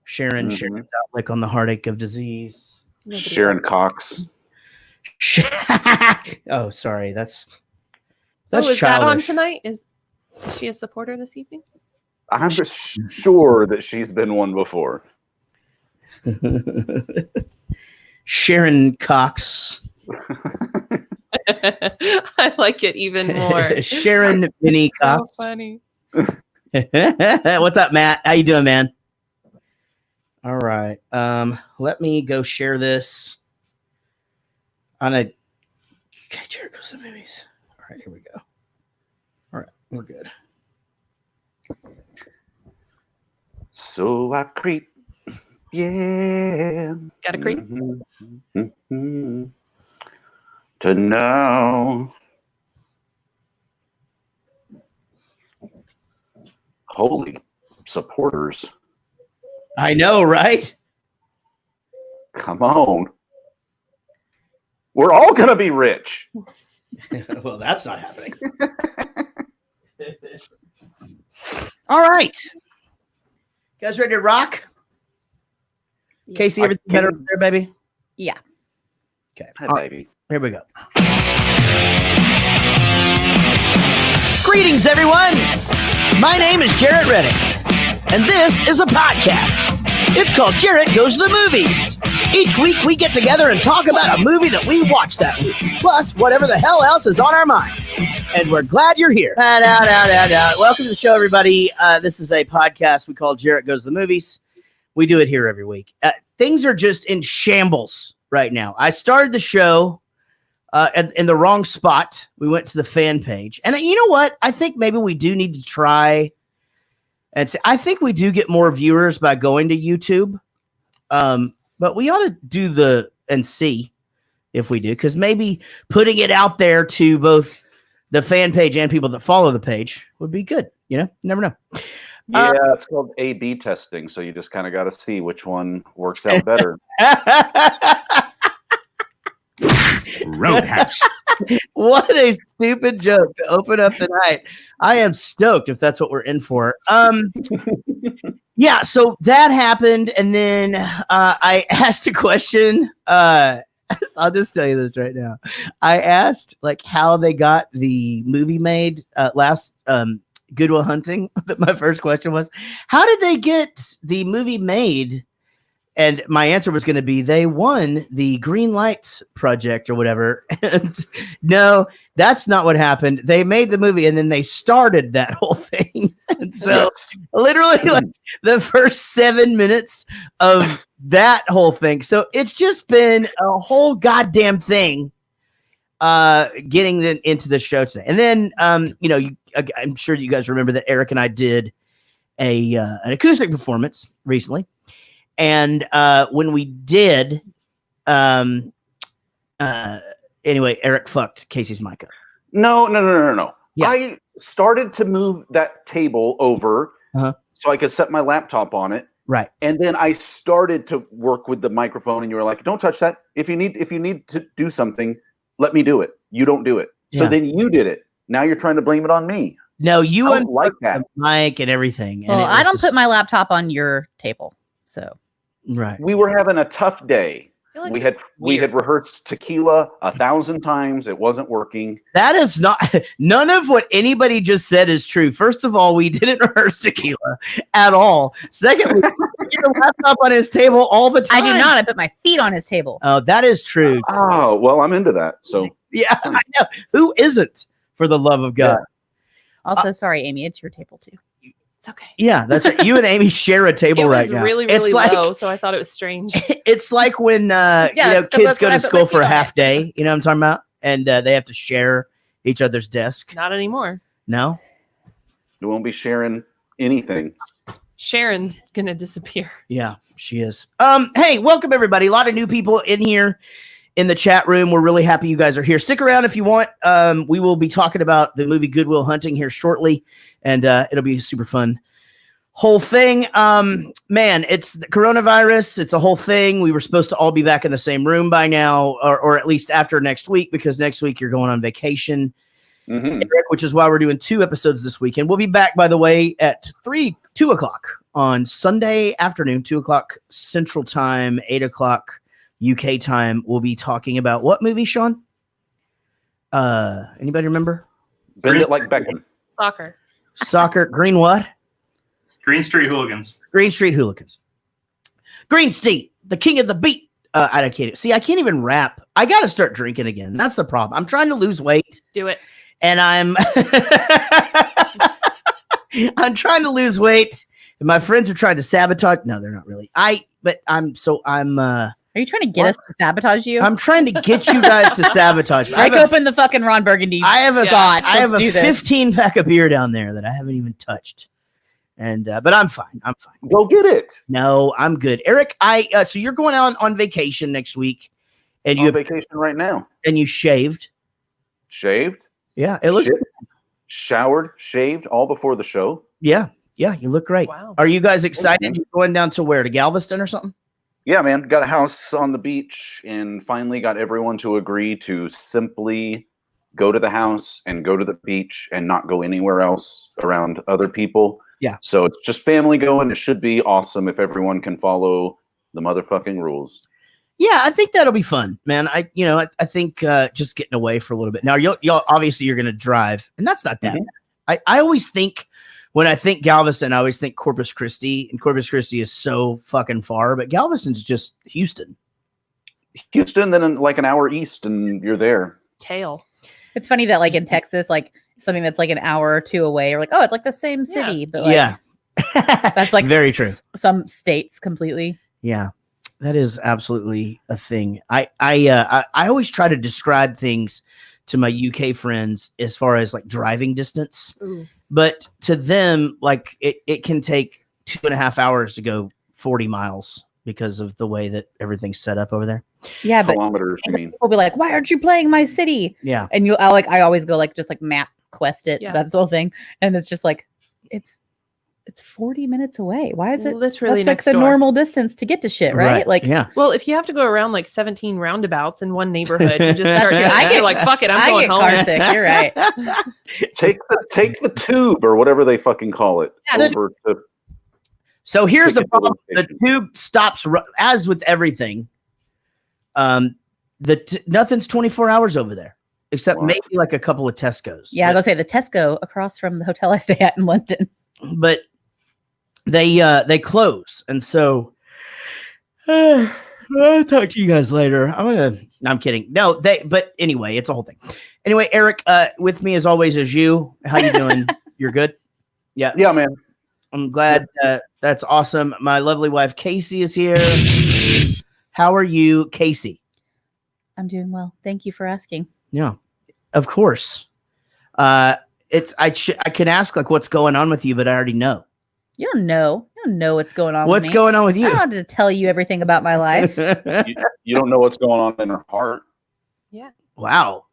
Sharon's outlook on the heartache of disease. Sharon Cox. Oh, sorry. That's is childish. that on tonight? Is she a supporter this evening? I'm sure that she's been one before. Sharon Cox. I like it even more. Sharon Vinny Cox. So funny. What's up, Matt? How you doing, man? All right. Let me go share this on a. Okay, Jared goes to the movies. All right, here we go. All right, we're good. So I creep. Yeah. Gotta creep. To know. Holy supporters. I know, right? Come on. We're all going to be rich. Well, that's not happening. All right. You guys ready to rock? Yeah. Casey, everything better up there, baby? Yeah. Okay. Hi, baby. Here we go. Greetings, everyone. My name is Jarrett Reddick, and this is a podcast. It's called Jarrett Goes to the Movies. Each week, we get together and talk about a movie that we watched that week, plus whatever the hell else is on our minds. And we're glad you're here. Welcome to the show, everybody. This is a podcast we call Jarrett Goes to the Movies. We do it here every week. Things are just in shambles right now. I started the show in the wrong spot. We went to the fan page. And you know what? I think maybe we do need to try and say, I think we do get more viewers by going to YouTube. But we ought to do and see if we do, because maybe putting it out there to both the fan page and people that follow the page would be good. You know, you never know. Yeah, it's called A/B testing. So you just kind of got to see which one works out better. Roadhouse. What a stupid joke to open up the night. I am stoked if that's what we're in for. Yeah, so that happened, and then I asked a question. I'll just tell you this right now. I asked like how they got the movie made last Goodwill Hunting. My first question was, how did they get the movie made? And my answer was going to be they won the Green Light Project or whatever. And no, that's not what happened. They made the movie and then they started that whole thing. And so literally like the first 7 minutes of that whole thing. So it's just been a whole goddamn thing getting into the show today. And then, I'm sure you guys remember that Eric and I did an acoustic performance recently. And when we did, anyway, Eric fucked Casey's mic up. No. Yeah. I started to move that table over so I could set my laptop on it. Right. And then I started to work with the microphone, and you were like, "Don't touch that. If you need to do something, let me do it. You don't do it." So then you did it. Now you're trying to blame it on me. No, you don't like that mic and everything. Well, I don't put my laptop on your table, so. Right. We were having a tough day. Like we had rehearsed tequila 1,000 times. It wasn't working. That is not none of what anybody just said is true. First of all, we didn't rehearse tequila at all. Secondly, you have a laptop on his table all the time. I do not. I put my feet on his table. Oh, that is true. Oh, well, I'm into that. So yeah, I know. Who isn't, for the love of God? Yeah. Also, sorry, Amy, it's your table too. It's okay. Yeah, that's right. You and Amy share a table right now. It was really, really low, so I thought it was strange. It's like when kids go to school for a half day. You know what I'm talking about? And they have to share each other's desk. Not anymore. No? You won't be sharing anything. Sharon's going to disappear. Yeah, she is. Hey, welcome everybody. A lot of new people in here in the chat room. We're really happy you guys are here. Stick around if you want. We will be talking about the movie Goodwill Hunting here shortly, and it'll be a super fun whole thing. Man, it's the coronavirus. It's a whole thing. We were supposed to all be back in the same room by now, or at least after next week, because next week you're going on vacation, Eric, which is why we're doing 2 episodes this weekend. We'll be back, by the way, at 2 o'clock on Sunday afternoon, 2:00 Central Time, 8:00 UK time. We'll be talking about what movie, Sean? Anybody remember? Bend it like Beckham. Soccer. Green what? Green Street Hooligans. Green Street Hooligans. Green Street, the king of the beat. I can't. See, I can't even rap. I got to start drinking again. That's the problem. I'm trying to lose weight. Do it. And I'm I'm trying to lose weight. And my friends are trying to sabotage. No, they're not really. Are you trying to get us to sabotage you? I'm trying to get you guys to sabotage me. Break open the fucking Ron Burgundy. I have a scotch. I have Let's a do this. 15 pack of beer down there that I haven't even touched. And but I'm fine. I'm fine. Go get it. No, I'm good. Eric, so you're going out on vacation next week, and On vacation right now. and you shaved. Shaved. Yeah, it looks. Shit. Showered, shaved, all before the show. Yeah, you look great. Wow. Are you guys excited? man. You're going down to where? To Galveston or something? Yeah, man. Got a house on the beach and finally got everyone to agree to simply go to the house and go to the beach and not go anywhere else around other people. Yeah. So it's just family going. It should be awesome if everyone can follow the motherfucking rules. Yeah, I think that'll be fun, man. I think just getting away for a little bit. Now, you'll obviously you're going to drive, and that's not that Mhm. bad. I always think when I think Galveston, I always think Corpus Christi, and Corpus Christi is so fucking far, but Galveston's just Houston. Houston, then in like an hour east, and you're there. Tail. It's funny that like in Texas, like something that's like an hour or two away, you're like, oh, it's like the same city, but like, Yeah, that's like very true. Some states completely. Yeah, that is absolutely a thing. I always try to describe things to my UK friends as far as like driving distance, Ooh. but to them, like it can take 2.5 hours to go 40 miles because of the way that everything's set up over there. Yeah, but Kilometers, you mean? people be like, why aren't you playing my city? Yeah, And I always go like just like map quest it. Yeah. That's the whole thing. And it's just like it's 40 minutes away. Why is it Literally that's like next the door. normal distance to get to shit, right? Like yeah, Well, if you have to go around like 17 roundabouts in one neighborhood, you just That's start true. getting, I you're get- like, fuck it, I'm I going get home. car sick. You're right. Take the tube or whatever they fucking call it Yeah, over to. So here's the Ticket to problem: the location. tube stops as with everything. Nothing's 24 hours over there, except What? maybe like a couple of Tesco's. Yeah, I was gonna say the Tesco across from the hotel I stay at in London. but they close, and so I'll talk to you guys later. No, I'm kidding. No, but anyway, it's a whole thing. Anyway, Eric, with me as always is you. How you doing? You're good. Yeah, Yeah, man. I'm glad. That's awesome. My lovely wife Casey is here. How are you, Casey? I'm doing well. Thank you for asking. Yeah, of course. I can ask like what's going on with you, but I already know. You don't know. You don't know what's going on What's with me. going on with I you? don't have to tell you everything about my life. You don't know what's going on in her heart. Wow.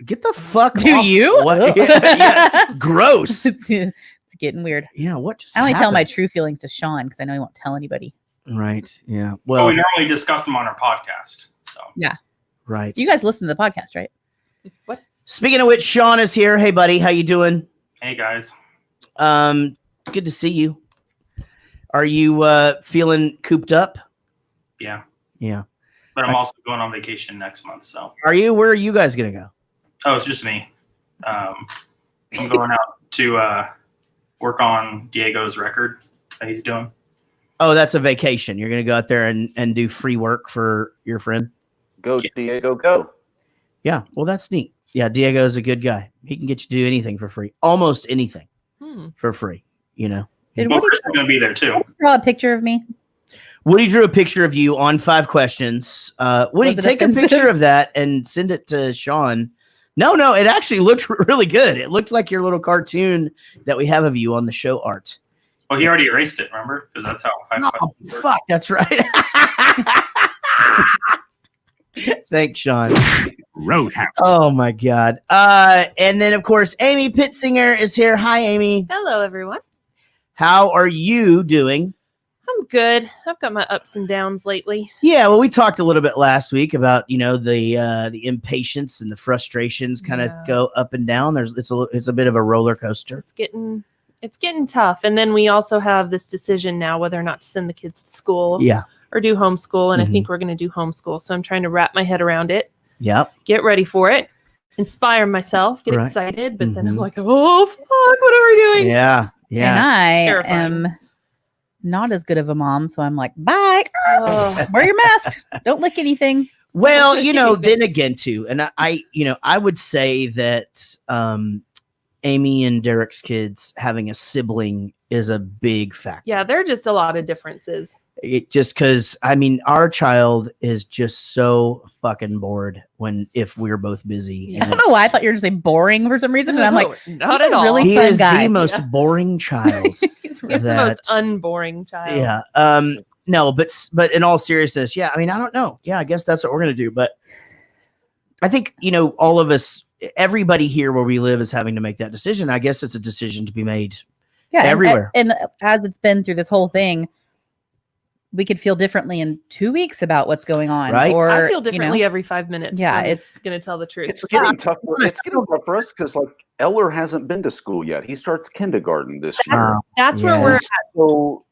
Get the fuck Do off. you? What? Yeah. Gross. It's getting weird. Yeah, what just I only tell my happened? true feelings to Sean because I know he won't tell anybody. Right. Yeah. Well, Well, we normally discuss them on our podcast. So right. You guys listen to the podcast, right? What? Speaking of which, Sean is here. Hey buddy, how you doing? hey guys, Good to see you. Are you feeling cooped up? yeah, Yeah. but I'm also going on vacation next month. So Are you? Where are you guys gonna go? it's just me. I'm going out to work on Diego's record that he's doing. Oh, that's a vacation. You're gonna go out there and do free work for your friend. Go, Diego, go. Yeah. Well, that's neat. Yeah, Diego's a good guy. He can get you to do anything for free. Almost anything for free. You know. Did Well, Woody Chris is going to be there too. draw a picture of me? Woody drew a picture of you on 5 questions. Woody, Was it take offensive? a picture of that and send it to Sean. No, it actually looked really good. It looked like your little cartoon that we have of you on the show art. Well, he already erased it, remember? Because that's how 5 Oh, questions work. fuck, that's right. Thanks, Sean. Roadhouse. Oh my God. And then of course, Amy Pittsinger is here. Hi, Amy. Hello, everyone. How are you doing? I'm good. I've got my ups and downs lately. Yeah, well, we talked a little bit last week about the impatience and the frustrations kind of Yeah. go up and down. It's a bit of a roller coaster. It's getting It's getting tough. And then we also have this decision now whether or not to send the kids to school Yeah. or do homeschool. And Mhm. I think we're going to do homeschool. So I'm trying to wrap my head around it, Yep. get ready for it, inspire myself, get Right. excited. But then I'm Mhm. like, oh, fuck, what are we doing? Yeah. Yeah. And I Terrifying. am not as good of a mom, so I'm like, bye. Oh. Wear your mask. Don't lick anything. Well, then again, too, and I would say that Amy and Derek's kids having a sibling is a big factor. Yeah, there are just a lot of differences. It just because our child is just so fucking bored if we're both busy. Yeah. I don't know why I thought you were going to say boring for some reason. And I'm like, not he's at a all. really he fun is guy. the most boring child. He's He's the most unboring child. Yeah. No, but in all seriousness, yeah. I don't know. Yeah, I guess that's what we're gonna do. But I think all of us, everybody here where we live, is having to make that decision. I guess it's a decision to be made. yeah, everywhere. And as it's been through this whole thing, we could feel differently in 2 weeks about what's going on. Right. Or I feel differently every 5 minutes. Yeah, I'm it's going to tell the truth. It's getting tough. It's getting tough for us because Eller hasn't been to school yet. He starts kindergarten this year. That's Yeah. where we're at. So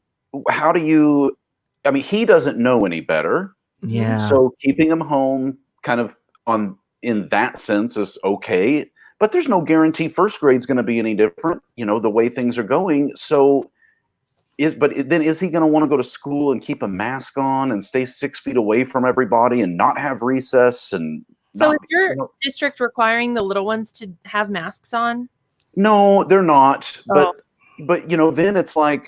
how do you? He doesn't know any better. Yeah. So keeping him home, kind of in that sense, is okay. But there's no guarantee first grade's going to be any different. The way things are going. So. Then is he going to want to go to school and keep a mask on and stay 6 feet away from everybody and not have recess? And So not, is your district requiring the little ones to have masks on? no, they're not. Oh. But then it's like,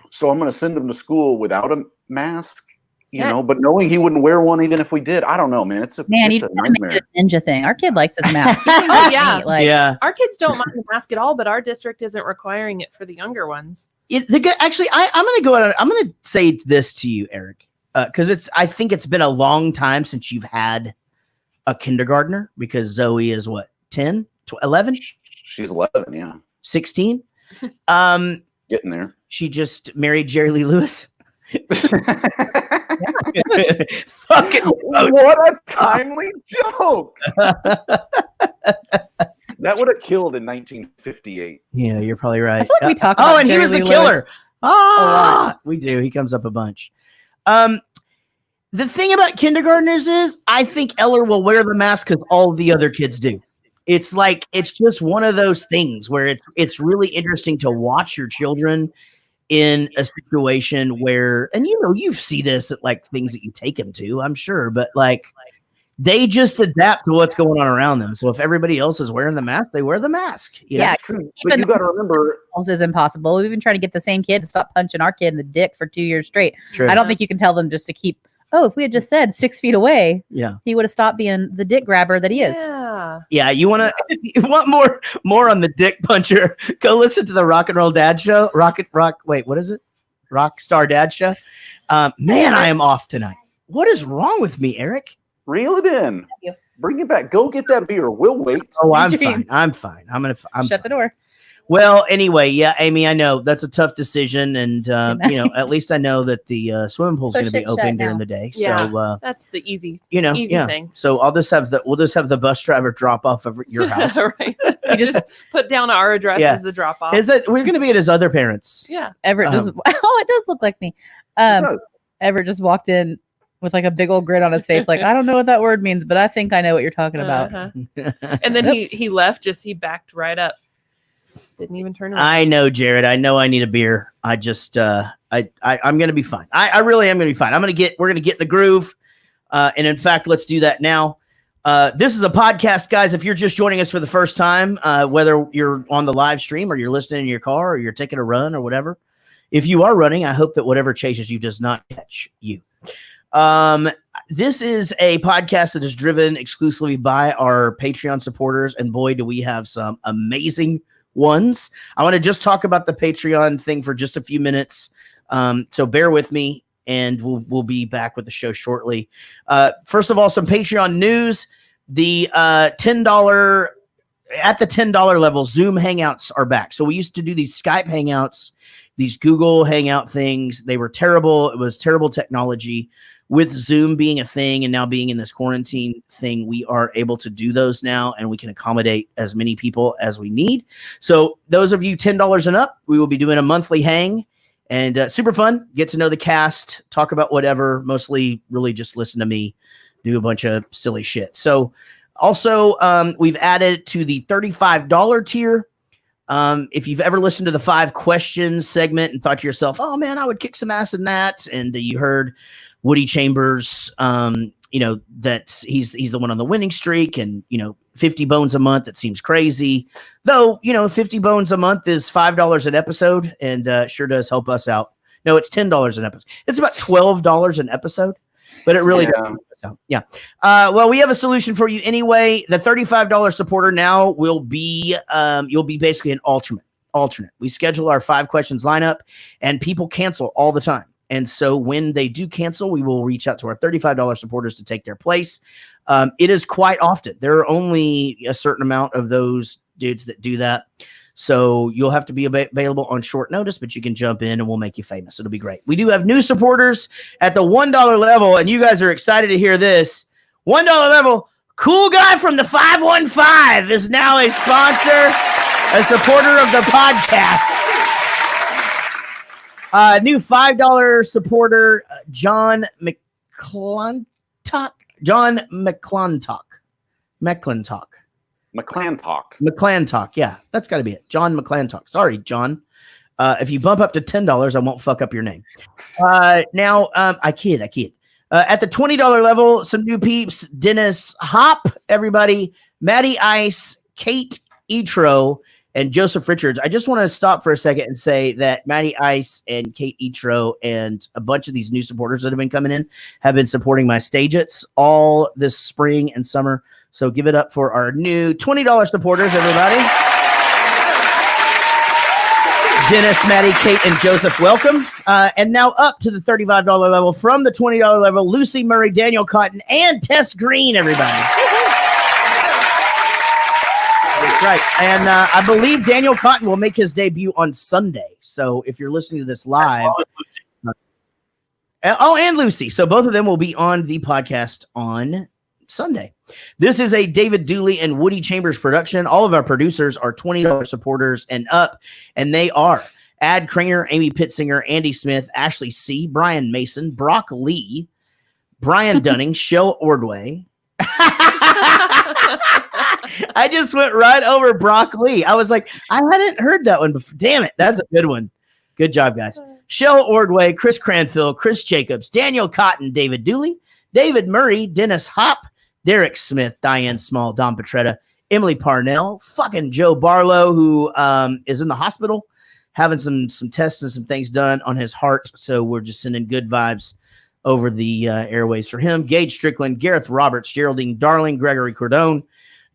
so I'm going to send him to school without a mask, Yeah. but knowing he wouldn't wear one even if we did. I don't know, man. It's a you it's a gotta make nightmare. it a ninja thing. Our kid likes his mask. Oh, yeah. Yeah. Our kids don't mind the mask at all, but our district isn't requiring it for the younger ones. Actually, I'm going to go out. I'm going to say this to you, Eric, because I think it's been a long time since you've had a kindergartner, because Zoe is what, 10, 11? She's 11, yeah. 16? Getting there. She just married Jerry Lee Lewis. Fucking What a timely joke. That would have killed in 1958. Yeah, you're probably right. I feel like we talk about and he Jerry was the Lee killer. Lewis Ah, we do. He comes up a bunch. The thing about kindergartners is, I think Eller will wear the mask because all the other kids do. It's just one of those things where it's really interesting to watch your children in a situation where, and you see this at things that you take them to, I'm sure, but they just adapt to what's going on around them. So if everybody else is wearing the mask, they wear the mask. Yeah, That's true. But you got to remember, else is impossible. We've been trying to get the same kid to stop punching our kid in the dick for 2 years straight. True. I don't think you can tell them just to keep. Oh, if we had just said 6 feet away, Yeah. he would have stopped being the dick grabber that he is. Yeah. Yeah, you want more on the dick puncher? Go listen to the Rock and Roll Dad Show. Wait, what is it? Rockstar Dad Show. Man, I am off tonight. What is wrong with me, Eric? reel it in. you. Bring it back. Go get that beer. We'll wait. Oh, I'm James. fine. I'm fine. I'm Shut the door. Well, anyway, yeah, Amy, I know that's a tough decision, and at least I know that the swimming pool's So going to be shit open shut during now. the day. Yeah. So That's the easy easy thing. So we'll just have the bus driver drop off of your house. Right. You just put down our address Yeah. as the drop off. We're going to be at his other parents. Yeah. Everett just it does look like me. Everett just walked in with like a big old grin on his face, like I don't know what that word means, but I think I know what you're talking about. Uh-huh. And then he left. He backed right up. Didn't even turn around. I know, Jared. I know I need a beer. I just I'm gonna be fine. I really am gonna be fine. We're gonna get in the groove. And in fact, let's do that now. This is a podcast, guys. If you're just joining us for the first time, whether you're on the live stream or you're listening in your car or you're taking a run or whatever, if you are running, I hope that whatever chases you does not catch you. This is a podcast that is driven exclusively by our Patreon supporters, and boy, do we have some amazing ones. I want to just talk about the Patreon thing for just a few minutes. So bear with me, and we'll be back with the show shortly. First of all, some Patreon news. The $10 at the $10 level, Zoom Hangouts are back. So we used to do these Skype Hangouts, these Google Hangout things. They were terrible. It was terrible technology. with Zoom being a thing and now being in this quarantine thing, we are able to do those now, and we can accommodate as many people as we need. So those of you $10 and up, we will be doing a monthly hang, and super fun. Get to know the cast, talk about whatever, mostly really just listen to me do a bunch of silly shit. So also, we've added to the $35 tier. If you've ever listened to the 5 questions segment and thought to yourself, oh man, I would kick some ass in that, and you heard Woody Chambers, that he's the one on the winning streak, and 50 bones a month, it seems crazy, though. 50 bones a month is $5 an episode, and sure does help us out. No, it's $10 an episode. It's about $12 an episode, but it really does help us out. Yeah. Well, we have a solution for you anyway. The $35 supporter now will be you'll be basically an alternate. We schedule our 5 questions lineup, and people cancel all the time. And so when they do cancel, we will reach out to our $35 supporters to take their place. It is quite often. There are only a certain amount of those dudes that do that. So you'll have to be available on short notice, but you can jump in and we'll make you famous. It'll be great. We do have new supporters at the $1 level, and you guys are excited to hear this. $1 level, Cool Guy from the 515 is now a sponsor, a supporter of the podcast. New $5 supporter, John McClintock. McClantock. Yeah, that's got to be it. John McClantock. Sorry, John. If you bump up to $10, I won't fuck up your name. Now, I kid. At the $20 level, some new peeps. Dennis Hop, everybody. Maddie Ice, Kate Etro, and Joseph Richards. I just want to stop for a second and say that Maddie Ice and Kate Etro and a bunch of these new supporters that have been coming in have been supporting my Stagets all this spring and summer. So give it up for our new $20 supporters, everybody. Dennis, Maddie, Kate, and Joseph, welcome. And now up to the $35 level from the $20 level, Lucy Murray, Daniel Cotton, and Tess Green, everybody. That's right. And I believe Daniel Cotton will make his debut on Sunday. So if you're listening to this live. And Lucy. So both of them will be on the podcast on Sunday. This is a David Dooley and Woody Chambers production. All of our producers are $20 supporters and up, and they are Ad Kringer, Amy Pittsinger, Andy Smith, Ashley C., Brian Mason, Brock Lee, Brian Dunning, Shell Ordway. I just went right over Brock Lee. I was like, I hadn't heard that one before. Damn it. That's a good one. Good job, guys. Shell Ordway, Chris Cranfield, Chris Jacobs, Daniel Cotton, David Dooley, David Murray, Dennis Hop, Derek Smith, Diane Small, Don Petretta, Emily Parnell, fucking Joe Barlow, who is in the hospital having some tests and some things done on his heart. So we're just sending good vibes over the airways for him. Gage Strickland, Gareth Roberts, Geraldine Darling, Gregory Cordone,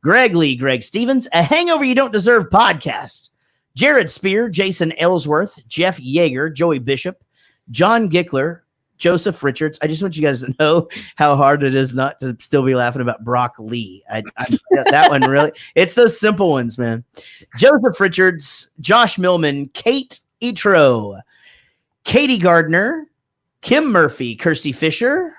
Greg Lee, Greg Stevens, A Hangover You Don't Deserve podcast, Jared Spear, Jason Ellsworth, Jeff Yeager, Joey Bishop, John Gickler, Joseph Richards. I just want you guys to know how hard it is not to still be laughing about Brock Lee. That one really, it's those simple ones, man. Joseph Richards, Josh Millman, Kate Etro, Katie Gardner, Kim Murphy, Kirsty Fisher,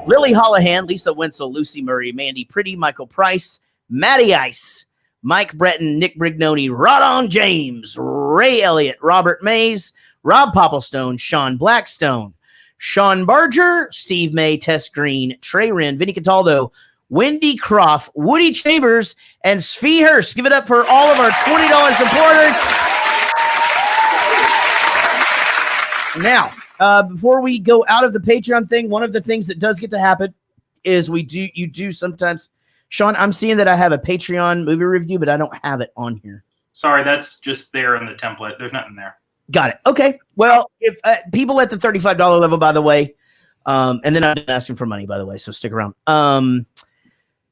Lily Hollahan, Lisa Wenzel, Lucy Murray, Mandy Pretty, Michael Price, Maddie Ice, Mike Breton, Nick Brignoni, Rodon James, Ray Elliott, Robert Mays, Rob Popplestone, Sean Blackstone, Sean Barger, Steve May, Tess Green, Trey Wren, Vinny Cataldo, Wendy Croft, Woody Chambers, and Svi Hurst. Give it up for all of our $20 supporters. Now, before we go out of the Patreon thing, one of the things that does get to happen is you do sometimes. Sean, I'm seeing that I have a Patreon movie review, but I don't have it on here. Sorry, that's just there in the template. There's nothing there. Got it. Okay. Well, if people at the $35 level, by the way, and then I'm asking for money, by the way, so stick around.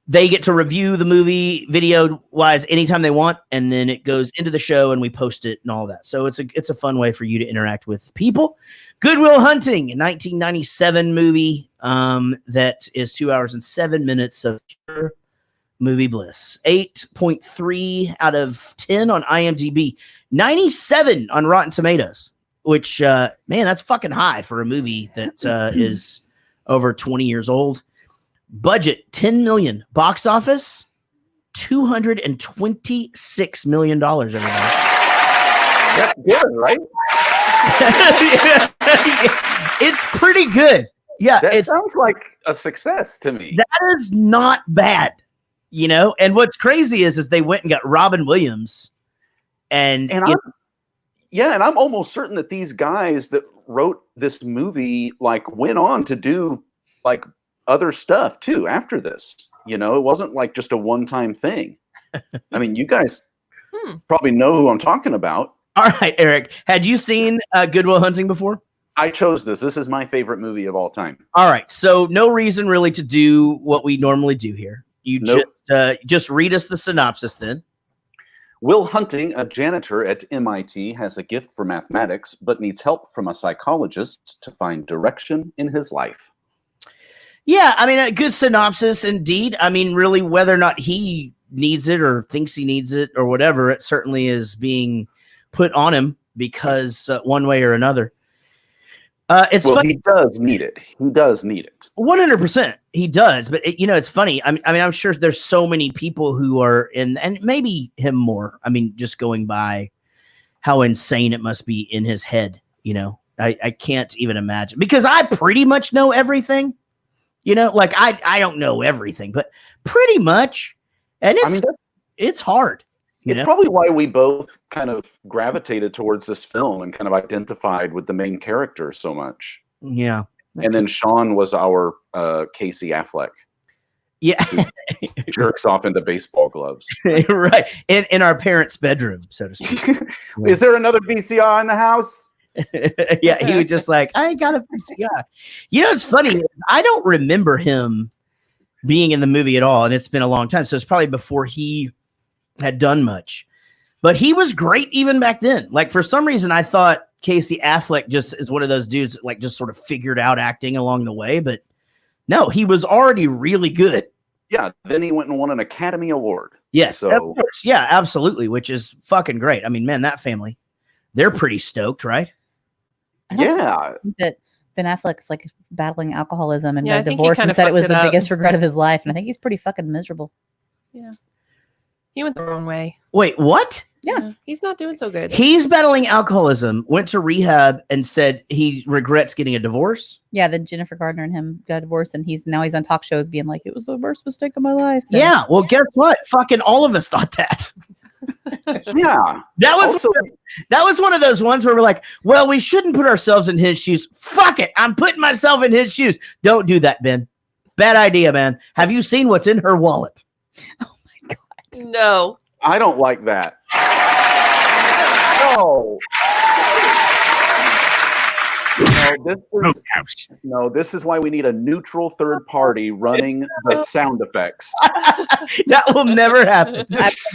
They get to review the movie video-wise anytime they want, and then it goes into the show, and we post it and all that. So it's a fun way for you to interact with people. Goodwill Hunting, a 1997 movie that is 2 hours and 7 minutes of pure movie bliss. 8.3 out of 10 on IMDb. 97 on Rotten Tomatoes, which, man, that's fucking high for a movie that is over 20 years old. Budget, $10 million. Box office, $226 million, everybody. That's good, right? It's pretty good. Yeah, That it sounds like a success to me. That is not bad, you know. And what's crazy is they went and got Robin Williams, and And I'm almost certain that these guys that wrote this movie like went on to do like other stuff too after this. You know, it wasn't like just a one-time thing. I mean, you guys probably know who I'm talking about. All right, Eric, had you seen Goodwill Hunting before? I chose this. This is my favorite movie of all time. All right, so no reason really to do what we normally do here. You just read us the synopsis then. Will Hunting, a janitor at MIT, has a gift for mathematics, but needs help from a psychologist to find direction in his life. Yeah, I mean, a good synopsis indeed. I mean, really, whether or not he needs it or thinks he needs it or whatever, it certainly is being put on him because one way or another. It's funny. He does need it. He does need it. 100%. He does. But, it's funny. I mean, I'm sure there's so many people who are in, and maybe him more. I mean, just going by how insane it must be in his head. I can't even imagine, because I pretty much know everything. Like I don't know everything, but pretty much. And it's hard. It's probably why we both kind of gravitated towards this film and kind of identified with the main character so much. Yeah. And then Sean was our Casey Affleck. Yeah. Jerks off into baseball gloves. Right. In our parents' bedroom, so to speak. Is there another VCR in the house? Yeah, he was just like, I got a VCR. It's funny. I don't remember him being in the movie at all, and it's been a long time. So it's probably before he had done much. But he was great even back then. Like, for some reason, I thought Casey Affleck just is one of those dudes that, like, just sort of figured out acting along the way. But no, he was already really good. Yeah, then he went and won an Academy Award. Yes, of course. Yeah, absolutely, which is fucking great. I mean, man, that family, they're pretty stoked, right? Yeah. That Ben Affleck's like battling alcoholism and Yeah, got divorced and said it was the biggest regret of his life. And I think he's pretty fucking miserable. Yeah. He went the wrong way. Wait, what? Yeah. He's not doing so good. He's battling alcoholism, went to rehab, and said he regrets getting a divorce. Yeah, then Jennifer Gardner and him got divorced, and he's on talk shows being like, it was the worst mistake of my life. And yeah, well, guess what? Fucking all of us thought that. Yeah. That was one of those ones where we're like, well, we shouldn't put ourselves in his shoes. Fuck it. I'm putting myself in his shoes. Don't do that, Ben. Bad idea, man. Have you seen what's in her wallet? Oh my God. No. I don't like that. No, this is why we need a neutral third party running the sound effects. That will never happen.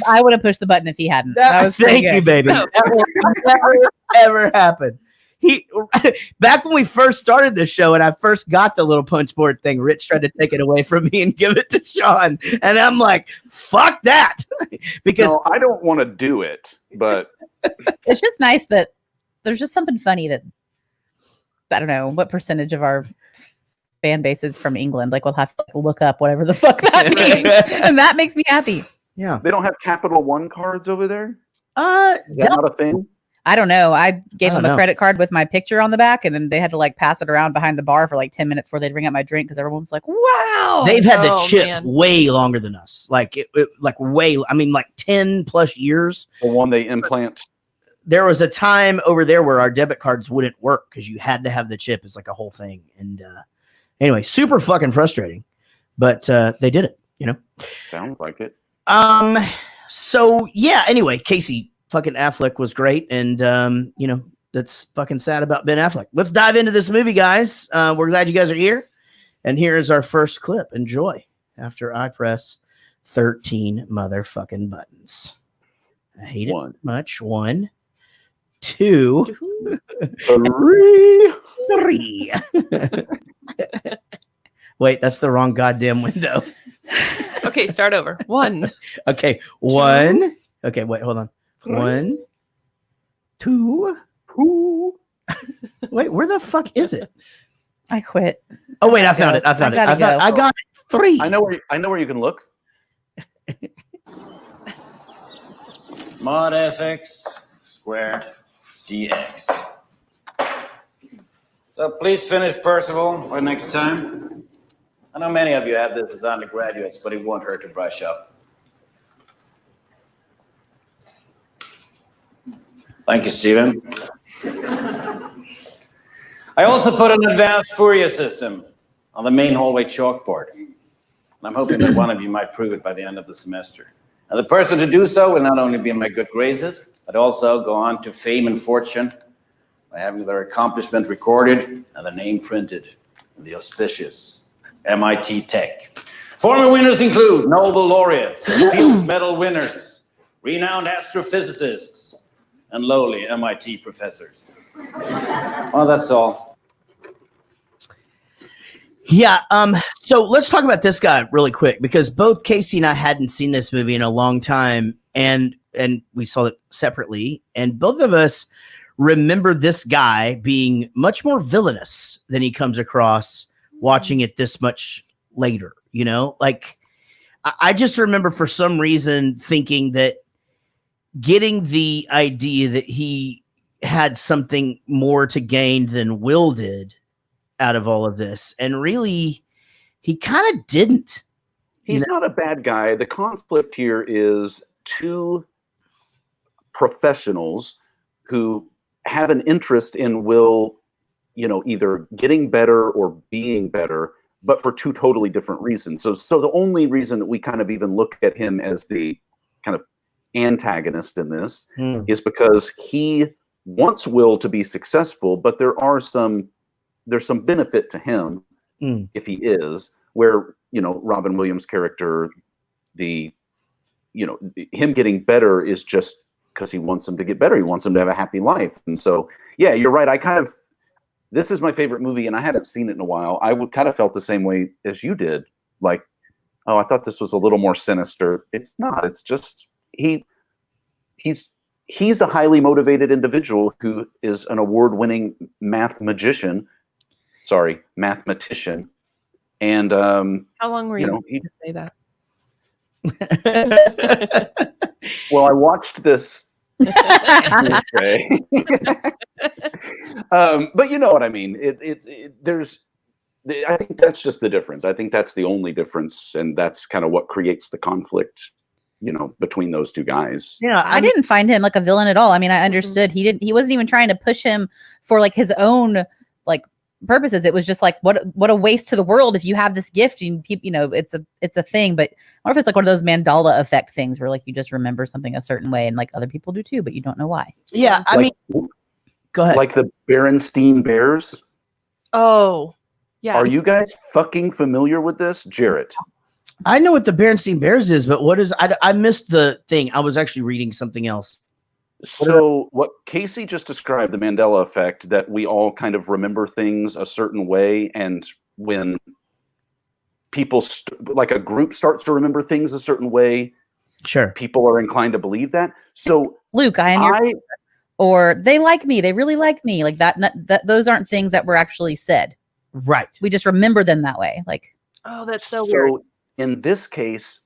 I would have pushed the button if he hadn't. Thank you, baby. That will never, ever happen. Back when we first started the show and I first got the little punch board thing, Rich tried to take it away from me and give it to Sean. And I'm like, fuck that. Because no, I don't want to do it, but it's just nice that there's just something funny that I don't know what percentage of our fan base is from England. Like, we'll have to look up whatever the fuck that means. And that makes me happy. Yeah. They don't have Capital One cards over there? Is that not a thing? I don't know. I gave them a credit card with my picture on the back, and then they had to like pass it around behind the bar for like 10 minutes before they'd bring out my drink because everyone was like, wow. They've had the chip way longer than us. Like, I mean, like 10 plus years. The one they implant. There was a time over there where our debit cards wouldn't work because you had to have the chip. It's like a whole thing. And anyway, super fucking frustrating. But they did it, Sounds like it. So yeah, anyway, Casey fucking Affleck was great. And that's fucking sad about Ben Affleck. Let's dive into this movie, guys. We're glad you guys are here. And here is our first clip. Enjoy after I press 13 motherfucking buttons. I hate it much. 1, 2, 3. Wait, that's the wrong goddamn window. Okay, start over. 1. Okay, 1. Okay, wait, hold on. 1, 2. Wait, where the fuck is it? I quit. Oh wait, I found it. I found it. I got it. 3. I know where you can look. Mod fx square dx. So please finish Percival by next time. I know many of you had this as undergraduates, but it won't hurt to brush up. Thank you, Stephen. I also put an advanced Fourier system on the main hallway chalkboard. And I'm hoping that one of you might prove it by the end of the semester. And the person to do so will not only be in my good graces, but also go on to fame and fortune by having their accomplishment recorded and the name printed in the auspicious MIT Tech. Former winners include Nobel laureates, Fields Medal winners, renowned astrophysicists, and lowly MIT professors. Well, that's all. Yeah, so let's talk about this guy really quick, because both Casey and I hadn't seen this movie in a long time, and we saw it separately, and both of us remember this guy being much more villainous than he comes across watching it this much later, you know? Like, I just remember for some reason thinking that getting the idea that he had something more to gain than Will did out of all of this, and really he kind of didn't. He's not a bad guy. The conflict here is two professionals who have an interest in Will, you know, either getting better or being better, but for two totally different reasons. So the only reason that we kind of even look at him as the kind of antagonist in this is because he wants Will to be successful, but there's some benefit to him if he is, where, you know, Robin Williams' character, him getting better is just because he wants him to get better. He wants him to have a happy life. And so, yeah, you're right. This is my favorite movie, and I hadn't seen it in a while. I would kind of felt the same way as you did. Like, oh, I thought this was a little more sinister. It's not. It's just he's a highly motivated individual who is an award-winning mathematician. And how long were you to say that? Well, I watched this. But you know what I mean. I think that's just the difference. I think that's the only difference, and that's kind of what creates the conflict, you know, between those two guys. Yeah, I didn't find him like a villain at all. I mean, I understood he wasn't even trying to push him for like his own like purposes. It was just like what a waste to the world if you have this gift and you know it's a thing. But I wonder if it's like one of those Mandela effect things where like you just remember something a certain way and like other people do too, but you don't know why. Yeah, I mean, go ahead. Like the Berenstain Bears. Oh, yeah. Are you guys fucking familiar with this, Jarrett? I know what the Berenstain Bears is, but what is? I missed the thing. I was actually reading something else. So what Casey just described, the Mandela effect, that we all kind of remember things a certain way, and when people like a group starts to remember things a certain way, sure, people are inclined to believe that. So Luke, or they like me, they really like me, like that those aren't things that were actually said. Right. We just remember them that way. Like, oh, that's so weird. In this case,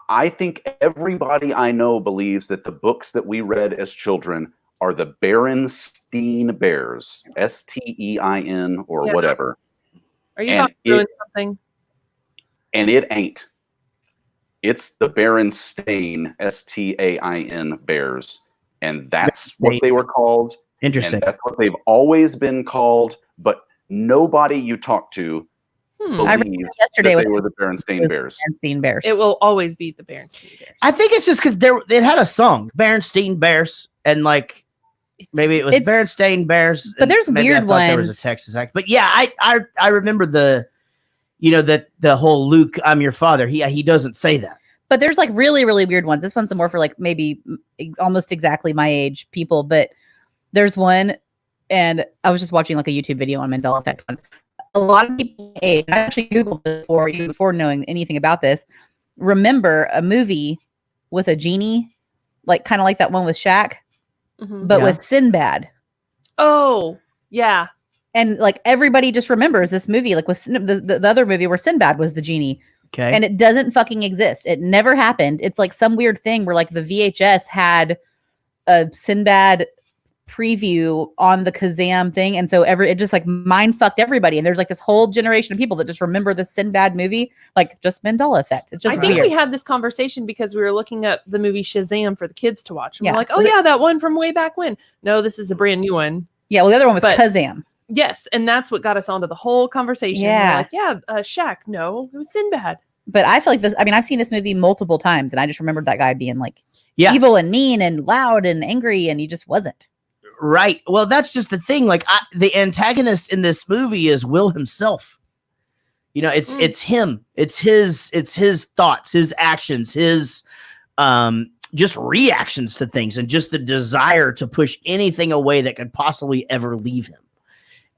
I think everybody I know believes that the books that we read as children are the Berenstain Bears, Stein or whatever. Are you not doing something? And it ain't. It's the Berenstain, Stain Bears. And that's what they were called. Interesting. And that's what they've always been called. But nobody you talk to I read yesterday they were the Berenstain Bears. Berenstain Bears. It will always be the Berenstain Bears. I think it's just because it had a song, Berenstain Bears, and like maybe it was Berenstain Bears. But there's weird ones. There was a Texas accent, but yeah, I remember the whole Luke, I'm your father. He doesn't say that. But there's like really, really weird ones. This one's more for like maybe almost exactly my age people. But there's one, and I was just watching like a YouTube video on Mandela effect once. A lot of people, I actually Googled before, even before knowing anything about this. remember a movie with a genie, like kind of like that one with Shaq, but Yeah. with Sinbad. Oh, yeah. And like everybody just remembers this movie, like with the other movie where Sinbad was the genie. Okay. And it doesn't fucking exist. It never happened. It's like some weird thing where like the VHS had a Sinbad preview on the Kazam thing. And so it just like mind fucked everybody. And there's like this whole generation of people that just remember the Sinbad movie, like just Mandela effect. It's just I think weird. we had this conversation because we were looking at the movie Shazam for the kids to watch. And Yeah. we're like, oh Was it- yeah, that one from way back when. No, this is a brand new one. Yeah, well, the other one was But- Kazam. Yes, and that's what got us onto the whole conversation. Yeah. We're like, yeah, Shaq. No, it was Sinbad. But I feel like this, I mean, I've seen this movie multiple times and I just remembered that guy being like Yeah. evil and mean and loud and angry, and he just wasn't. Right. Well, that's just the thing. Like the antagonist in this movie is Will himself. You know, it's him. It's his thoughts, his actions, his just reactions to things, and just the desire to push anything away that could possibly ever leave him.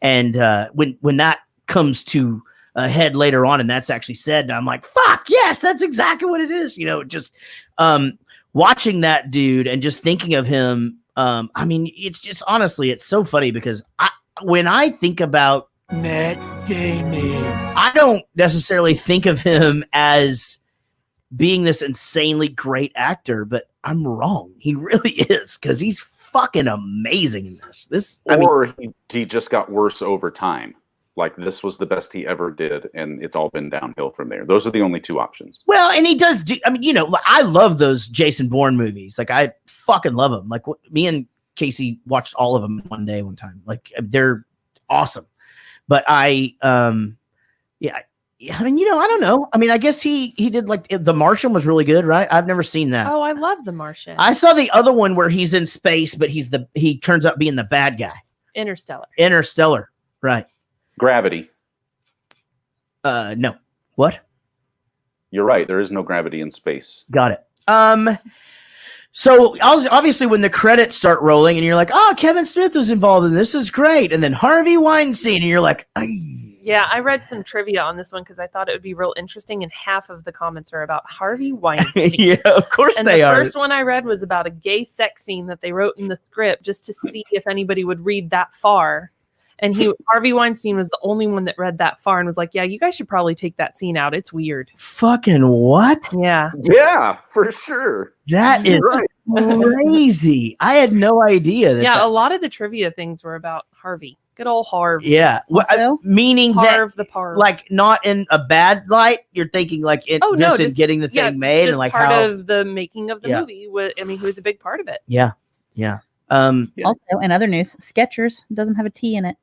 And when that comes to a head later on, and that's actually said, I'm like, fuck yes, that's exactly what it is. You know, just watching that dude and just thinking of him. I mean, it's just honestly, it's so funny because when I think about Matt Damon, I don't necessarily think of him as being this insanely great actor, but I'm wrong. He really is, because he's fucking amazing in this. He just got worse over time. Like this was the best he ever did, and it's all been downhill from there. Those are the only two options. Well, and he does do, I mean, you know, I love those Jason Bourne movies. Like I fucking love them. Like me and Casey watched all of them one time. Like they're awesome. But I mean, you know, I don't know. I mean, I guess he did like The Martian was really good, right? I've never seen that. Oh, I love The Martian. I saw the other one where he's in space, but he turns out being the bad guy. Interstellar, right? Gravity. No. What? You're right. There is no gravity in space. Got it. So obviously when the credits start rolling and you're like, oh, Kevin Smith was involved in this is great. And then Harvey Weinstein, and you're like, yeah, I read some trivia on this one because I thought it would be real interesting, and half of the comments are about Harvey Weinstein. yeah, of course And they the are. first one I read was about a gay sex scene that they wrote in the script just to see if anybody would read that far. And Harvey Weinstein was the only one that read that far and was like, yeah, you guys should probably take that scene out. It's weird. Fucking what? Yeah. Yeah, for sure. That is Right. crazy. I had no idea. Yeah, a lot of the trivia things were about Harvey. Good old Harv. Yeah. Also? Meaning Harv that, the Parv. like, not in a bad light. You're thinking like just getting the thing made, just and like part how. of the making of the Yeah. movie. I mean, he was a big part of it. Yeah. Yeah. Also, in other news, Skechers doesn't have a T in it.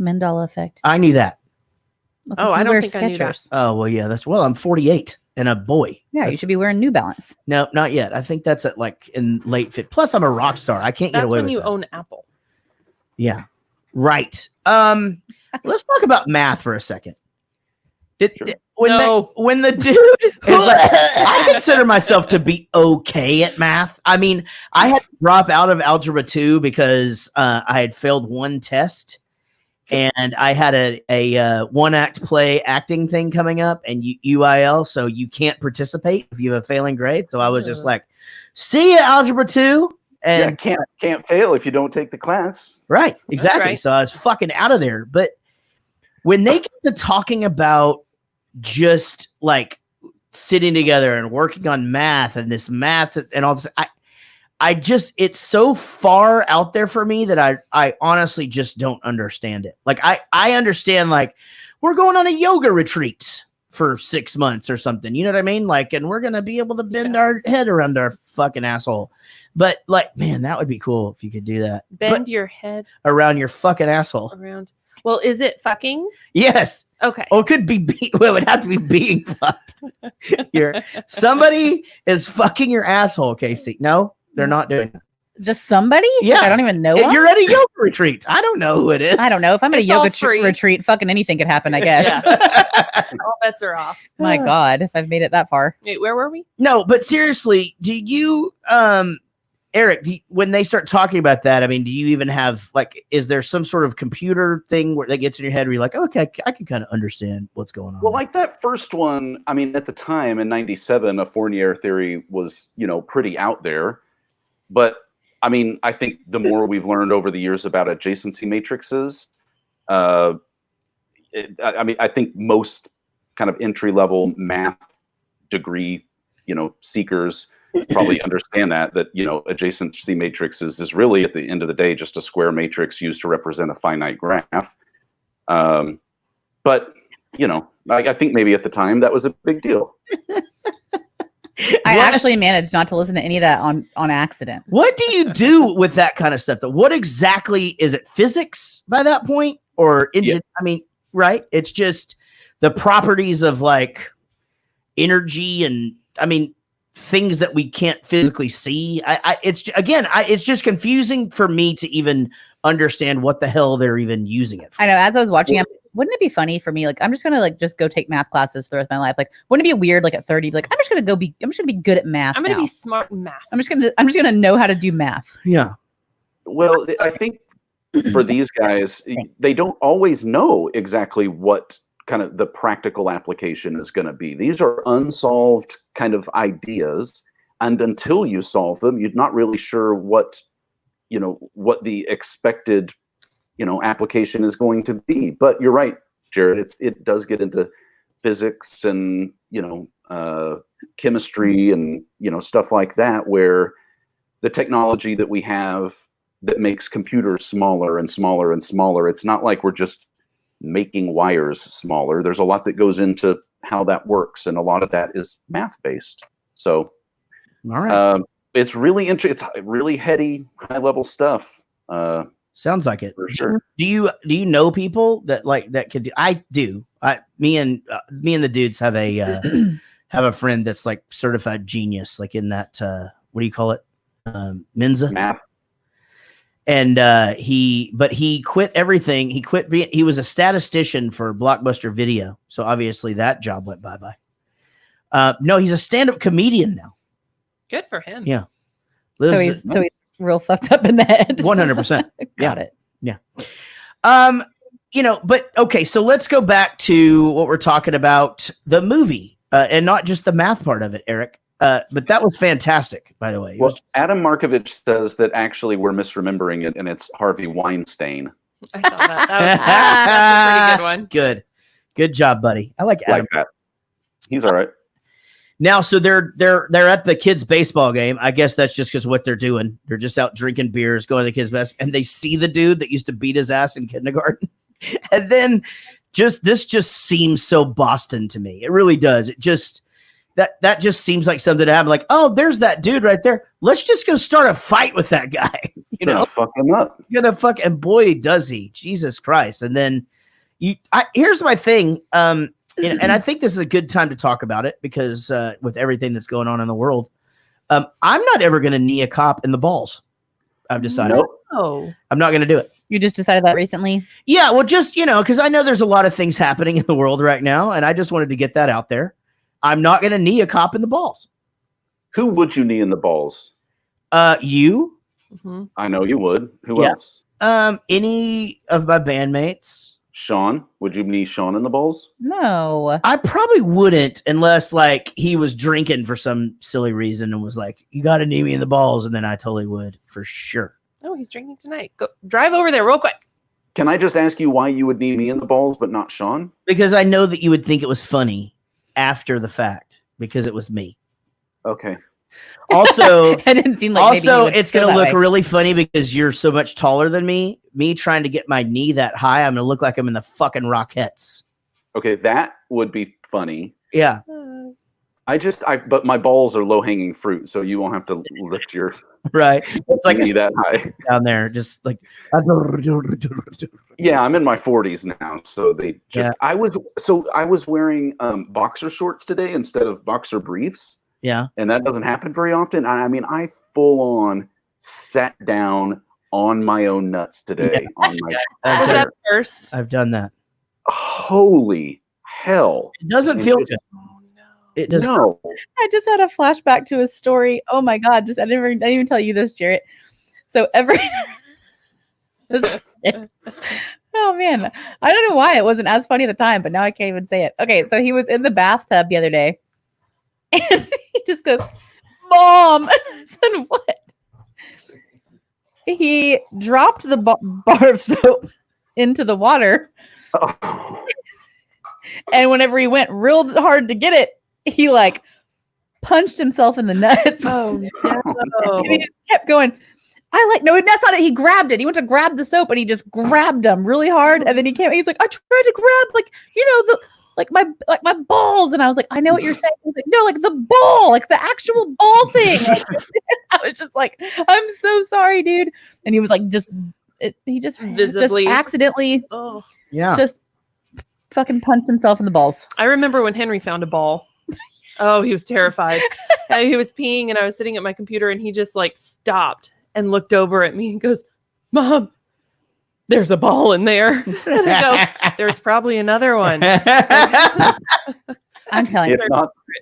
Mandela effect. I knew that. Because Oh, I you don't wear think I knew that. Oh well, yeah. I'm 48 and a boy. Yeah, you That's- should be wearing New Balance. No, not yet. I think that's at like in late fit. Plus, I'm a rock star. I can't get That's away when with you that. own Apple. Yeah. Right. Let's talk about math for a second. Sure. When the dude is like, I consider myself to be okay at math. I mean, I had to drop out of algebra 2 because I had failed one test, and I had a one act play acting thing coming up, and UIL, so you can't participate if you have a failing grade. So I was just like, "See ya, algebra 2." And Can't fail if you don't take the class. right, exactly. right. So I was fucking out of there. But when they get to talking about just like sitting together and working on math and this math and all this, I just, it's so far out there for me that I honestly just don't understand it. Like I understand, like, we're going on a yoga retreat for 6 months or something, you know what I mean? Like, and we're going to be able to bend our head around our fucking asshole. But like, man, that would be cool if you could do that. Bend your head Around your fucking asshole. around. Well, is it fucking? Yes. Okay. Oh, it could be, well, it would have to be being fucked. Somebody is fucking your asshole, Casey. No, they're not doing that. Just somebody? Yeah. Like, I don't even know. If one? you're at a yoga retreat. I don't know who it is. I don't know. If I'm at a It's all yoga free. retreat, fucking anything could happen, I guess. All bets are off. My God, if I've made it that far. Wait, where were we? No, but seriously, do you Eric, when they start talking about that, I mean, do you even have like, is there some sort of computer thing where that gets in your head where you're like, okay, I can kind of understand what's going on? Well, like that first one, I mean, at the time in '97, a Fournier theory was, pretty out there. But I mean, I think the more we've learned over the years about adjacency matrices, I think most kind of entry-level math degree, seekers probably understand that adjacency matrices is really at the end of the day just a square matrix used to represent a finite graph. But I think maybe at the time that was a big deal. I actually managed not to listen to any of that on accident. What do you do with that kind of stuff? Though, what exactly is it? Physics by that point, or engine? Yeah. I mean, right? It's just the properties of like energy, and I mean things that we can't physically see. It's just confusing for me to even understand what the hell they're even using it for. I know. As I was watching, wouldn't it be funny for me? Like, I'm just gonna just go take math classes for the rest of my life. Like, wouldn't it be weird? Like at 30, like I'm just gonna be good at math. I'm gonna be smart in math. I'm just gonna know how to do math. Yeah. Well, I think for these guys, they don't always know exactly what kind of the practical application is going to be. These are unsolved kind of ideas, and until you solve them, you're not really sure what the expected application is going to be. But you're right, Jared. It does get into physics and chemistry and stuff like that, where the technology that we have that makes computers smaller and smaller and smaller. It's not like we're just making wires smaller. There's a lot that goes into how that works, and a lot of that is math based. So, all right, it's really interesting. It's really heady, high level stuff. Sounds like it for sure. Do you know people that could do? I do. Me and the dudes have a friend that's like certified genius, like in that what do you call it, Mensa math. And he quit everything. He was a statistician for Blockbuster Video. So obviously that job went bye-bye. No, he's a stand-up comedian now. Good for him. Yeah. So he's real fucked up in the head. 100%. Got it. Yeah. But okay, so let's go back to what we're talking about, the movie, and not just the math part of it, Eric. But that was fantastic, by the way. Well, Adam Markovich says that actually we're misremembering it, and it's Harvey Weinstein. I saw that. That's a pretty good one. Good job, buddy. I like Adam. Like that. He's all right. Now, so they're at the kids' baseball game. I guess that's just because what they're doing. They're just out drinking beers, going to the kids' best, and they see the dude that used to beat his ass in kindergarten, and then this just seems so Boston to me. It really does. It just. That just seems like something to happen. Like, oh, there's that dude right there. Let's just go start a fight with that guy. Fuck him up. And boy, does he! Jesus Christ! And then here's my thing. And I think this is a good time to talk about it because with everything that's going on in the world, I'm not ever going to knee a cop in the balls. I've decided. Nope. Oh, I'm not going to do it. You just decided that recently? Yeah. Well, just because I know there's a lot of things happening in the world right now, and I just wanted to get that out there. I'm not going to knee a cop in the balls. Who would you knee in the balls? You. Mm-hmm. I know you would. Who else? Any of my bandmates. Sean, would you knee Sean in the balls? No. I probably wouldn't unless like he was drinking for some silly reason and was like, you got to knee me in the balls. And then I totally would for sure. Oh, he's drinking tonight. Go drive over there real quick. Can I just ask you why you would knee me in the balls, but not Sean? Because I know that you would think it was funny after the fact because it was me. Okay. Also, it didn't seem like it's going to look really funny because you're so much taller than me. Me trying to get my knee that high, I'm going to look like I'm in the fucking Rockettes. Okay, that would be funny. Yeah. But my balls are low hanging fruit, so you won't have to lift your right. It's like knee that high down there, just like. Yeah, I'm in my 40s now, so they just. Yeah. I was wearing boxer shorts today instead of boxer briefs. Yeah, and that doesn't happen very often. I mean, I full on sat down on my own nuts today. On my was that first? I've done that. Holy hell! It doesn't feel good. It does. No. I just had a flashback to a story. Oh my god! I didn't even tell you this, Jarrett. So oh man, I don't know why it wasn't as funny at the time, but now I can't even say it. Okay, so he was in the bathtub the other day, and he just goes, "Mom," I said, "What?" He dropped the bar of soap into the water, and whenever he went real hard to get it, he like punched himself in the nuts. Oh no! And he just kept going. No, that's not it. He grabbed it. He went to grab the soap and he just grabbed them really hard. And then he came. He's like, I tried to grab my balls. And I was like, I know what you're saying. He's like, no, like the ball, like the actual ball thing. I was just like, I'm so sorry, dude. And he was like, he just Visibly. accidentally, Yeah. just fucking punched himself in the balls. I remember when Henry found a ball. Oh, he was terrified. He was peeing and I was sitting at my computer and he just like stopped and looked over at me and goes, Mom, there's a ball in there. And I go, there's probably another one. I'm telling you.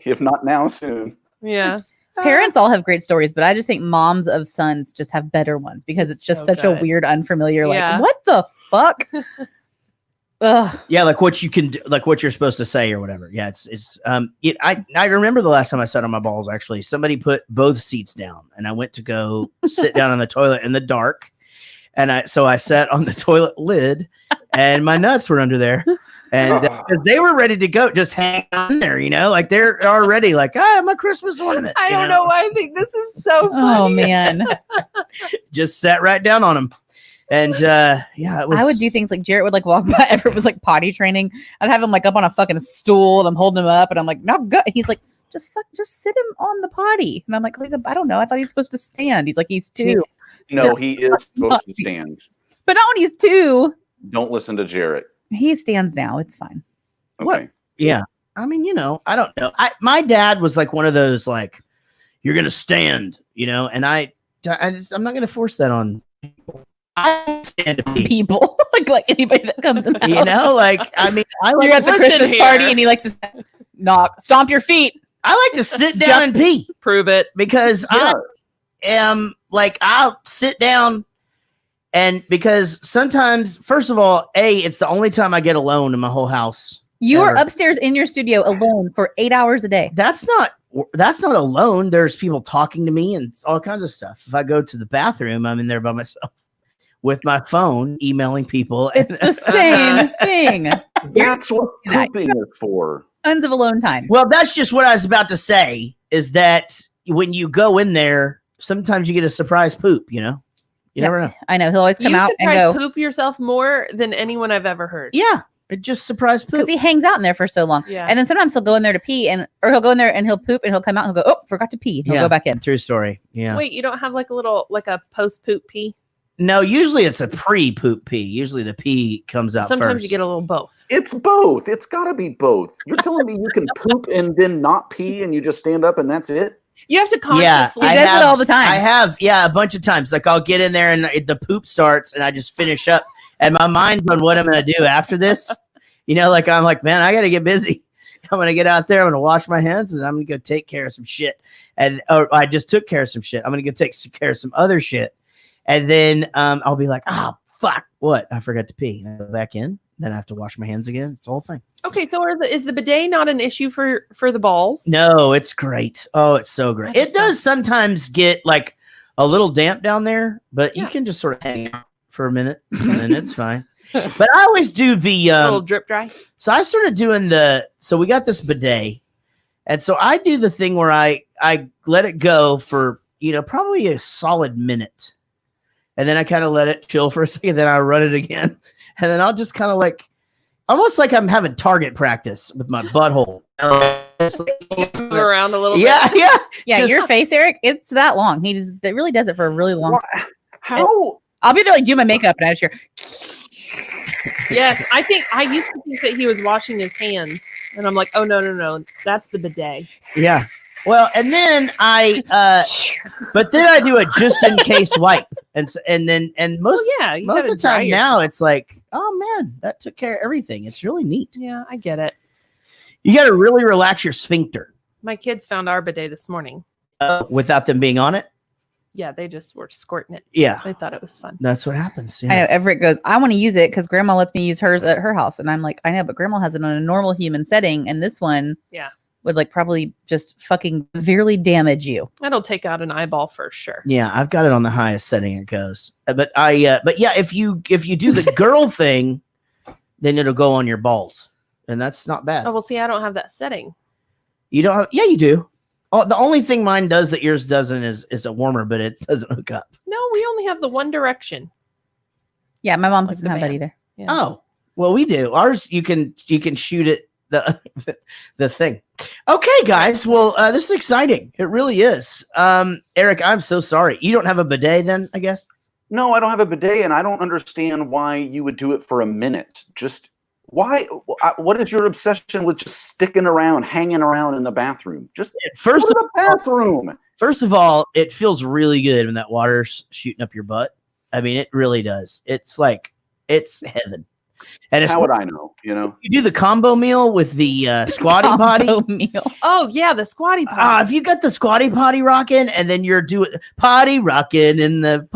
If not now, soon. Yeah. Parents all have great stories, but I just think moms of sons just have better ones because it's just So such a good. weird, unfamiliar, Yeah. like, what the fuck? Ugh. Yeah, like what you can do, like what you're supposed to say or whatever. Yeah, I remember the last time I sat on my balls, actually. Somebody put both seats down and I went to go sit down on the toilet in the dark. And I sat on the toilet lid and my nuts were under there. And 'cause they were ready to go, just hang on there, like they're already like, my Christmas ornament. I don't know why I think this is so funny. Oh man. Just sat right down on them. And it was. I would do things like Jarrett would like walk by. Ever was like potty training. I'd have him like up on a fucking stool and I'm holding him up and I'm like, no, good. He's like, just sit him on the potty. And I'm like, I don't know. I thought he's supposed to stand. He's like, he's 2. No, he is supposed to stand. But not when he's 2. Don't listen to Jarrett. He stands now. It's fine. What? Okay. Yeah. I mean, I don't know. My dad was like one of those, like, you're going to stand, and I'm not going to force that on people. I stand to pee. People like anybody that comes in the house. Like, I mean, I like You're at the listen Christmas here. party and he likes to stomp your feet. I like to sit down and pee Prove it. because I am like, I'll sit down and because sometimes, first of all, it's the only time I get alone in my whole house. You are ever. upstairs in your studio alone for 8 hours a day. That's not alone. There's people talking to me and all kinds of stuff. If I go to the bathroom, I'm in there by myself with my phone, emailing people. It's the same thing. That's what pooping is for. Tons of alone time. Well, that's just what I was about to say, is that when you go in there, sometimes you get a surprise poop, You never know. I know. He'll always come You out and surprise go. poop yourself more than anyone I've ever heard. Yeah. It just surprise poop. Because he hangs out in there for so long. Yeah. And then sometimes he'll go in there to pee or he'll go in there and he'll poop and he'll come out and he'll go, oh, forgot to pee. He'll go back in. True story. Yeah. Wait, you don't have like a post poop pee? No, usually it's a pre-poop pee. Usually the pee comes out Sometimes first. you get a little both. It's both. It's got to be both. You're telling me you can poop and then not pee and you just stand up and that's it? You have to Yeah, consciously. He does it all the time. I have, a bunch of times. Like I'll get in there and the poop starts and I just finish up and my mind's on what I'm going to do after this. Like I'm like, man, I got to get busy. I'm going to get out there. I'm going to wash my hands and I'm going to go take care of some shit. I just took care of some shit. I'm going to go take care of some other shit. And then I'll be like, fuck, what? I forgot to pee. And I go back in. Then I have to wash my hands again. It's the whole thing. Okay, so is the bidet not an issue for the balls? No, it's great. Oh, it's so great. That is It does sometimes get like a little damp down there, but you Yeah. can just sort of hang out for a minute and then it's fine. But I always do the A little drip dry. so I started doing so we got this bidet. And so I do the thing where I let it go for, probably a solid minute. And then I kind of let it chill for a second. Then I run it again. And then I'll just kind of like, almost like I'm having target practice with my butthole. Move around a little bit. Yeah. Yeah, Just- your face, Eric, it's that long. It really does it for a really long time. How? I'll be there like do my makeup and I just hear Yes, I used to think that he was washing his hands, and I'm like, oh no, that's the bidet. Yeah. Well, and then but then I do a just in case wipe, and most You most gotta of the dry time yourself. now it's like, oh man, that took care of everything. It's really neat. Yeah, I get it. You got to really relax your sphincter. My kids found our bidet this morning. Without them being on it? Yeah, they just were squirting it. Yeah. They thought it was fun. That's what happens. Yeah. I know Everett goes, I want to use it because grandma lets me use hers at her house. And I'm like, I know, but grandma has it on a normal human setting. And this one would like probably just fucking severely damage you. That'll take out an eyeball for sure. Yeah, I've got it on the highest setting it goes. But yeah, if you do the girl thing, then it'll go on your balls. And that's not bad. Oh, well, see, I don't have that setting. You don't have, yeah, you do. Oh, the only thing mine does that yours doesn't is a warmer, but it doesn't hook up. No, we only have the one direction. Yeah, my mom Like doesn't the have that band. either. Yeah. Oh, well, we do. Ours, you can shoot it the thing. Okay, guys. Well, this is exciting. It really is. Eric, I'm so sorry. You don't have a bidet then, I guess? No, I don't have a bidet, and I don't understand why you would do it for a minute. Just why? What is your obsession with just sticking around, hanging around in the bathroom? Just First go to the bathroom. First of all, it feels really good when that water's shooting up your butt. I mean, it really does. It's like, it's heaven. And it's How would I know? You know, you do the combo meal with the squatty potty. Combo meal. Oh, yeah, the squatty potty. If you got the squatty potty rocking and then you're doing potty rocking in the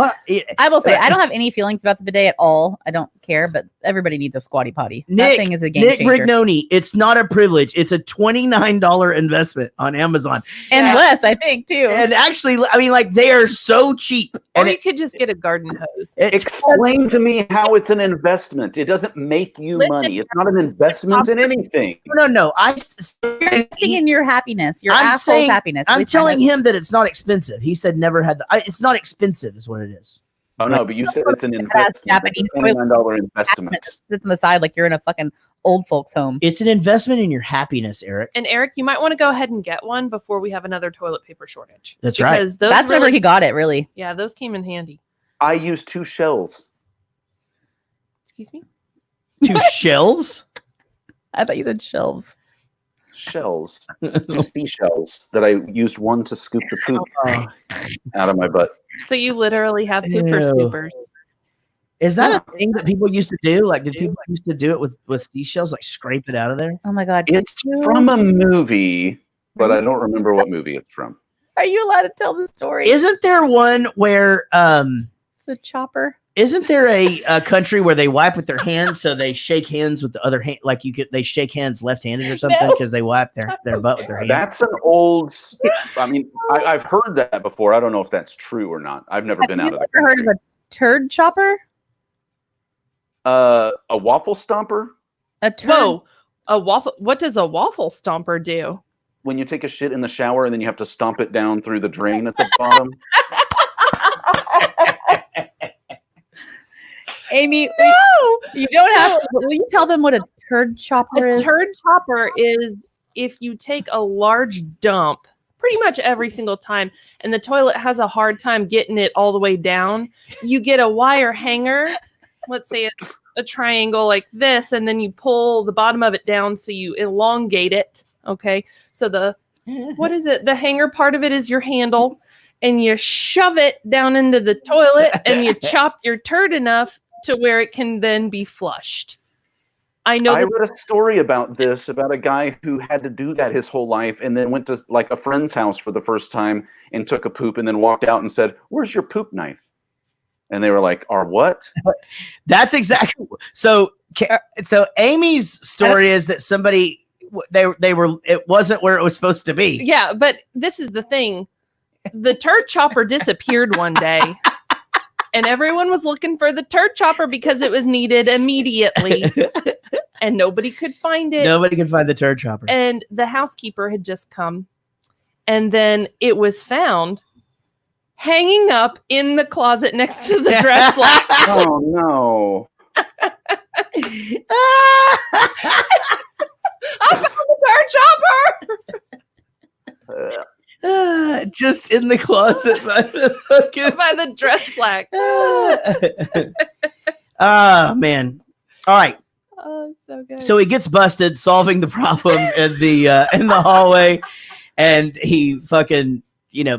I will say, I don't have any feelings about the bidet at all. I don't care, but everybody needs a squatty potty. That Nick, thing is a game Nick changer. Brignoni, it's not a privilege. It's a $29 investment on Amazon. And Yeah. less, I think, too. And actually, I mean, like, they are so cheap. Or And you could just get a garden hose. it's explain to me how it's an investment. It doesn't make you Listen, money. It's not an investment in anything. no. Investing in your happiness, your I'm asshole's saying- happiness. At I'm least I telling know. him that it's not expensive. He said never had it's not expensive, is what it is. Oh no, but you said it's an Badass investment. Japanese It's a $29 investment. Sits on the side like you're in a fucking old folks home. It's an investment in your happiness, Eric. And Eric, you might want to go ahead and get one before we have another toilet paper shortage. That's right. Because those That's whenever really, he got it, really. yeah, those came in handy. I use 2 shells. Excuse me? 2 shells? I thought you said shelves. Shells. 2 seashells that I used one to scoop the poop Oh. out of my butt. So you literally have pooper Ew. scoopers. Is that a thing that people used to do? Like, did people used to do it with seashells, like scrape it out of there? Oh my God. It's from a movie, but I don't remember what movie it's from. Are you allowed to tell the story? Isn't there one where the chopper? isn't there a country where they wipe with their hands so they shake hands with the other hand, like they shake hands left-handed or something because they wipe their butt with their hands? That's an old. I mean, I've heard that before. I don't know if that's true or not. I've never been out of the Ever heard country. of a turd chopper? A waffle stomper? A turd. Whoa, a waffle. What does a waffle stomper do? When you take a shit in the shower and then you have to stomp it down through the drain at the bottom. Amy, you don't have to. Will you tell them what a turd chopper A is? turd chopper is if you take a large dump pretty much every single time and the toilet has a hard time getting it all the way down, you get a wire hanger, let's say it's a triangle like this, and then you pull the bottom of it down so you elongate it. Okay. So the hanger part of it is your handle, and you shove it down into the toilet and you chop your turd enough to where it can then be flushed. I know I that read a story about this, about a guy who had to do that his whole life and then went to like a friend's house for the first time and took a poop and then walked out and said, "Where's your poop knife?" And they were like, "Our what?" That's exactly so. Amy's story is that somebody they were it wasn't where it was supposed to be. yeah, but this is the thing. The turd chopper disappeared one day. And everyone was looking for the turd chopper because it was needed immediately. And nobody could find it. Nobody can find the turd chopper. And the housekeeper had just come. And then it was found hanging up in the closet next to the dress rack. Oh no. I found the turd chopper Just in the closet by the fucking by the dress rack. Oh man. All right. Oh, so good. So he gets busted solving the problem in the hallway, and he fucking,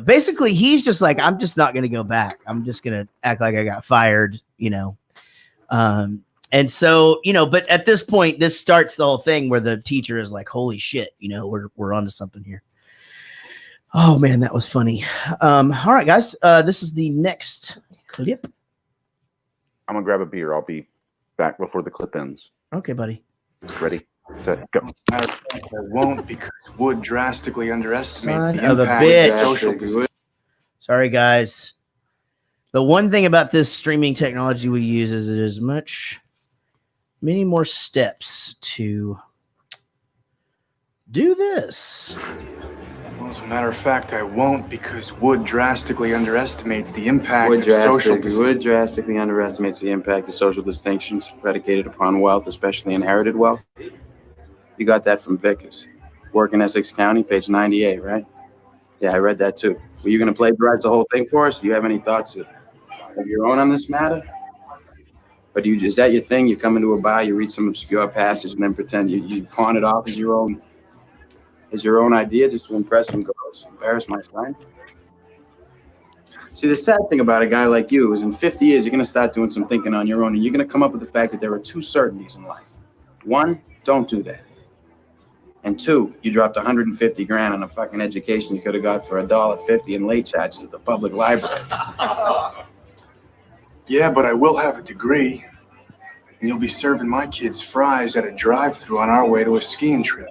basically he's just like, I'm just not gonna go back. I'm just gonna act like I got fired, and so, but at this point, this starts the whole thing where the teacher is like, holy shit, we're onto something here. Oh man, that was funny. All right, guys, this is the next clip. I'm gonna grab a beer. I'll be back before the clip ends. Okay, buddy. Ready, set, go. Matter of fact, I won't because wood drastically underestimates Son the of a impact bitch. of social. Sorry, guys. The one thing about this streaming technology we use is it is many more steps to do this. Well, as a matter of fact, I won't because wood drastically underestimates the impact of social. Wood drastically underestimates the impact of social distinctions predicated upon wealth, especially inherited wealth. You got that from Vickers. Work in Essex County, page 98, right? Yeah, I read that too. Were you going to plagiarize the whole thing for us? Do you have any thoughts of your own on this matter? Or is that your thing? You come into a bar, you read some obscure passage, and then pretend you pawn it off as your own idea just to impress some girls, embarrass my friend? See, the sad thing about a guy like you is in 50 years, you're going to start doing some thinking on your own, and you're going to come up with the fact that there are two certainties in life. One, don't do that. And two, you dropped 150 grand on a fucking education you could have got for $1.50 in late charges at the public library. Yeah, but I will have a degree, and you'll be serving my kids fries at a drive-thru on our way to a skiing trip.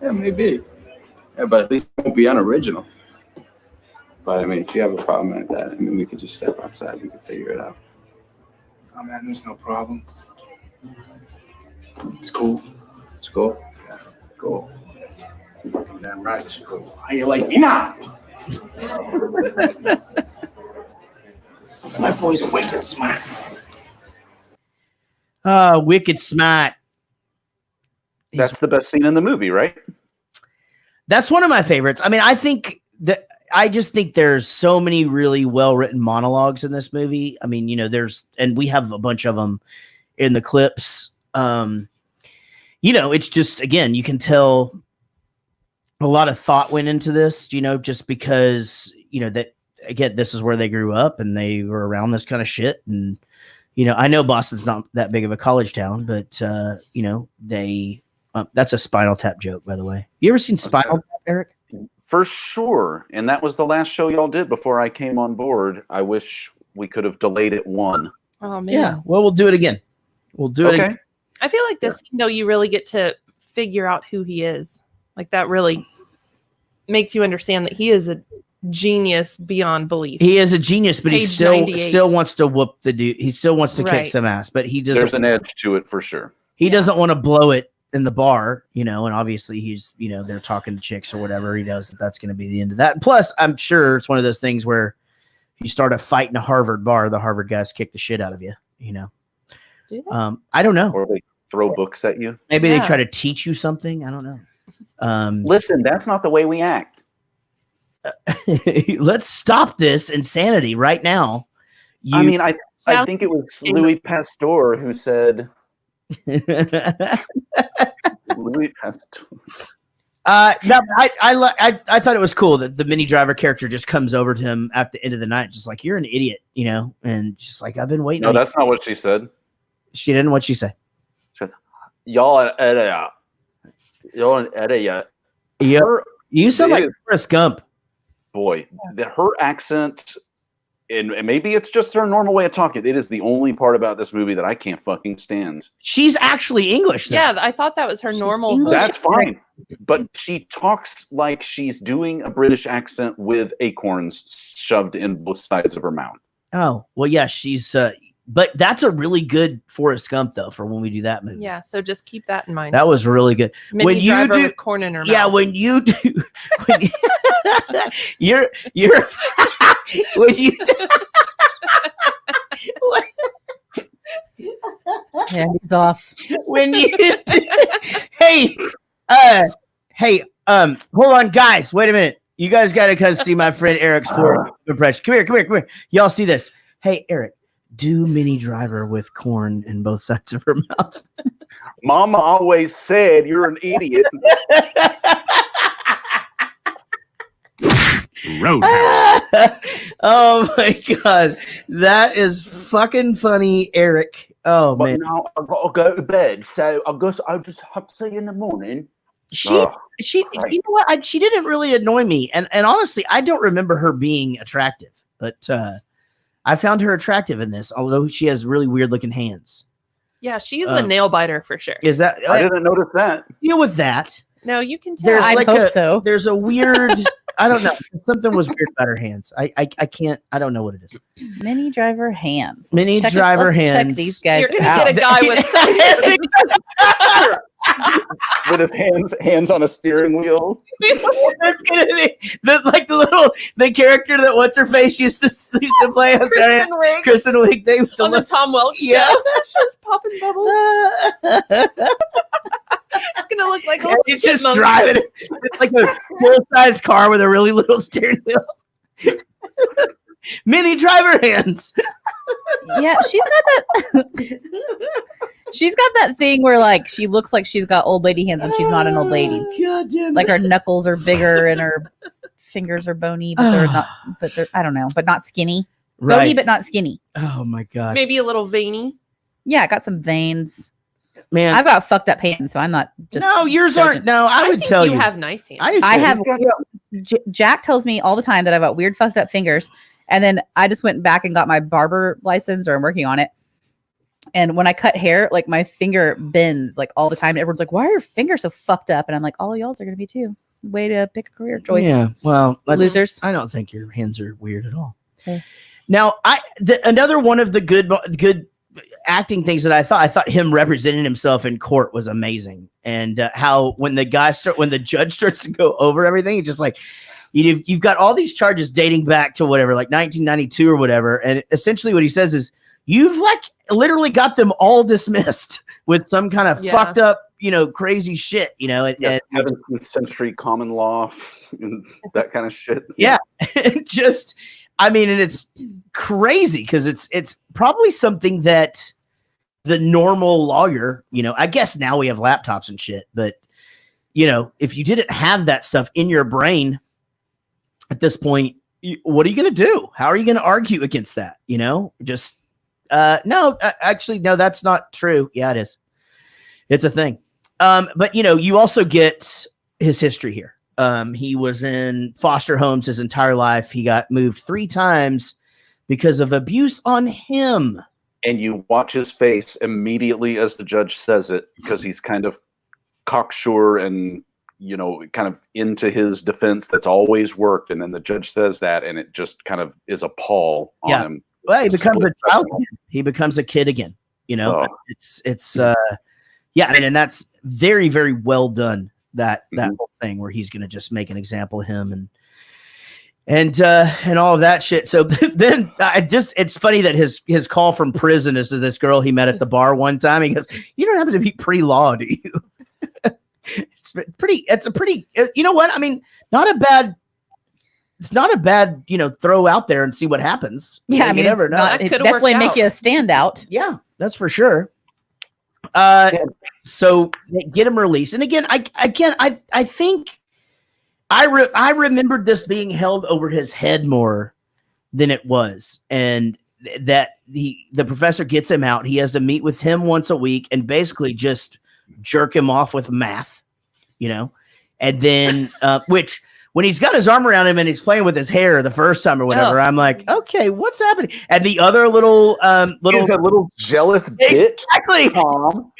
Yeah, maybe. Yeah, but at least it won't be unoriginal. But I mean, if you have a problem like that, I mean, we could just step outside. We could figure it out. Oh man, there's no problem. It's cool. It's cool. Cool. Damn right, it's cool. How you like me now? My boy's wicked smart. Wicked smart. That's the best scene in the movie, right? That's one of my favorites. I mean, I just think there's so many really well-written monologues in this movie. I mean, and we have a bunch of them in the clips. It's just, again, you can tell a lot of thought went into this, just because, that, again, this is where they grew up and they were around this kind of shit. And, I know Boston's not that big of a college town, but, that's a Spinal Tap joke, by the way. You ever seen Spinal Tap, Eric? For sure. And that was the last show y'all did before I came on board. I wish we could have delayed it one. Oh man. Yeah. Well, we'll do it again. We'll do it again. I feel like this scene, though, you really get to figure out who he is. Like that really makes you understand that he is a genius beyond belief. He is a genius, but he Page still 98. wants to whoop the dude. He still wants to kick Right. some ass, but he doesn't. There's an edge to it for sure. He doesn't want to blow it in the bar, and obviously he's, they're talking to chicks or whatever. He knows that that's going to be the end of that. And plus, I'm sure it's one of those things where if you start a fight in a Harvard bar, the Harvard guys kick the shit out of you, Do they? I don't know. Or they throw books at you. Maybe they Yeah. try to teach you something. I don't know. Listen, that's not the way we act. Let's stop this insanity right now. I think it was Louis Pasteur who said, Louis Pasteur. No, I thought it was cool that the Mini Driver character just comes over to him at the end of the night, just like, you're an idiot, and just like, I've been waiting. No, that's not what she said. She didn't. What'd she say? She said, y'all an idiot. You're an idiot. Yeah, Her- you sound it like is- Forrest Gump. Boy, her accent, and maybe it's just her normal way of talking. It is the only part about this movie that I can't fucking stand. She's actually English, though. Yeah, I thought that was her She's normal. English. voice. That's fine. But she talks like she's doing a British accent with acorns shoved in both sides of her mouth. Oh, well, yeah, she's. But that's a really good Forrest Gump, though, for when we do that movie. Yeah, so just keep that in mind. That was really good. Mini when you Driver do- with corn in her Yeah, mouth. when you do, you're when you And he's off. when you hey hold on, guys, wait a minute, you guys gotta come see my friend Eric's Ford impression. Come here, y'all see this. Hey, Eric, do Mini Driver with corn in both sides of her mouth. Mama always said you're an idiot. Oh my god, that is fucking funny, Eric. Oh But man. now I've got to go to bed, so I guess I'll just have to see you in the morning. She, Oh, you right. know what? She didn't really annoy me, and honestly, I don't remember her being attractive, but I found her attractive in this, although she has really weird looking hands. Yeah, she's a nail biter for sure. Is that? I didn't notice that. Deal with that. No, you can tell. There's I like hope so. There's a weird. I don't know. Something was weird about her hands. I can't. I don't know what it is. Mini driver hands. Mini driver let's hands. Check these guys You're gonna out. get a guy with With his hands on a steering wheel. That's gonna be the character that what's her face used to play on Kristen Wiig Kristen Wiig thing with on the Tom Welch Yeah. show. She's popping bubbles. It's gonna look like a It's just driving. It's like a full size car with a really little steering wheel. Mini driver hands. Yeah, she's got that. She's got that thing where like she looks like she's got old lady hands and she's not an old lady. God damn it. Like her knuckles are bigger and her fingers are bony, but they're not. But they're I don't know, but not skinny. Bony, right. but not skinny. Oh my god. maybe a little veiny. Yeah, I got some veins. Man. I've got fucked up hands, so I'm not just. No, yours judging. aren't. No, I would think tell you. you have nice hands. I have. He's got- Jack tells me all the time that I've got weird fucked up fingers, and then I just went back and got my barber license, or I'm working on it. And when I cut hair, like my finger bends like all the time. And everyone's like, "Why are your fingers so fucked up?" And I'm like, "All of y'all's are gonna be too. Way to pick a career choice." Yeah. Well, Losers. I don't think your hands are weird at all. Okay. Now, another one of the good acting things that I thought him representing himself in court was amazing, and how when the judge starts to go over everything, he's just like, you've got all these charges dating back to whatever, like 1992 or whatever, and essentially what he says is, you've like literally got them all dismissed with some kind of fucked up, crazy shit, and 17th century common law and that kind of shit. Yeah. Just, I mean, and it's crazy because it's probably something that the normal lawyer, I guess now we have laptops and shit, but if you didn't have that stuff in your brain at this point, what are you going to do? How are you going to argue against that? Just, no, actually, no, that's not true. Yeah, it is. It's a thing. But you also get his history here. He was in foster homes his entire life. He got moved 3 times because of abuse on him. And you watch his face immediately as the judge says it, because he's kind of cocksure and, kind of into his defense that's always worked. And then the judge says that, and it just kind of is a pall on him. Well, he becomes a child again. He becomes a kid again. It's yeah, I mean, and that's very, very well done. That whole thing where he's going to just make an example of him and all of that shit. So then it's funny that his call from prison is to this girl he met at the bar one time. He goes, "You don't happen to be pre-law, do you?" It's a pretty, you know what? I mean, it's not a bad, throw out there and see what happens. Yeah, I mean, you never know. it definitely make you a standout. Yeah, that's for sure. So they get him released, and again, I think I remembered this being held over his head more than it was, and that the professor gets him out. He has to meet with him once a week and basically just jerk him off with math, and then which. When he's got his arm around him and he's playing with his hair the first time or whatever, I'm like, okay, what's happening? And the other he's a little jealous bitch. Exactly.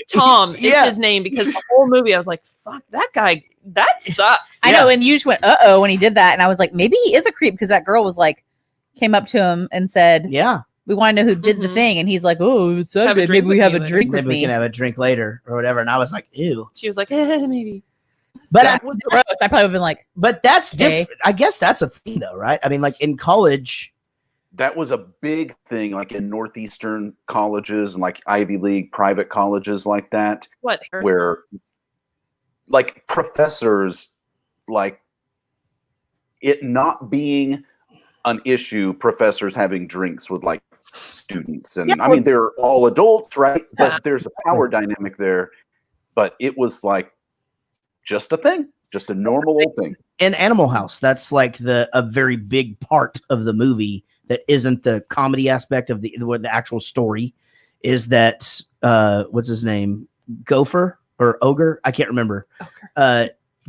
Tom is his name, because the whole movie I was like, fuck, that guy, that sucks. I know, and you just went, uh-oh, when he did that. And I was like, maybe he is a creep, because that girl was like, came up to him and said, yeah, we want to know who did the thing. And he's like, oh, Sunday, maybe we have a drink with me. We can have a drink later or whatever. And I was like, ew. She was like, maybe. But that was gross. I probably would have been like, but that's different. I guess that's a thing though, right? I mean, like in college, that was a big thing, like in Northeastern colleges and like Ivy League private colleges like that. What? Where like professors, like it not being an issue, professors having drinks with like students. And I mean, they're all adults, right? Yeah. But there's a power dynamic there. But it was like, just a thing, just a normal old thing. In Animal House, that's like a very big part of the movie that isn't the comedy aspect of the actual story. Is that what's his name, Gopher or Ogre? I can't remember.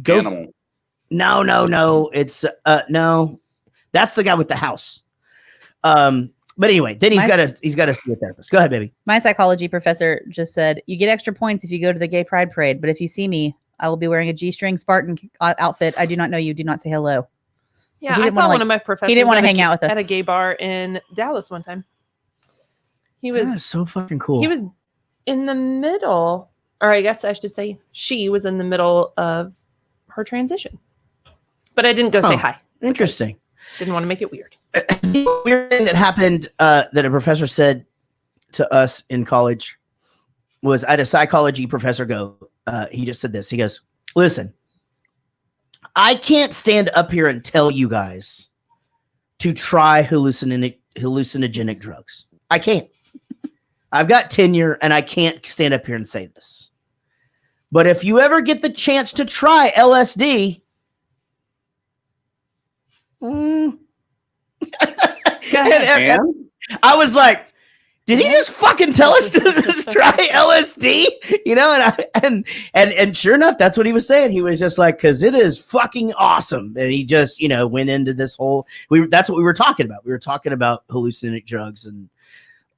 Go. Animal. No. It's no. That's the guy with the house. But anyway, then he's got to see a therapist. Go ahead, baby. My psychology professor just said, you get extra points if you go to the gay pride parade, but if you see me, I will be wearing a G-string Spartan outfit. I do not know you. Do not say hello. Yeah, So I saw one of my professors. He didn't want to hang out with us at a gay bar in Dallas one time. He was That is so fucking cool. He was in the middle, or I guess I should say she was in the middle of her transition. But I didn't go say hi. Interesting. Didn't want to make it weird. The weird thing that happened that a professor said to us in college was I had a psychology professor go, he just said this. He goes, listen, I can't stand up here and tell you guys to try hallucinogenic drugs. I can't. I've got tenure and I can't stand up here and say this. But if you ever get the chance to try LSD, I was like, did he just fucking tell us to try LSD? You know, and sure enough, that's what he was saying. He was just like, because it is fucking awesome. And he just, went into this whole. That's what we were talking about. We were talking about hallucinogenic drugs, and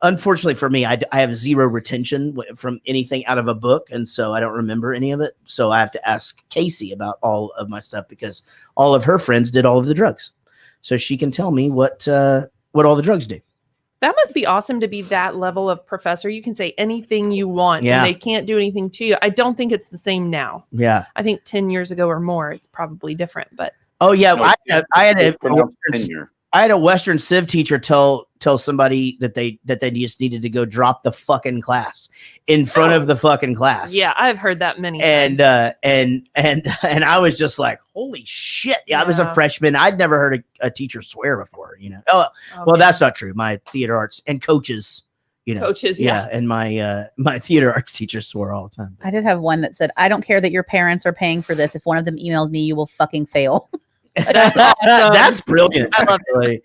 unfortunately for me, I have zero retention from anything out of a book, and so I don't remember any of it. So I have to ask Casey about all of my stuff because all of her friends did all of the drugs, so she can tell me what all the drugs do. That must be awesome to be that level of professor. You can say anything you want Yeah. and they can't do anything to you. I don't think it's the same now. Yeah. I think 10 years ago or more, it's probably different. But oh yeah, I had a Western Civ teacher tell somebody that they just needed to go drop the fucking class in front of the fucking class. yeah, I've heard that many times. And I was just like, holy shit. Yeah, I was a freshman. I'd never heard a teacher swear before, well, that's not true. My theater arts and coaches, Coaches, and my theater arts teachers swore all the time. I did have one that said, I don't care that your parents are paying for this. If one of them emailed me, you will fucking fail. That's awesome. That's brilliant. I love it.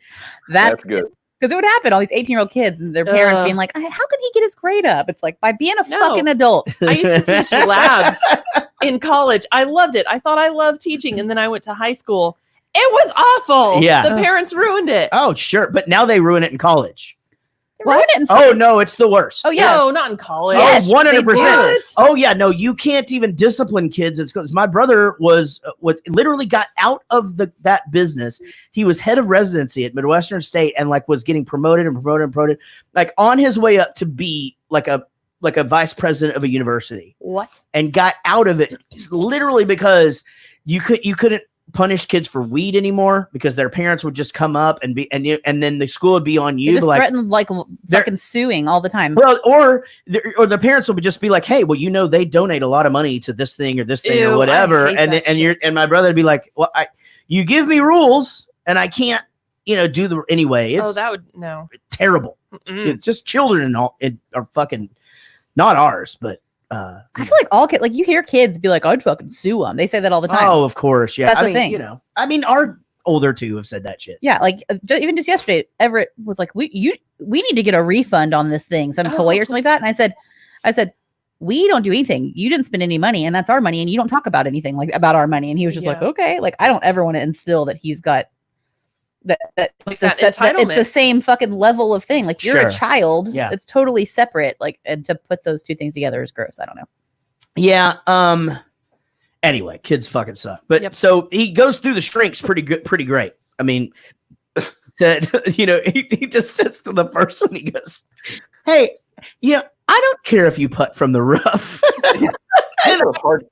That's good. Because it would happen. All these 18-year-old kids and their parents being like, how could he get his grade up? It's like, by being a fucking adult. I used to teach labs in college. I loved it. I thought I loved teaching. And then I went to high school. It was awful. Yeah. The parents ruined it. Oh, sure. But now they ruin it in college. What? Oh, no, it's the worst. Oh, yeah. No, not in college. Oh, 100%. What? Oh, yeah. No, you can't even discipline kids. It's because my brother was literally got out of that business. He was head of residency at Midwestern State and was getting promoted, on his way up to be like a vice president of a university. What? And got out of it literally because you couldn't punish kids for weed anymore because their parents would just come up and then the school would be on you. They just threatened fucking suing all the time. Well, or the parents would just be like, hey, well, they donate a lot of money to this thing or this thing or whatever. And my brother would be like, well, you give me rules and I can't, do anyway. It's that would no terrible. Mm-mm. It's just children and all are fucking not ours, but I feel like all kids, you hear kids be like, I'd fucking sue them. They say that all the time. Oh, of course. Yeah. That's the thing. Our older two have said that shit. Yeah. Even just yesterday, Everett was like, we need to get a refund on this thing, some toy or something like that. And I said, we don't do anything. You didn't spend any money and that's our money. And you don't talk about anything about our money. And he was just like, okay, I don't ever want to instill that he's got that it's the same fucking level of thing. You're a child. Yeah. It's totally separate. And to put those two things together is gross. I don't know. Yeah. Anyway, kids fucking suck. But so he goes through the shrinks pretty great. I mean, said, he just sits to the first one. He goes, hey, I don't care if you putt from the rough. I have a hard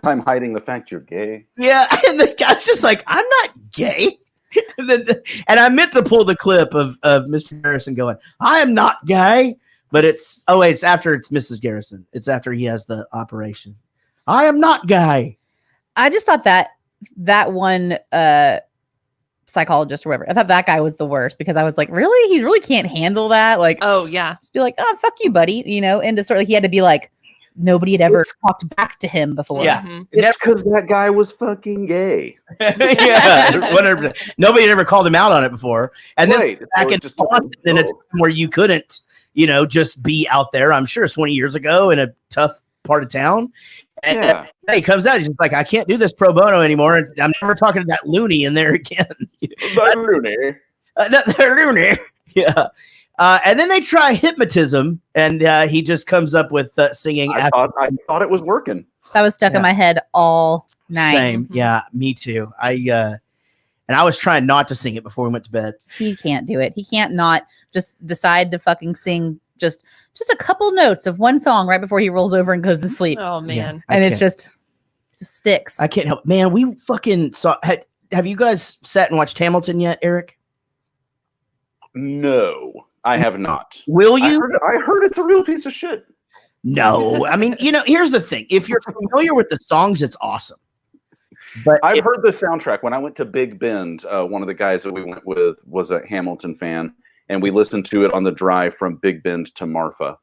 time hiding the fact you're gay. Yeah. And the guy's just like, I'm not gay. And I meant to pull the clip of Mr. Garrison going, I am not gay, but it's after it's Mrs. Garrison. It's after he has the operation. I am not gay. I just thought that one psychologist or whatever, I thought that guy was the worst because I was like, really? He really can't handle that? Oh yeah. Just be like, oh, fuck you, buddy. And to sort of, he had to be like, nobody had ever talked back to him before. Yeah. Mm-hmm. It's because that guy was fucking gay. Yeah. 100%. Nobody had ever called him out on it before. And then back in Boston, and it's where you couldn't, just be out there. I'm sure it's 20 years ago in a tough part of town. And Yeah. he comes out, he's just like, I can't do this pro bono anymore. And I'm never talking to that loony in there again. That loony. Yeah. And then they try hypnotism, and he just comes up with singing. I thought it was working. That was stuck in my head all night. Same. Yeah, me too. And I was trying not to sing it before we went to bed. He can't do it. He can't not just decide to fucking sing just a couple notes of one song right before he rolls over and goes to sleep. Oh man. And it just sticks. I can't help. Man, we fucking saw. Have you guys sat and watched Hamilton yet, Eric? No, I have not. Will you? I heard it's a real piece of shit. No. I mean, here's the thing. If you're familiar with the songs, it's awesome. But I've heard the soundtrack. When I went to Big Bend, one of the guys that we went with was a Hamilton fan, and we listened to it on the drive from Big Bend to Marfa.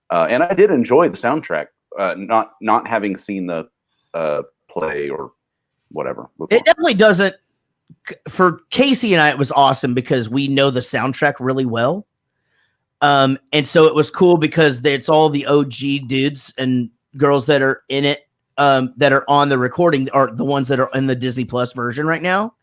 And I did enjoy the soundtrack, not having seen the play or whatever before. It definitely doesn't. For Casey and I, it was awesome because we know the soundtrack really well. And so it was cool because it's all the OG dudes and girls that are in it, that are on the recording, are the ones that are in the Disney Plus version right now.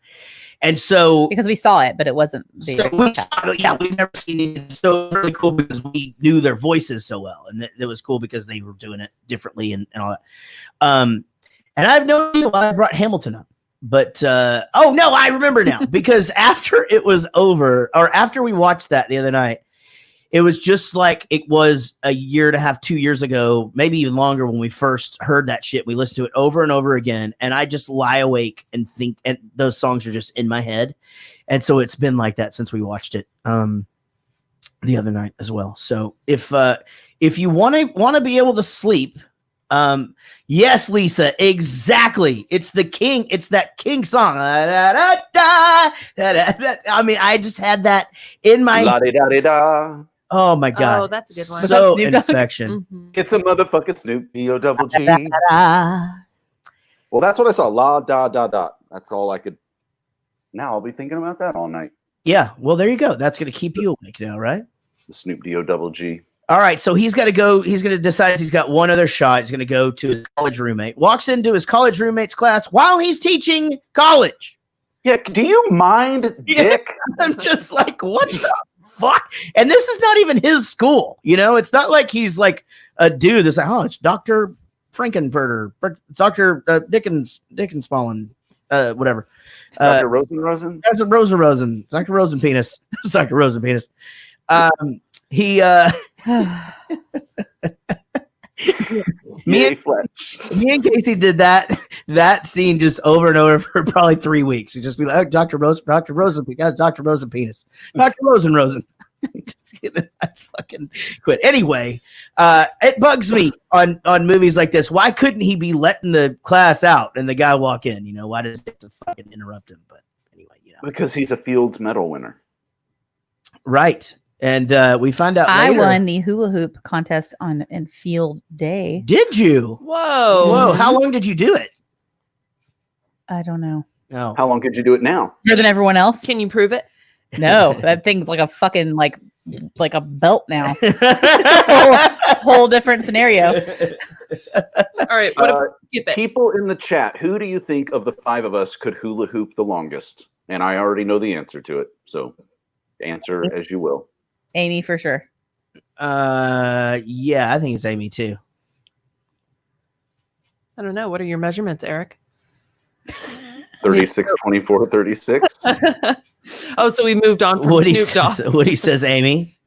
And so because we saw it, but it wasn't we've never seen it. So it was really cool because we knew their voices so well, and it was cool because they were doing it differently and all that. And I have no idea why I brought Hamilton up. But oh no, I remember now because after it was over, or after we watched that the other night, it was just like it was a year and a half, 2 years ago, maybe even longer when we first heard that shit. We listened to it over and over again, and I just lie awake and think, and those songs are just in my head. And so it's been like that since we watched it the other night as well. So if you want to be able to sleep. Yes, Lisa, exactly. It's the King. It's that King song. I mean, I just had that in my La-di-da-di-da. Oh my god. Oh, that's a good one. So infection. Mhm. It's a motherfucking Snoop D-O-double-G. Well, that's what I saw. La da da da. That's all I could. Now I'll be thinking about that all night. Yeah. Well, there you go. That's going to keep you awake now, right? The Snoop D-O-double-G. All right. So he's got to go. He's going to decide he's got one other shot. He's going to go to his college roommate. Walks into his college roommate's class while he's teaching college. Yeah. Do you mind, Dick? I'm just like, what the fuck? And this is not even his school. It's not like he's like a dude that's like, oh, it's Dr. Frankenfurter, Dr. Dickensmallen, whatever. Dr. Rosen? Dr. Rosen. Dr. Rosenpenis. Dr. Rosenpenis. Me and Casey did that scene just over and over for probably 3 weeks. He'd just be like, oh, Dr. Rosen, Dr. Rosenpenis, Dr. Rosen. Just kidding. I fucking quit. Anyway, it bugs me on movies like this. Why couldn't he be letting the class out and the guy walk in? Why does he have to fucking interrupt him? But anyway, because he's a Fields Medal winner, right? And we find out I later, won the hula hoop contest in field day. Did you? Whoa! How long did you do it? I don't know. No. How long could you do it now? More than everyone else? Can you prove it? No, that thing's like a fucking like a belt now. whole different scenario. All right. What about skip it? People in the chat, who do you think of the five of us could hula hoop the longest? And I already know the answer to it. So answer as you will. Amy for sure. Yeah, I think it's Amy too. I don't know. What are your measurements, Eric? 36, 24, 36. Oh, so we moved on from Snoop Dogg. Woody says Amy.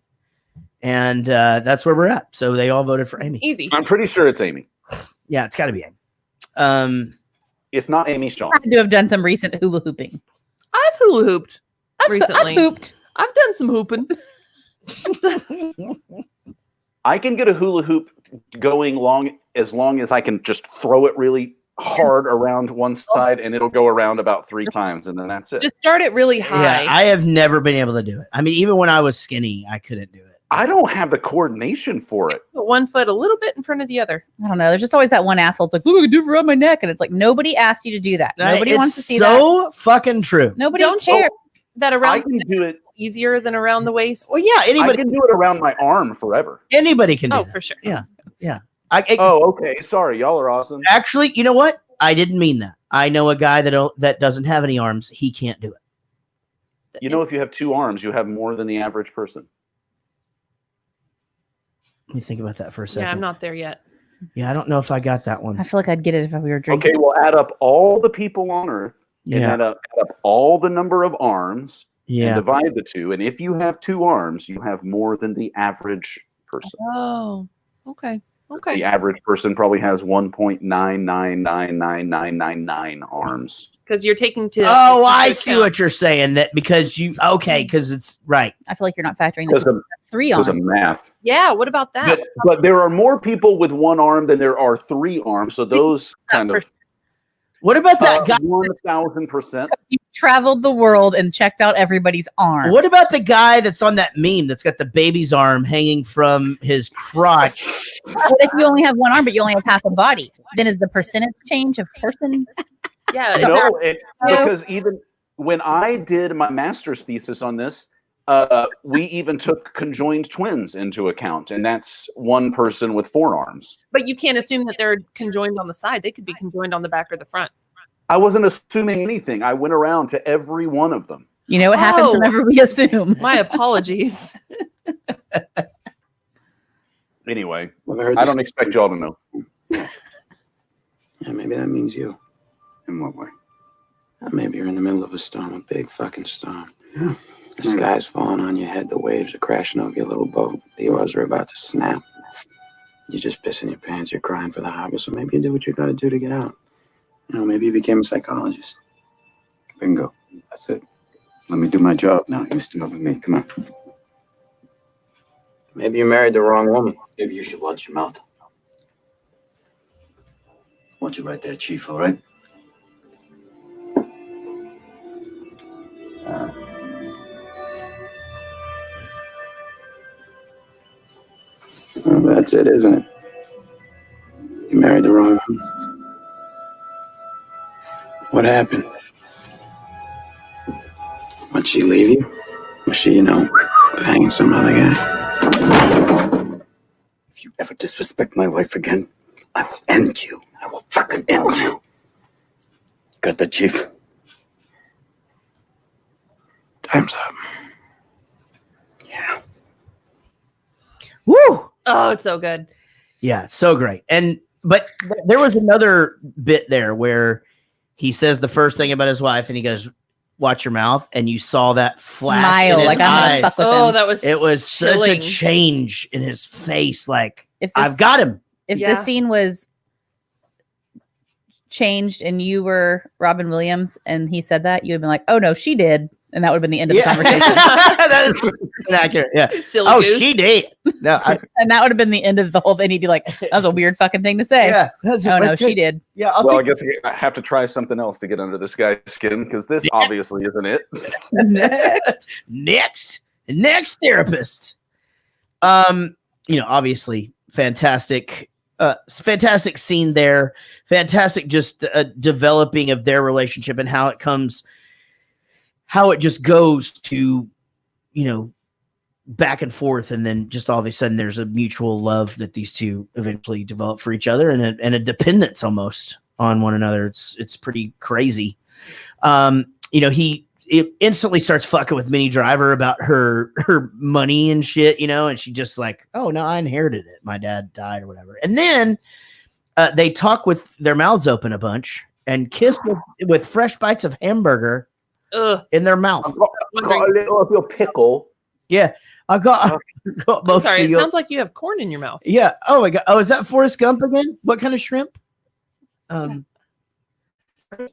And that's where we're at. So they all voted for Amy. Easy. I'm pretty sure it's Amy. Yeah, it's got to be Amy. If not Amy, Sean. I had to have done some recent hula hooping. I've hula hooped recently. I've hooped. I've done some hooping. I can get a hula hoop going long as I can just throw it really hard around one side and it'll go around about 3 times and then that's it. Just start it really high. Yeah, I have never been able to do it. I mean, even when I was skinny, I couldn't do it. I don't have the coordination for it. Put one foot a little bit in front of the other. I don't know. There's just always that one asshole. It's like, look, I can do it around my neck. And it's like, nobody asked you to do that. Nobody It's wants to see that. so fucking true. Nobody Don't cares. That I around can do it. easier than around the waist. Well, yeah, I anybody can do it around my arm forever. can do Oh, that. for sure. Yeah. Oh, okay. Sorry, y'all are awesome. Actually, you know what? I didn't mean that. I know a guy that doesn't have any arms. He can't do it. You know, if you have 2 arms, you have more than the average person. Let me think about that for a second. Yeah, I'm not there yet. Yeah, I don't know if I got that one. I feel like I'd get it if we were drinking. Okay, we'll add up all the people on Earth and Yeah. add up all the number of arms and Yeah. divide the 2. And if you have 2 arms, you have more than the average person. Oh, okay. Okay. The average person probably has 1.9999999 arms. Because you're taking to. Oh, into I see account- what you're saying. That because because it's right. I feel like you're not factoring Because the of, 3 because on. of math. Yeah. What about that? But there are more people with 1 arm than there are 3 arms. So those kind of What about that guy? 1,000%. You've traveled the world and checked out everybody's arms. What about the guy that's on that meme that's got the baby's arm hanging from his crotch? What if you only have 1 arm, but you only have half a body? Then is the percentage change of person? Yeah. No, because even when I did my master's thesis on this, we even took conjoined twins into account, and that's 1 person with 4 arms. But you can't assume that they're conjoined on the side. They could be conjoined on the back or the front. I wasn't assuming anything. I went around to every one of them. You know what happens Oh. whenever we assume. My apologies. Anyway, Well, I heard I this- don't expect y'all to know. Yeah, maybe that means you. In what way? Maybe you're in the middle of a storm, a big fucking storm. Yeah. The sky's falling on your head, the waves are crashing over your little boat, the oars are about to snap. You're just pissing your pants, you're crying for the harbor, so maybe you do what you gotta do to get out. You know, maybe you became a psychologist. Bingo. That's it. Let me do my job. Now you still with me. Come on. Maybe you married the wrong woman. Maybe you should watch your mouth. Want you right there, Chief, all right? Well, that's it, isn't it? You married the wrong woman. What happened? Why'd she leave you? Was she, banging some other guy? If you ever disrespect my wife again, I will end you. I will fucking end you. Got the Chief? Time's up. Yeah. Woo! Oh, it's so good. Yeah, so great. But there was another bit there where he says the first thing about his wife, and he goes, "Watch your mouth," and you saw that flash in Smile, his like I'm gonna eyes. fuck with Oh, him. that was It was such a chilling. change in his face. Like, If this, I've got him. if Yeah. the scene was changed and you were Robin Williams and he said that, you would have been like, "Oh no, she did," and that would have been the end of the conversation. That is inaccurate. Yeah. Silly Oh, goose. she did. No, And that would have been the end of the whole thing. He'd be like, "That was a weird fucking thing to say." yeah. That's Oh no, but she did. Yeah. I'll Well, I take guess I have to try something else to get under this guy's skin because this obviously isn't it. next therapist. Obviously fantastic scene there. Fantastic just developing of their relationship and how it just goes to, back and forth, and then just all of a sudden there's a mutual love that these two eventually develop for each other, and a dependence almost on one another. It's pretty crazy. He instantly starts fucking with Minnie Driver about her money and shit, and she just like, "Oh no, I inherited it. My dad died or whatever." And then they talk with their mouths open a bunch and kiss with fresh bites of hamburger Ugh. in their mouth. Got a little of your pickle. Yeah, I got both. Sorry, it feel- sounds like you have corn in your mouth. Yeah. Oh my god. Oh, is that Forrest Gump again? What kind of shrimp?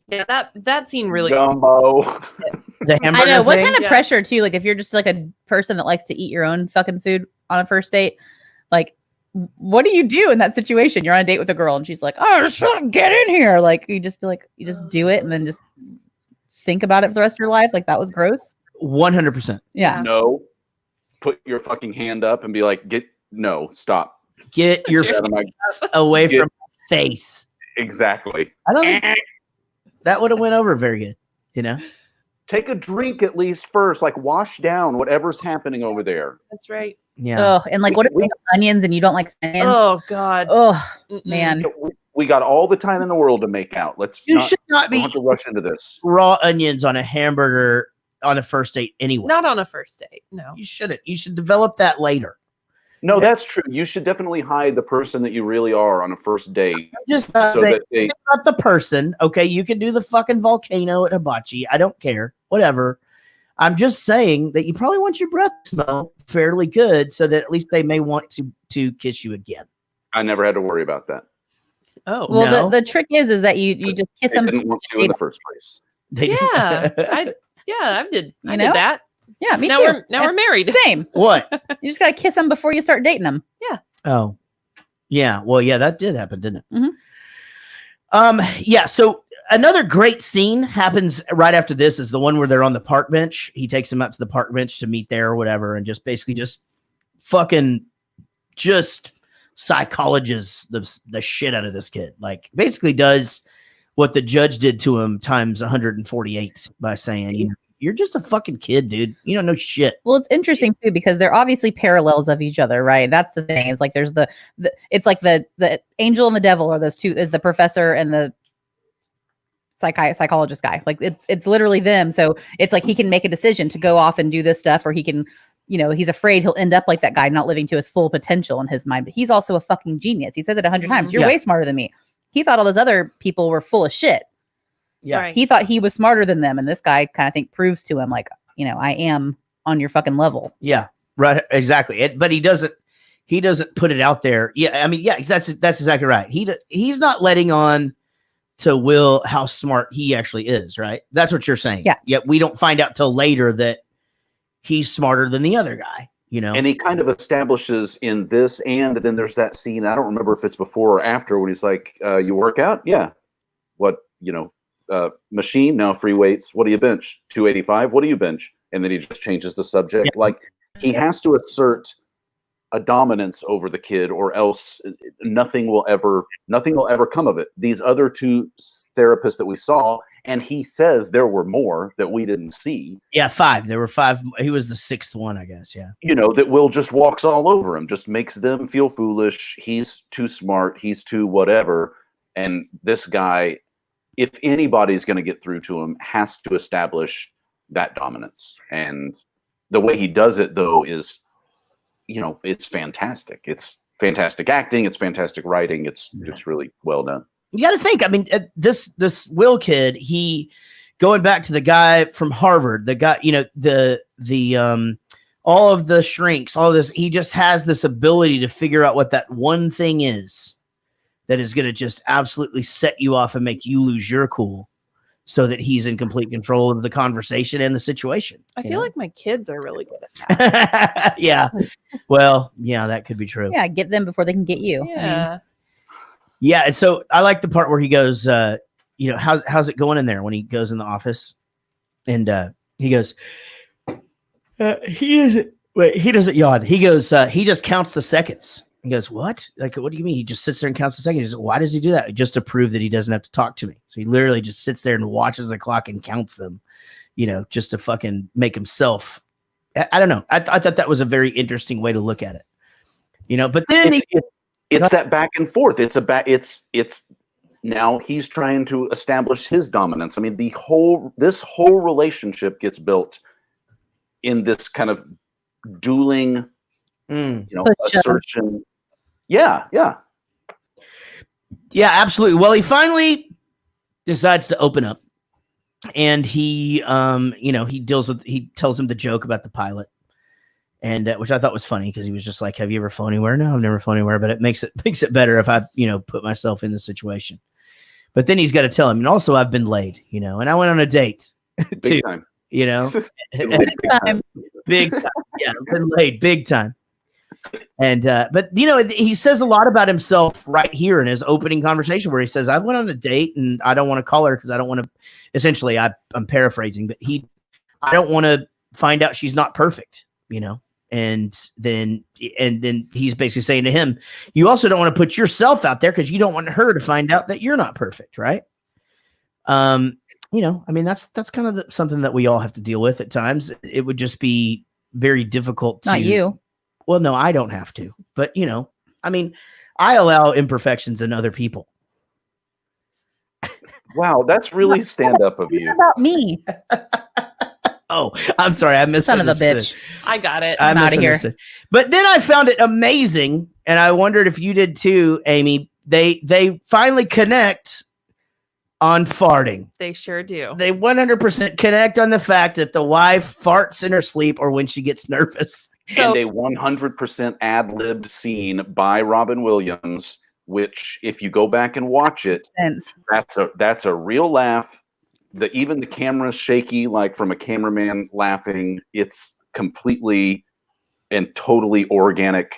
Yeah, that scene really. Gumbo. The I hamburger. know what thing? kind of Yeah. pressure too. Like if you're just like a person that likes to eat your own fucking food on a first date, like what do you do in that situation? You're on a date with a girl and she's like, "Oh, shit, get in here!" Like you just do it and then just think about it for the rest of your life. Like that was gross. 100%. Yeah. No. Put your fucking hand up and be like, stop. Get your Get out of my away Get- from my face. exactly. I don't think that would have went over very good. Take a drink at least first, like wash down whatever's happening over there. That's right. Yeah. Oh, and like, what if we have onions and you don't like onions? Oh God. Oh, Mm-mm. man. We got all the time in the world to make out. Let's You not, should not don't be have to rush into this. raw onions on a hamburger on a first date anyway. Not on a first date. No. You shouldn't. You should develop that later. No, that's true. You should definitely hide the person that you really are on a first date. Just So that they, not the person. Okay, you can do the fucking volcano at hibachi. I don't care. Whatever. I'm just saying that you probably want your breath to smell fairly good, so that at least they may want to kiss you again. I never had to worry about that. Oh. Well, No. the trick is that you just kiss They them. didn't want to in the first place. They Yeah. I did. I know? did that. Yeah, me Now too. we're married. Same. What? You just gotta kiss them before you start dating them. Oh, yeah. Well, yeah, that did happen, didn't it? Mhm. Yeah. So another great scene happens right after this is the one where they're on the park bench. He takes them up to the park bench to meet there or whatever, and just basically just fucking just psychologists the shit out of this kid. Like basically does what the judge did to him times 148 by saying, you know, you're just a fucking kid, dude. You don't know shit. Well, it's interesting too because they're obviously parallels of each other, right? That's the thing. It's like there's the it's like the angel and the devil are those two, is the professor and the psychologist guy. Like it's literally them. So it's like he can make a decision to go off and do this stuff, or he can, you know, he's afraid he'll end up like that guy, not living to his full potential in his mind. But he's also a fucking genius. He says it 100 times. You're Yeah. way smarter than me. He thought all those other people were full of shit. Yeah. Right. He thought he was smarter than them, and this guy kind of proves to him, like, you know, I am on your fucking level. Yeah. Right. Exactly. But he doesn't put it out there. Yeah. I mean, yeah, that's exactly right. He's not letting on to Will how smart he actually is. Right. That's what you're saying. Yeah. Yet we don't find out till later that he's smarter than the other guy, you know? And he kind of establishes in this, and then there's that scene. I don't remember if it's before or after when he's like, you work out? Yeah. What, you know, machine? No, free weights. What do you bench? 285. What do you bench? And then he just changes the subject. Yeah. Like he has to assert a dominance over the kid, or else nothing will ever come of it. These other two therapists that we saw, and he says there were more that we didn't see. Yeah. 5. There were 5. He was the 6th one, I guess. Yeah. You know, that Will just walks all over him, just makes them feel foolish. He's too smart. He's too whatever. And this guy, if anybody's going to get through to him, has to establish that dominance. And the way he does it, though, is, you know, it's fantastic. It's fantastic acting. It's fantastic writing. It's really well done. You got to think. I mean, this Will kid, he going back to the guy from Harvard, the guy, you know, the all of the shrinks, all of this, he just has this ability to figure out what that one thing is that is going to just absolutely set you off and make you lose your cool, so that he's in complete control of the conversation and the situation. I you feel know? like my kids are really good at that. Yeah. Well, yeah, that could be true. Yeah, get them before they can get you. I mean, Yeah. Yeah. And so I like the part where he goes, you know, how's it going in there when he goes in the office, and he goes, he doesn't yawn. He goes, he just counts the seconds. He goes, what? Like, what do you mean? He just sits there and counts the seconds. He says, why does he do that? Just to prove that he doesn't have to talk to me. So he literally just sits there and watches the clock and counts them, you know, just to fucking make himself. I don't know. I thought that was a very interesting way to look at it, you know, but then It's that back and forth. It's now he's trying to establish his dominance. I mean, this whole relationship gets built in this kind of dueling, you know, assertion. Yeah. Absolutely. Well, he finally decides to open up, and he, you know, he tells him the joke about the pilot, and which I thought was funny because he was just like, "Have you ever flown anywhere?" No, I've never flown anywhere, but it makes it better if I, you know, put myself in the situation. But then he's got to tell him, and also I've been laid, you know, and I went on a date too, Big time. you know, Big time. big time. Yeah, I've been laid big time. And but you know, he says a lot about himself right here in his opening conversation, where he says, I went on a date and I don't want to call her because I don't want to, essentially I'm paraphrasing, but I don't want to find out she's not perfect, you know. And then he's basically saying to him, you also don't want to put yourself out there because you don't want her to find out that you're not perfect, right? You know, I mean, that's kind of something that we all have to deal with at times. It would just be very difficult to, not you. Well, no, I don't have to, but you know, I mean, I allow imperfections in other people. Wow, that's really stand up of you. What about me? Oh, I'm sorry. I Son of a misunderstood. bitch. I got it. I'm outta here. misunderstood. But then I found it amazing, and I wondered if you did too, Amy. They finally connect on farting. They sure do. They 100% connect on the fact that the wife farts in her sleep or when she gets nervous. So And a 100% ad-libbed scene by Robin Williams, which if you go back and watch it, Sense. that's a real laugh. Even the camera's shaky, like from a cameraman laughing. It's completely and totally organic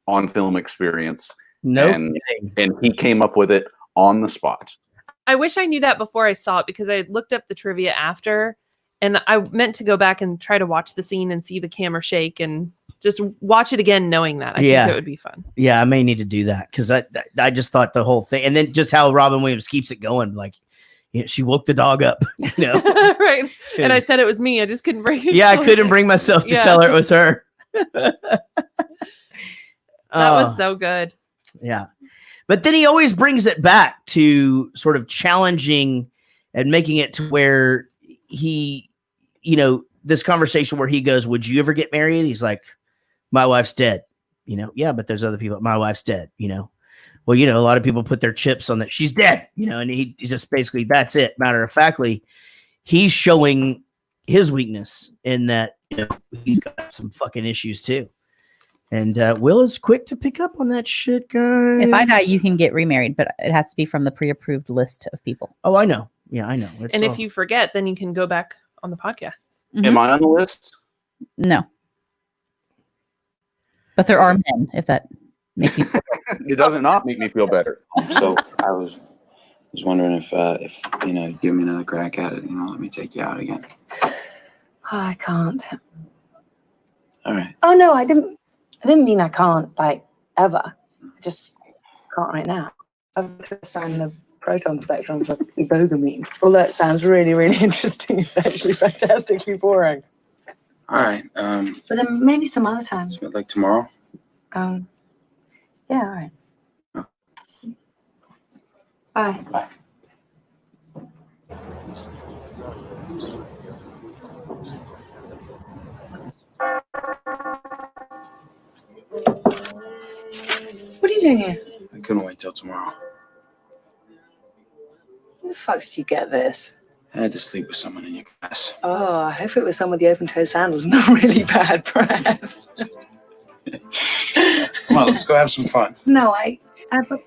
on film experience. No, and he came up with it on the spot. I wish I knew that before I saw it, because I looked up the trivia after, and I meant to go back and try to watch the scene and see the camera shake and just watch it again, knowing that. I think it would be fun. Yeah, I may need to do that because I just thought the whole thing, and then just how Robin Williams keeps it going, like, you know, she woke the dog up, you know. Right. And I said it was me. I just couldn't bring it. Yeah, I couldn't bring myself to tell her it was her. That was so good. Yeah. But then he always brings it back to sort of challenging and making it to where he, you know, this conversation where he goes, would you ever get married? He's like, my wife's dead. You know, yeah, but there's other people. My wife's dead, you know. Well, you know, a lot of people put their chips on that. She's dead, you know, and he just basically, that's it. Matter of factly, he's showing his weakness in that, you know, he's got some fucking issues too. And Will is quick to pick up on that shit, guys. If I die, you can get remarried, but it has to be from the pre-approved list of people. Oh, I know. Yeah, I know. And if you forget, then you can go back on the podcast. Mhm. Am I on the list? No. But there are men, if that makes you. It doesn't not make me feel better. So I was wondering if you know, give me another crack at it. You know, let me take you out again. I can't. All right. Oh no, I didn't mean I can't, like, ever. I just can't right now. I've signed the proton spectrum for ibogamine. Although it sounds really, really interesting, it's actually fantastically boring. All right. But then maybe some other times. Like tomorrow. Yeah, all right. Oh. Bye. Bye. What are you doing here? I couldn't wait till tomorrow. Where the fuck did you get this? I had to sleep with someone in your class. Oh, I hope it was some with the open-toe sandals, not really bad breath. Come on, let's go have some fun. No, I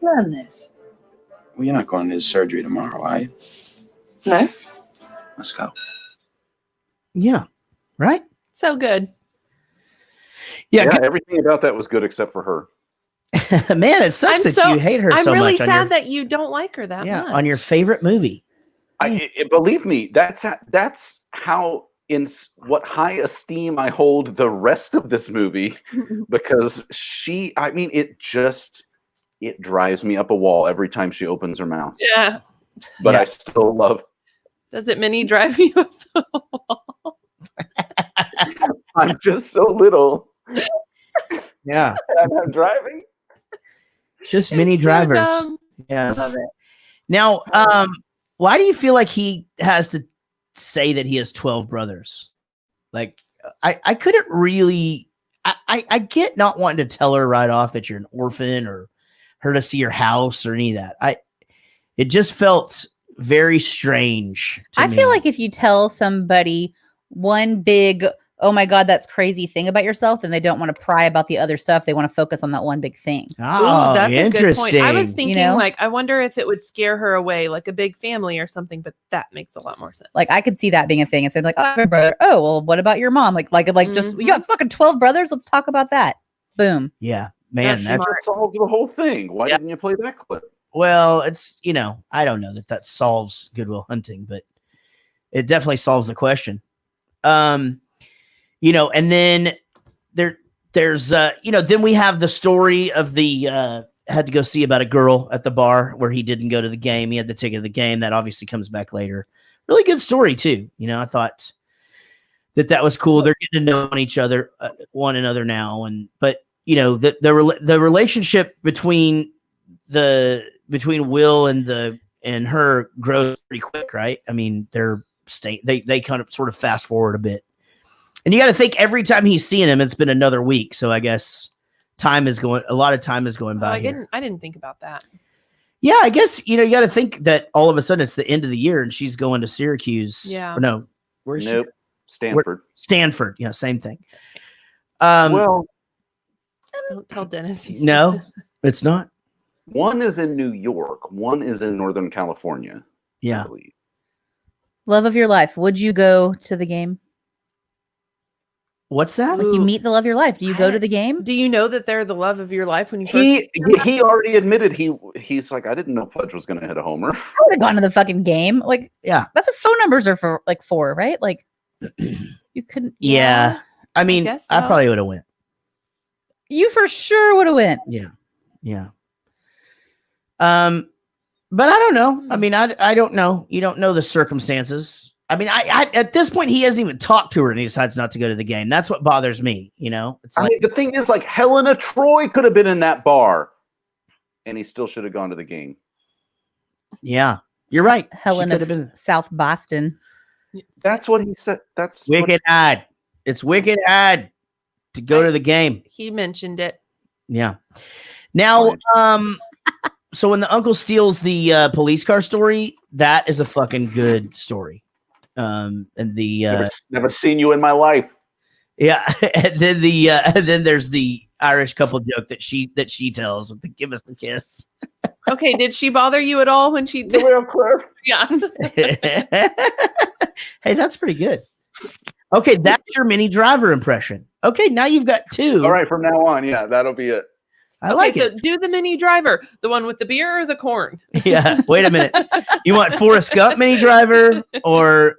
learned this. Well, you're not going to his surgery tomorrow, are you? No? Let's go. Yeah. Right? So good. Yeah. Everything about that was good except for her. Man, it sucks that you hate her so much. I'm really on sad your, that you don't like her that much. on your favorite movie. Believe me, that's how in what high esteem I hold the rest of this movie, because it drives me up a wall every time she opens her mouth. Yeah. But I still love. Does it mini drive you up the wall? I'm just so little. Yeah. And I'm driving. Just mini drivers. dumb. Yeah. Love it. Now, why do you feel like he has to say that he has 12 brothers? Like, I couldn't really. I get not wanting to tell her right off that you're an orphan or her to see your house or any of that. It just felt very strange to me. feel like if you tell somebody one big, oh my God, that's crazy thing about yourself, then they don't want to pry about the other stuff. They want to focus on that one big thing. Oh, That's a good point. I was interesting. thinking, like, I wonder if it would scare her away, like a big family or something, but that makes a lot more sense. Like I could see that being a thing. Instead of like, oh, I have a brother. Oh, well, what about your mom? Just you got fucking 12 brothers. Let's talk about that. Boom. Yeah, man. That solves the whole thing. Why didn't you play that clip? Well, it's, I don't know that solves Goodwill Hunting, but it definitely solves the question. And then there's then we have the story of the had to go see about a girl at the bar where he didn't go to the game. He had the ticket to the game. That obviously comes back later. Really good story too. I thought that was cool. They're getting to know each other, one another now, but you know the relationship between Will and her grows pretty quick, right? I mean, they kind of sort of fast forward a bit, and you got to think every time he's seeing him, it's been another week. So I guess a lot of time is going by. I didn't think about that. Yeah, I guess you got to think that all of a sudden it's the end of the year and she's going to Syracuse. Yeah. Or no, where's she? Stanford. Stanford. Yeah, same thing. Well, don't tell Dennis. No, it's not. One is in New York. One is in Northern California. Yeah. I believe. Love of your life. Would you go to the game? What's that? Like you meet the love of your life. Do you go to the game? Do you know that they're the love of your life when you He already admitted he's like, I didn't know Pudge was going to hit a homer. I would have gone to the fucking game. Like, yeah, that's what phone numbers are for, right? Like, you couldn't. Yeah, I mean, I probably would have went. You for sure would have went. Yeah. But I don't know. I mean, I don't know. You don't know the circumstances. I mean, I at this point he hasn't even talked to her and he decides not to go to the game. That's what bothers me. It's like, I mean, the thing is, like, Helena Troy could have been in that bar, and he still should have gone to the game. Yeah, you're right. Helen of South Boston. That's what he said. That's wicked odd. It's wicked odd to go to the game. He mentioned it. Yeah. Now, so when the uncle steals the police car story, that is a fucking good story. And the never seen you in my life. Yeah, and then then there's the Irish couple joke that she tells with the "give us the kiss." Okay, did she bother you at all when she did? Yeah. Hey, that's pretty good. Okay, that's your Minnie Driver impression. Okay, now you've got two. All right, from now on, yeah, that'll be it. I like so it. do the Minnie Driver, the one with the beer or the corn? Yeah, wait a minute. You want Forrest Gump Minnie Driver or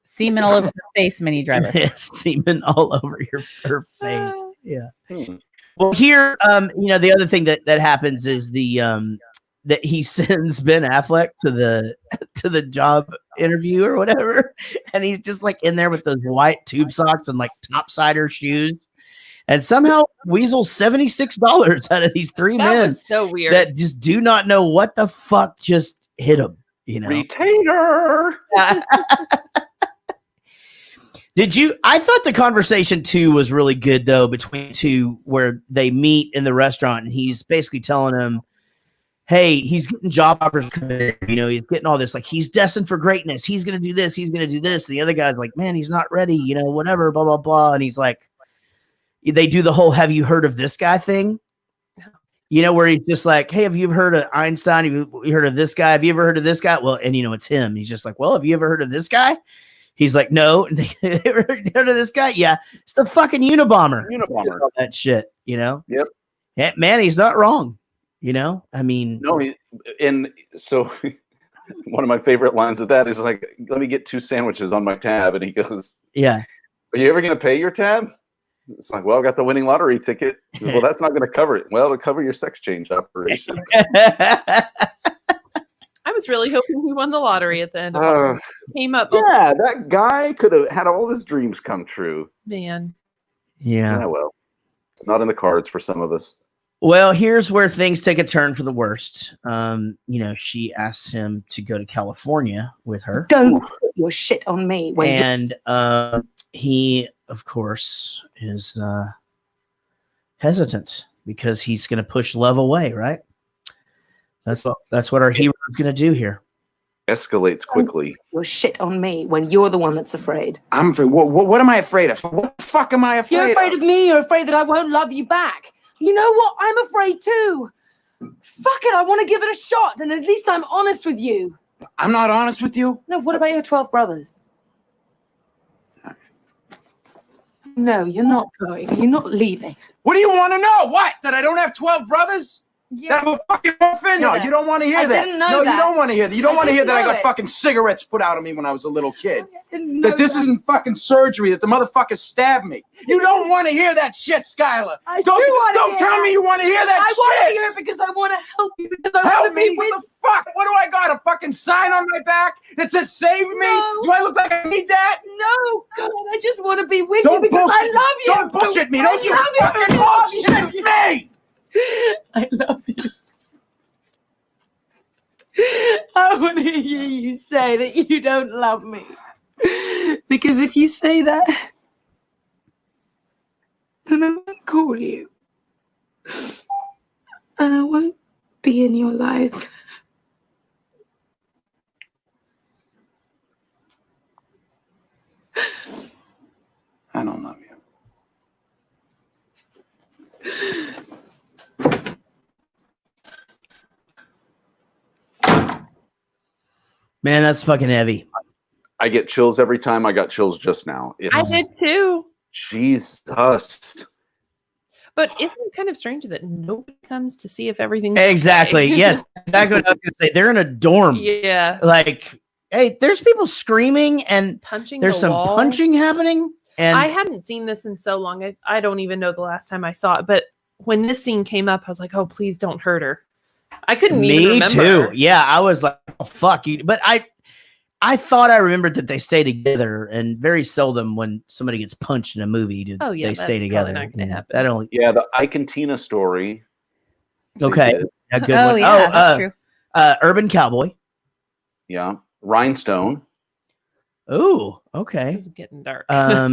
semen all over her face Minnie Driver? Semen all over her face. Yeah. Well, here, the other thing that happens is that he sends Ben Affleck to the job interview or whatever, and he's just like in there with those white tube socks and like topsider shoes, and somehow weasels $76 out of these three men. That was so weird. That just do not know what the fuck just hit him. Retainer. I thought the conversation too was really good though, between two, where they meet in the restaurant and he's basically telling him, hey, he's getting job offers coming in, he's getting all this, like he's destined for greatness. He's going to do this. He's going to do this. And the other guy's like, man, he's not ready, whatever, blah, blah, blah. And he's like, they do the whole, have you heard of this guy thing? Where he's just like, hey, have you ever heard of Einstein? Have you heard of this guy? Have you ever heard of this guy? Well, and it's him. He's just like, well, have you ever heard of this guy? He's like, no. And they ever heard of this guy? Yeah. It's the fucking Unabomber. All that shit, Yep. Yeah, man, he's not wrong. I mean. No, and so one of my favorite lines of that is like, let me get 2 sandwiches on my tab. And he goes, yeah. Are you ever going to pay your tab? It's like, well, I got the winning lottery ticket. Well, that's not going to cover it. Well, it'll cover your sex change operation. I was really hoping he won the lottery at the end of it. Came up. Yeah, that guy could have had all his dreams come true. Man. Yeah. Well, it's not in the cards for some of us. Well, here's where things take a turn for the worst. She asks him to go to California with her. Don't put your shit on me. And he, of course, is hesitant because he's going to push love away, right? That's what our hero is going to do here. Escalates quickly. Your shit on me when you're the one that's afraid. I'm afraid. What am I afraid of? What the fuck am I afraid of? You're afraid of me. You're afraid that I won't love you back. You know what? I'm afraid too. Fuck it. I want to give it a shot, and at least I'm honest with you. I'm not honest with you? No, what about your 12 brothers? No, you're not going. You're not leaving. What do you want to know? What? That I don't have 12 brothers? Yeah. That will fucking offend you. No, you don't want to hear that. Didn't know No, that. you don't want to hear that. You don't want to hear that I got it. fucking cigarettes put out of me when I was a little kid. Didn't That know this isn't fucking surgery, that the motherfucker stabbed me. You don't want to hear that shit, Skylar. I Don't hear tell that. me you want to hear that I shit. want to hear it because I want to help you. Because I Help want to be me? with What the fuck? What do I got? A fucking sign on my back that says save me? No. Do I look like I need that? No, God, I just want to be with Don't you because I bullshit me. love you. Don't bullshit me. I Don't you love you. fucking bullshit me. I love you. I want to hear you say that you don't love me. Because if you say that, then I won't call you. And I won't be in your life. I don't love you. Man, that's fucking heavy. I get chills every time. I got chills just now. I did too. Jesus. But isn't it kind of strange that nobody comes to see if everything's Exactly. okay? Yes. Exactly what I was gonna say. They're in a dorm. Yeah. Like, hey, there's people screaming and Punching there's the some wall. punching happening. And I hadn't seen this in so long. I don't even know the last time I saw it. But when this scene came up, I was like, oh, please don't hurt her. I couldn't even me remember. too. Yeah, I was like, oh, fuck you. But I thought I remembered that they stay together, and very seldom when somebody gets punched in a movie do Oh, yeah, they that's stay probably together. not gonna happen. That only Yeah, the Ike and Tina story. okay. did. A good Oh one. yeah, that's true. Urban Cowboy. Yeah. Rhinestone. Oh, okay. This is getting dark. Let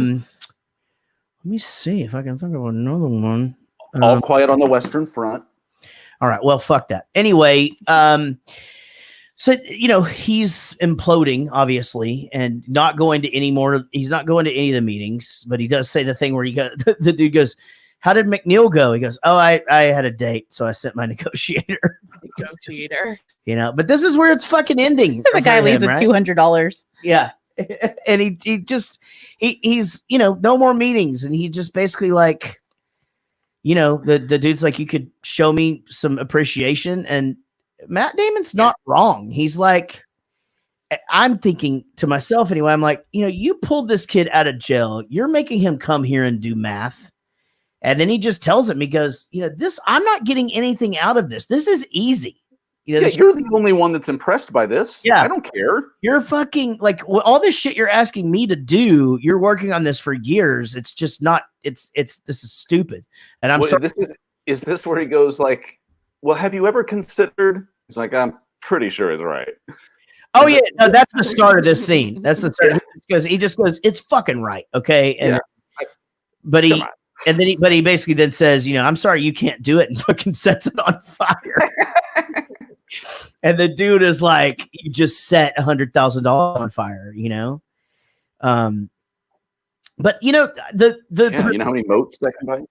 me see if I can think of another one. All Quiet on the Western Front. All right. Well, fuck that. Anyway, so he's imploding, obviously, and not going to any more. He's not going to any of the meetings, but he does say the thing where the dude goes, "How did McNeil go?" He goes, "Oh, I had a date, so I sent my negotiator." Negotiator. But this is where it's fucking ending. The guy for leaves him, with right? $200. Yeah. And he's no more meetings, and he just basically like, the dude's like, you could show me some appreciation, and Matt Damon's not wrong. He's like, I'm thinking to myself anyway, I'm like, you pulled this kid out of jail, you're making him come here and do math, and then he just tells him, he goes, this, I'm not getting anything out of this is easy. You're the only one that's impressed by this. Yeah. I don't care. You're fucking like all this shit you're asking me to do. You're working on this for years. It's just not. This is stupid. And I'm sorry. Is this where he goes like, well, have you ever considered? He's like, I'm pretty sure it's right. Oh yeah, no, that's the start of this scene. That's the start because he just goes, it's fucking right, okay. And but he basically then says, I'm sorry, you can't do it, and fucking sets it on fire. And the dude is like, you just set $100,000 on fire, But you know how many moats that can buy?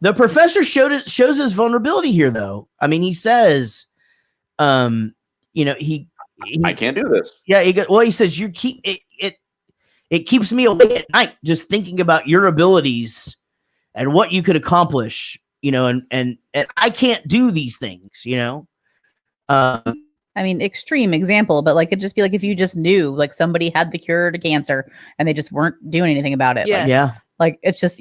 The professor shows his vulnerability here, though. I mean, he says, I can't do this. Yeah, he says it keeps me awake at night just thinking about your abilities and what you could accomplish, and I can't do these things, I mean, extreme example, but like it'd just be like if you just knew like somebody had the cure to cancer and they just weren't doing anything about it. Yes. Like, yeah. Like it's just,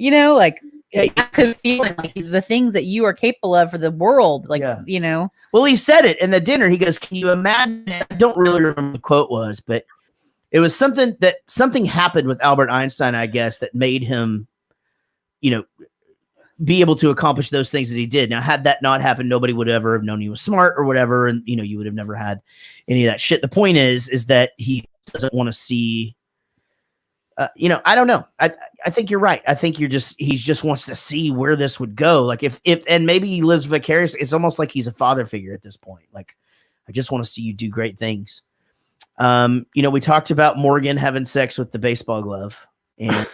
that's his feeling like the things that you are capable of for the world. Like, Well, he said it in the dinner. He goes, can you imagine? I don't really remember what the quote was, but it was something happened with Albert Einstein, I guess, that made him, be able to accomplish those things that he did. Now, had that not happened, nobody would ever have known he was smart or whatever. And, you would have never had any of that shit. The point is that he doesn't want to see, I don't know. I think you're right. I think he just wants to see where this would go. Like and maybe he lives vicariously. It's almost like he's a father figure at this point. Like, I just want to see you do great things. We talked about Morgan having sex with the baseball glove, and,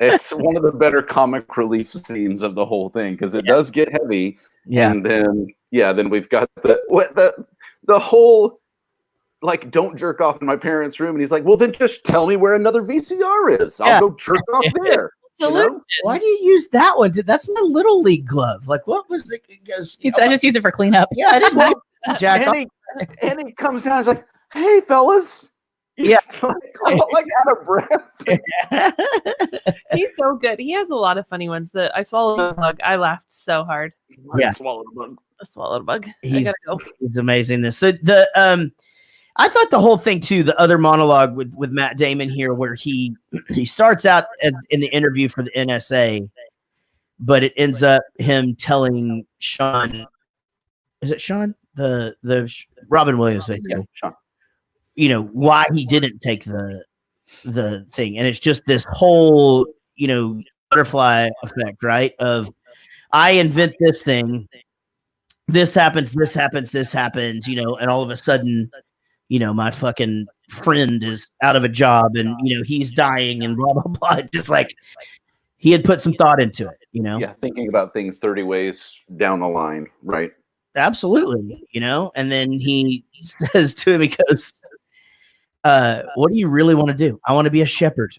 it's one of the better comic relief scenes of the whole thing because it does get heavy. Yeah. And then we've got the whole like, don't jerk off in my parents' room. And he's like, well, then just tell me where another VCR is. I'll go jerk off there. Solution. Why do you use that one? That's my little league glove. Like, what was it? He said, I just used it for cleanup. Yeah, I didn't know. Jack off. And he comes down. He's like, "Hey, fellas." Yeah. I'm like out of breath. He's so good. He has a lot of funny ones. I swallowed a bug. I laughed so hard. Yeah. I swallowed a bug. I He's, gotta go. he's amazing. So I thought the whole thing too, the other monologue with Matt Damon here, where he starts out in the interview for the NSA, but it ends up him telling Sean, is it Sean? The Robin Williams, basically. Yeah, Sean. You know, why he didn't take the thing. And it's just this whole, butterfly effect, right? Of I invent this thing, this happens, and all of a sudden, my fucking friend is out of a job and, he's dying and blah, blah, blah. Just like he had put some thought into it, Yeah, thinking about things 30 ways down the line, right? Absolutely, and then he says to him, he goes, what do you really want to do? I want to be a shepherd.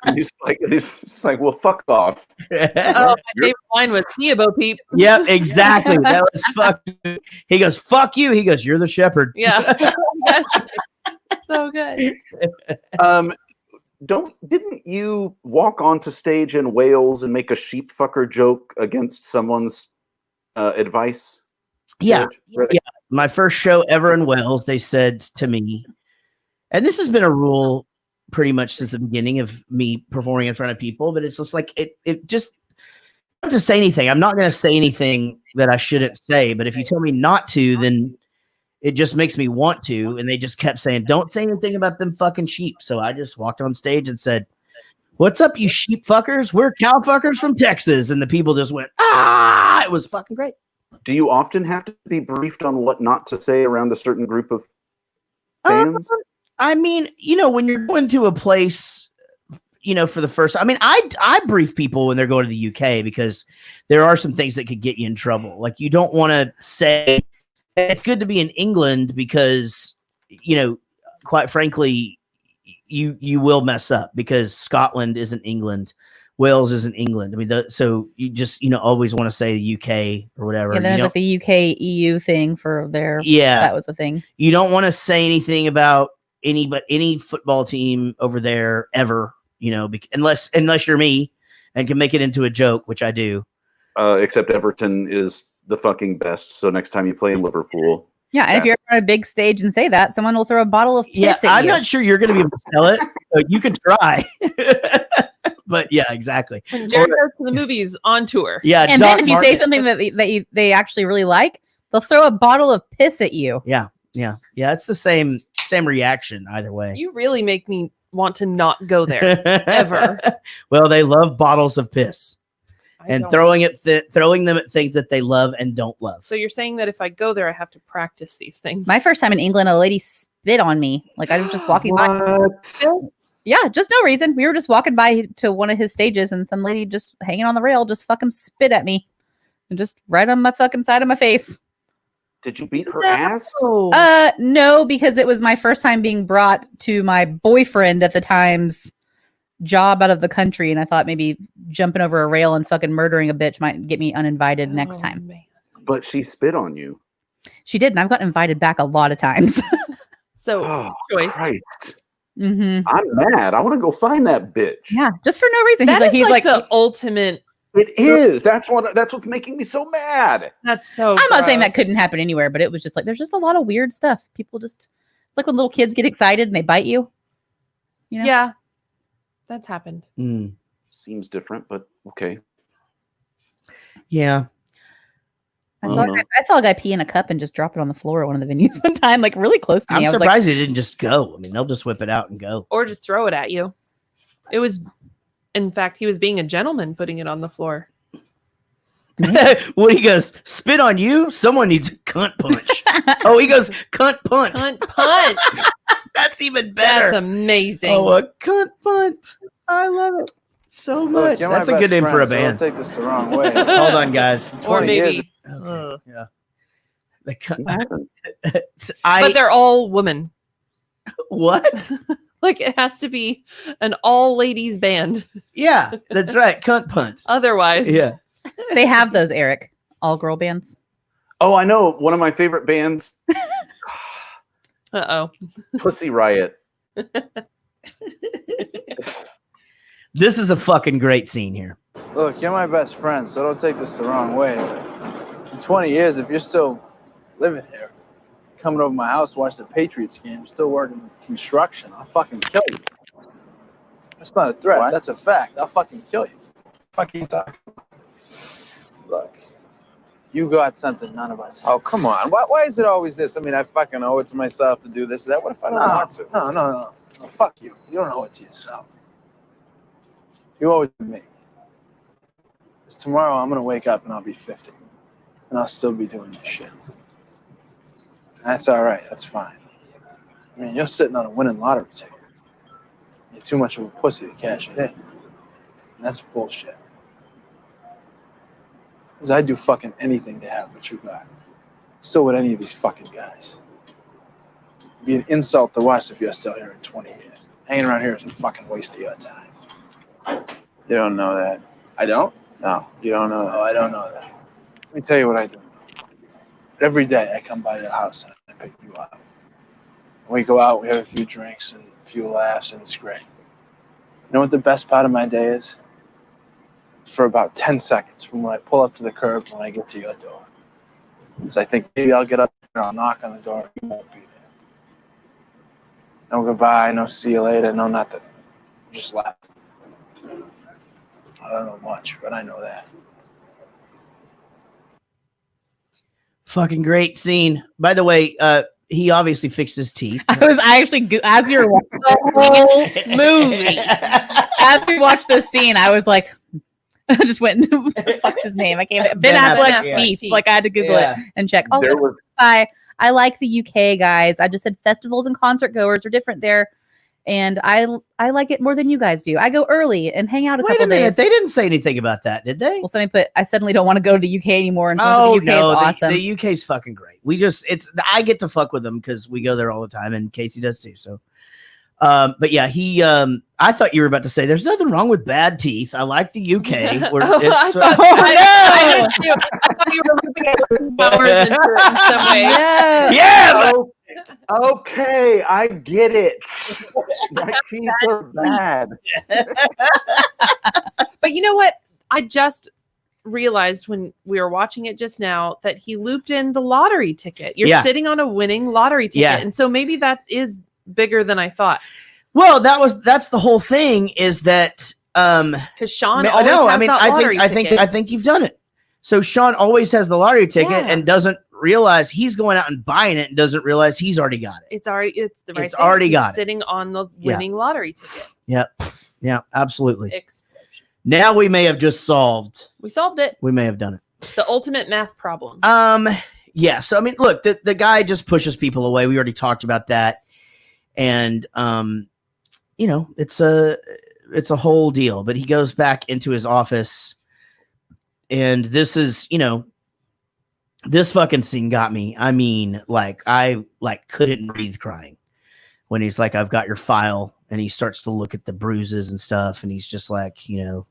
And he's like, well, fuck off. Oh, my favorite line was, "See you, Bo Peep." Yep, exactly. That was fuck. He goes, "Fuck you." He goes, "You're the shepherd." Yeah. Yes. So good. Didn't you walk onto stage in Wales and make a sheep fucker joke against someone's advice? Yeah. George? Yeah. My first show ever in Wales, they said to me, and this has been a rule pretty much since the beginning of me performing in front of people, but it's just like it just I don't have to say anything. I'm not going to say anything that I shouldn't say, but if you tell me not to, then it just makes me want to. And they just kept saying, "Don't say anything about them fucking sheep." So I just walked on stage and said, "What's up, you sheep fuckers? We're cow fuckers from Texas." And the people just went, "Ah!" It was fucking great. Do you often have to be briefed on what not to say around a certain group of fans? I mean, when you're going to a place, for the first, I brief people when they're going to the UK because there are some things that could get you in trouble. Like you don't want to say it's good to be in England because, quite frankly, you will mess up because Scotland isn't England. Wales isn't England. So you just, always want to say the UK or whatever. And then there's like the UK EU thing for their, that was the thing. You don't want to say anything about any football team over there ever, unless you're me and can make it into a joke, which I do. Except Everton is the fucking best. So next time you play in Liverpool. Yeah, and if you're on a big stage and say that, someone will throw a bottle of piss at I'm you. not sure you're going to be able to sell it. So you can try. But yeah, exactly. When Jared goes to the movies on tour. Yeah, and then if you say something that they actually really like, they'll throw a bottle of piss at you. Yeah. It's the same reaction either way. You really make me want to not go there ever. Well, they love bottles of piss and don't. throwing them at things that they love and don't love. So you're saying that if I go there, I have to practice these things? My first time in England, a lady spit on me. Like I was just walking by. Yeah, just no reason. We were just walking by to one of his stages, and some lady just hanging on the rail just fucking spit at me, and just right on my fucking side of my face. Did you beat her ass? No, because it was my first time being brought to my boyfriend at the time's job out of the country, and I thought maybe jumping over a rail and fucking murdering a bitch might get me uninvited next time. Man. But she spit on you. She did, and I've gotten invited back a lot of times. So choice. Christ. Mm-hmm. I'm mad. I want to go find that bitch. Yeah, just for no reason. He's like the ultimate. It is. That's what's making me so mad. That's so. I'm not saying that couldn't happen anywhere, but it was just like there's just a lot of weird stuff. People just it's like when little kids get excited and they bite you. Yeah, that's happened. Seems different, but okay. Yeah. I saw a guy pee in a cup and just drop it on the floor at one of the venues one time, like really close to me. I'm surprised he didn't just go. I mean, they'll just whip it out and go. Or just throw it at you. It was, in fact, he was being a gentleman putting it on the floor. When he goes, spit on you, someone needs a cunt punch. Oh, he goes, cunt punch. Cunt punch. That's even better. That's amazing. Oh, a cunt punch. I love it so much. That's a good name for a band. So don't take this the wrong way. Hold on, guys. Or maybe. Okay. Yeah. The but they're all women. What? Like it has to be an all ladies band. Yeah, that's right. Cunt punts. Otherwise, Yeah. They have those, Eric. All girl bands. Oh, I know. One of my favorite bands, Pussy Riot. This is a fucking great scene here. Look, you're my best friend, so don't take this the wrong way. But in 20 years, if you're still living here, coming over my house to watch the Patriots game, still working construction, I'll fucking kill you. That's not a threat. What? That's a fact. I'll fucking kill you. Fuck you talking about? Look, you got something none of us have. Oh, come on. Why is it always this? I mean, I fucking owe it to myself to do this or that. What if I don't want to? No. Fuck you. You don't owe it to yourself. You owe it to me. Because tomorrow I'm going to wake up and I'll be 50. And I'll still be doing this shit. That's all right. That's fine. I mean, you're sitting on a winning lottery ticket. You're too much of a pussy to cash it in. And that's bullshit. Because I'd do fucking anything to have what you got. So would any of these fucking guys. It'd be an insult to us if you're still here in 20 years. Hanging around here is a fucking waste of your time. You don't know that. I don't? No, you don't know that. Oh, I don't know that. Let me tell you what I do. Every day I come by your house and I pick you up. We go out, we have a few drinks and a few laughs, and it's great. You know what the best part of my day is? For about 10 seconds from when I pull up to the curb when I get to your door. Because I think maybe I'll get up and I'll knock on the door and you won't be there. No goodbye, no see you later, no nothing. Just laugh. I don't know much, but I know that. Fucking great scene. By the way, he obviously fixed his teeth. I actually, as we were watching the whole movie, as we watched this scene, I was like, I just went and what the fuck's his name? I can't. Ben Affleck's teeth. Like I had to Google it and check. Also, I like the UK guys. I just said festivals and concert goers are different there. And I like it more than you guys do. I go early and hang out a couple days. They didn't say anything about that, did they? Well, somebody put, I suddenly don't want to go to the UK anymore. And the UK is awesome. The UK's fucking great. I get to fuck with them because we go there all the time, and Casey does too. So, but yeah, I thought you were about to say there's nothing wrong with bad teeth. I like the UK. I thought you were looking at powers into it in some way. Yeah. Okay, I get it. My teeth are bad. But you know what? I just realized when we were watching it just now that he looped in the lottery ticket. You're sitting on a winning lottery ticket. And so maybe that is bigger than I thought. Well, that's the whole thing is that because Sean I think you've done it. So Sean always has the lottery ticket and doesn't realize he's going out and buying it and doesn't realize he's already got it. It's sitting on the winning lottery ticket. Yeah, absolutely. Explosion. Now we may have just solved. We solved it. We may have done it. The ultimate math problem. Yeah. So I mean, look, the guy just pushes people away. We already talked about that, and you know, it's a whole deal. But he goes back into his office, and this is, you know. This fucking scene got me. I mean, I couldn't breathe crying when he's like, I've got your file. And he starts to look at the bruises and stuff. And he's just like, you know,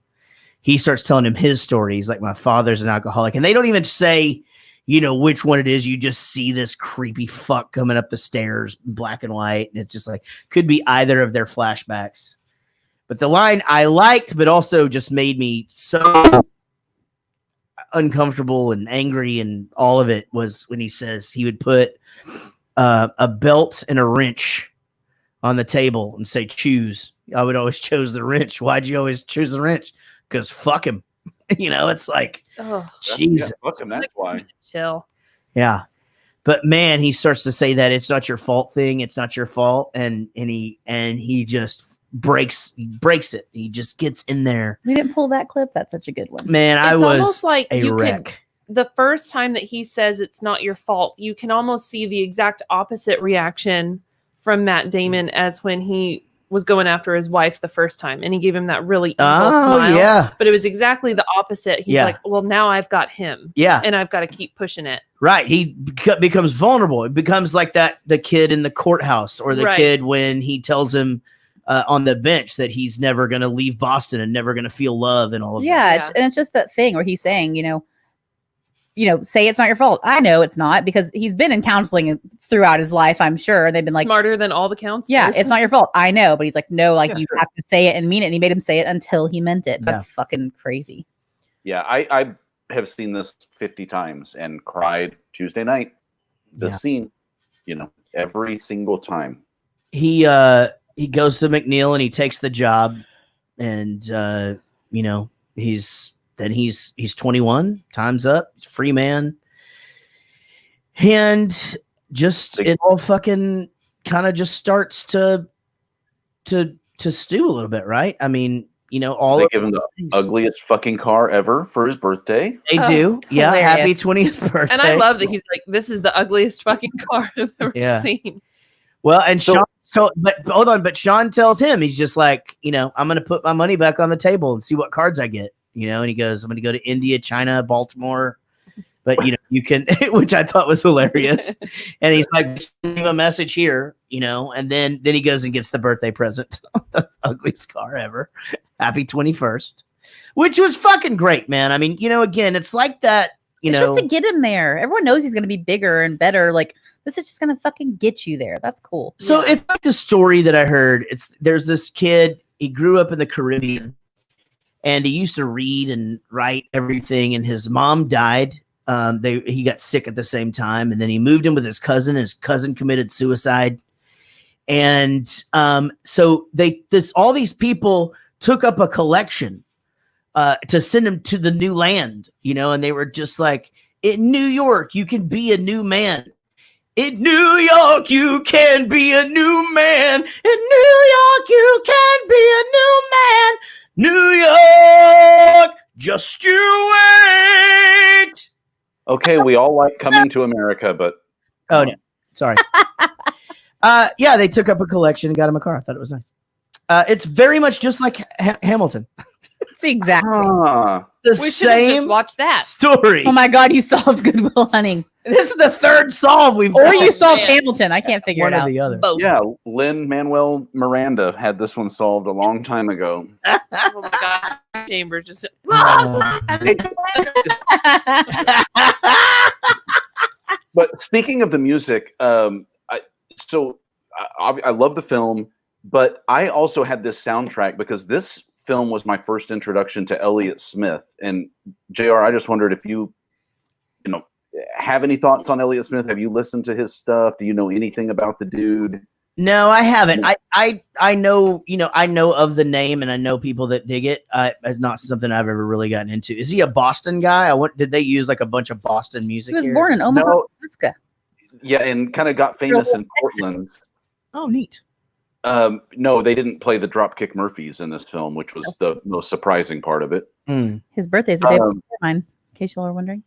he starts telling him his story. He's like, my father's an alcoholic. And they don't even say, you know, which one it is. You just see this creepy fuck coming up the stairs, black and white. And it's just like, could be either of their flashbacks. But the line I liked, but also just made me so uncomfortable and angry and all of it was when he says he would put a belt and a wrench on the table and say, choose. I would always choose the wrench. Why'd you always choose the wrench? Because fuck him. You know, it's like, Jesus. Fuck him, that's why. Chill. Yeah. But man, he starts to say that it's not your fault thing. It's not your fault. And he just breaks it. He just gets in there. We didn't pull that clip. That's such a good one. Man, It's I was almost like a wreck. The first time that he says it's not your fault, you can almost see the exact opposite reaction from Matt Damon as when he was going after his wife the first time and he gave him that really evil smile. Yeah. But it was exactly the opposite. He's like, well, now I've got him. Yeah. And I've got to keep pushing it. Right. He becomes vulnerable. It becomes like the kid in the courthouse or the kid when he tells him on the bench that he's never going to leave Boston and never going to feel love and all of that. Yeah, and it's just that thing where he's saying, say it's not your fault. I know it's not, because he's been in counseling throughout his life, I'm sure. They've been like, smarter than all the counselors. yeah, it's not your fault. I know. But he's like, no, like, Yeah, you sure. have to say it and mean it. And he made him say it until he meant it. That's fucking crazy. Yeah, I have seen this 50 times and cried Tuesday night. The scene, every single time. He goes to McNeil and he takes the job, and he's 21, time's up, free man, and just it all fucking kind of just starts to stew a little bit, right? I mean, They give him the ugliest fucking car ever for his birthday. They do. Yeah. Happy 20th birthday. And I love that he's like, this is the ugliest fucking car I've ever seen. Well, and but hold on, but Sean tells him, he's just like, I'm going to put my money back on the table and see what cards I get, and he goes, I'm going to go to India, China, Baltimore, but you can, which I thought was hilarious. And he's like, leave a message here, and then he goes and gets the birthday present, the ugliest car ever. Happy 21st, which was fucking great, man. I mean, again, it's like that, it's just to get him there. Everyone knows he's going to be bigger and better. Like, this is just going to fucking get you there. That's cool. So it's like the story that I heard. There's this kid, he grew up in the Caribbean and he used to read and write everything. And his mom died. He got sick at the same time. And then he moved in with his cousin, and his cousin committed suicide. And so all these people took up a collection to send him to the new land, and they were just like, in New York, you can be a new man. In New York, you can be a new man. In New York, you can be a new man. New York, just you wait. Okay, we all like Coming to America, but oh no, sorry. They took up a collection and got him a car. I thought it was nice. It's very much just like Hamilton. It's exactly We should have just watched that story. Oh my God, he solved Goodwill Hunting. This is the third solve we've Or done. you solved Hamilton. I can't figure One it or out. the other. Both. yeah, Lin-Manuel Miranda had this one solved a long time ago. Oh my God. Chamber just. But speaking of the music, I love the film, but I also had this soundtrack because this film was my first introduction to Elliott Smith. And JR, I just wondered if you have any thoughts on Elliott Smith? Have you listened to his stuff? Do you know anything about the dude? No, I haven't. I know, I know of the name and I know people that dig it. It's not something I've ever really gotten into. Is he a Boston guy? Did they use like a bunch of Boston music? He was here? born in Omaha, Nebraska. Yeah, and kind of got famous in Portland. Oh, neat. No, they didn't play the Dropkick Murphys in this film, which was the most surprising part of it. His birthday is the day before mine, in case y'all are wondering.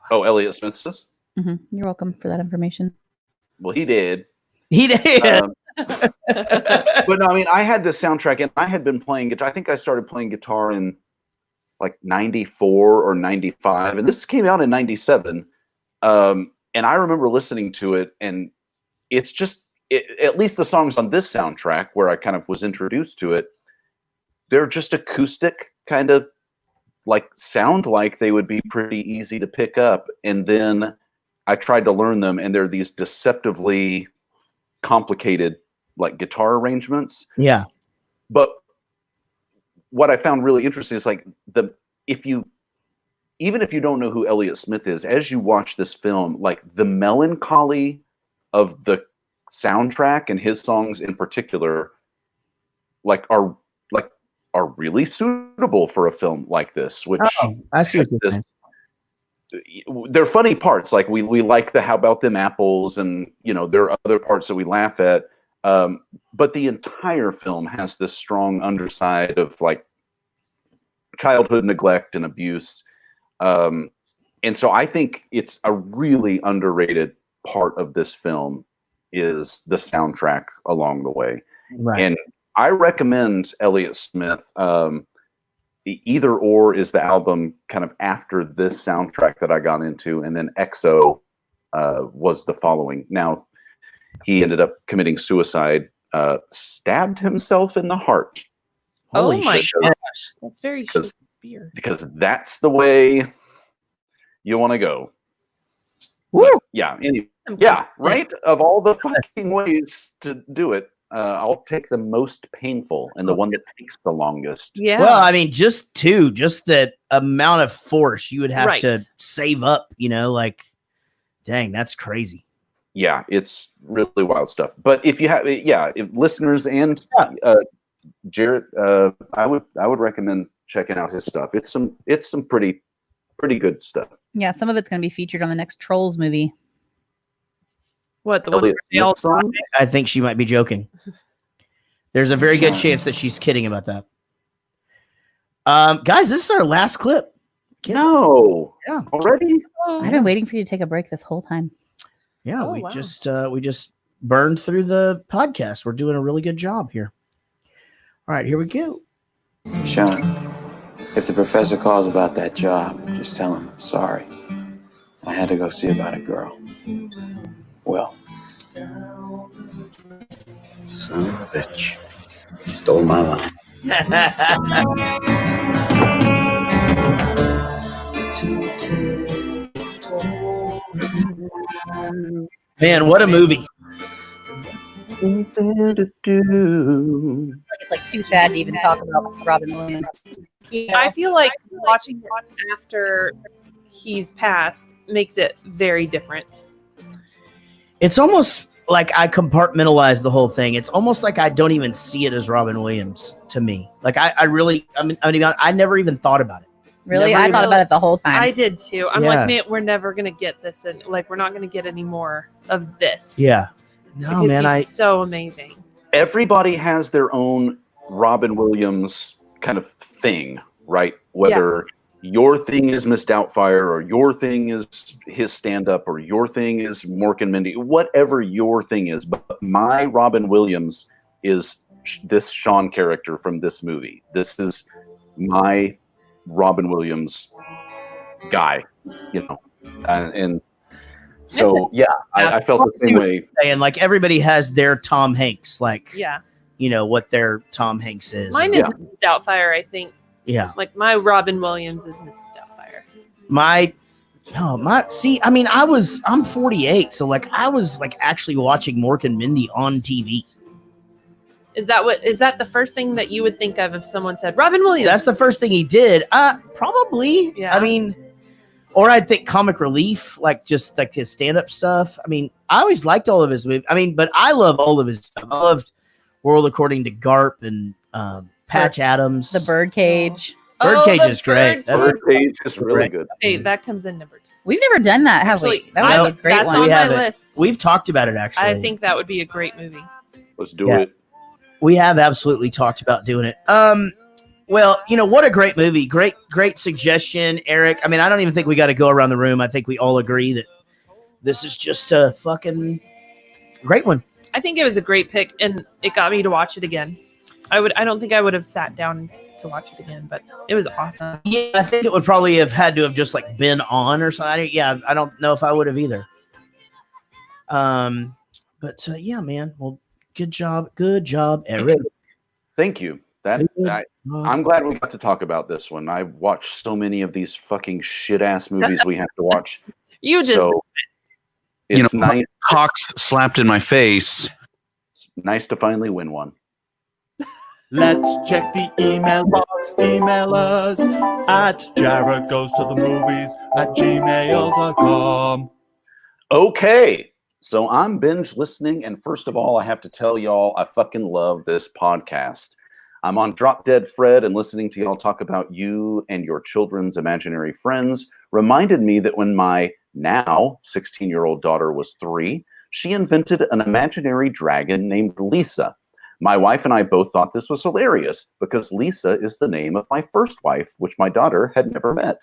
Oh, Elliott Smith does? You're welcome for that information. Well, he did. He did. But no, I mean, I had this soundtrack and I had been playing guitar. I think I started playing guitar in like 94 or 95. And this came out in 97. And I remember listening to it, and it's just, at least the songs on this soundtrack where I kind of was introduced to it, they're just acoustic, kind of like sound like they would be pretty easy to pick up. And then I tried to learn them, and they're these deceptively complicated like guitar arrangements. Yeah. But what I found really interesting is like even if you don't know who Elliott Smith is, as you watch this film, like the melancholy of the soundtrack and his songs in particular, are really suitable for a film like this. Which I see what you're saying. They're funny parts. Like we like the "How About Them Apples," and there are other parts that we laugh at. But the entire film has this strong underside of like childhood neglect and abuse. And so I think it's a really underrated part of this film is the soundtrack along the way. Right. And I recommend Elliott Smith. Either Or is the album kind of after this soundtrack that I got into, and then EXO was the following. Now, he ended up committing suicide stabbed himself in the heart. Oh Holy my shit. gosh, that's very Because- Shakespeare. Because that's the way you want to go. Woo! But, yeah. Yeah. Right. Of all the fucking ways to do it, I'll take the most painful and the one that takes the longest. Yeah. Well, I mean, just the amount of force you would have to save up, like, dang, that's crazy. Yeah, it's really wild stuff. But if you have, if listeners and Jarrett, I would recommend checking out his stuff. It's some pretty good stuff. Yeah, some of it's going to be featured on the next Trolls movie. What, the one where they all die? I think she might be joking. There's a very good chance that she's kidding about that. Guys, this is our last clip. No. Yeah. Already? I've been waiting for you to take a break this whole time. Yeah, we just burned through the podcast. We're doing a really good job here. All right, here we go. Sean, if the professor calls about that job, just tell him, sorry. I had to go see about a girl. Well. Son of a bitch. Stole my line. Man, what a movie. It's like too sad to even talk about Robin Williams. I feel like watching it after he's passed makes it very different. It's almost like I compartmentalize the whole thing. It's almost like I don't even see it as Robin Williams to me. Like I never even thought about it. Really? I thought about it the whole time. I did too. I'm Yeah. like, man, we're never going to get this. And like, we're not going to get any more of this. Yeah. No, because man, he's so amazing. Everybody has their own Robin Williams kind of thing, right? Whether your thing is Miss Doubtfire or your thing is his stand-up or your thing is Mork and Mindy, whatever your thing is. But my Robin Williams is this Sean character from this movie. This is my Robin Williams guy, and so I felt the same way. And like everybody has their Tom Hanks, like Yeah. What their Tom Hanks is. Mine is Miss Doubtfire, I think. Yeah. Like my Robin Williams is Miss Doubtfire. I'm 48, so like I was like actually watching Mork and Mindy on TV. Is that the first thing that you would think of if someone said Robin Williams? That's the first thing he did. Probably. Yeah. I mean, or I'd think comic relief, like just like his stand-up stuff. I mean, I always liked all of his movies. I mean, but I love all of his stuff. I loved World According to Garp and Patch Adams. The Birdcage. Birdcage is great. Birdcage is really good. Okay, that comes in number 2. We've never done that, have we? Actually, That was a great that's one. on my haven't. list. We've talked about it actually. I think that would be a great movie. Let's do it. We have absolutely talked about doing it. Well, what a great movie. Great suggestion, Eric. I mean, I don't even think we got to go around the room. I think we all agree that this is just a fucking great one. I think it was a great pick, and it got me to watch it again. I don't think I would have sat down to watch it again, but it was awesome. Yeah, I think it would probably have had to have just like been on or something. Yeah, I don't know if I would have either. But yeah, man. Well, good job, Eric. Thank you. I'm glad we got to talk about this one. I watched so many of these fucking shit ass movies we have to watch. You did. So it's nice. Hawks slapped in my face. It's nice to finally win one. Let's check the email box. Email us at jaredgoestothemovies@gmail.com. Okay. So I'm binge listening, and first of all, I have to tell y'all I fucking love this podcast. I'm on Drop Dead Fred, and listening to y'all talk about you and your children's imaginary friends reminded me that when my now 16-year-old daughter was 3, she invented an imaginary dragon named Lisa. My wife and I both thought this was hilarious because Lisa is the name of my first wife, which my daughter had never met.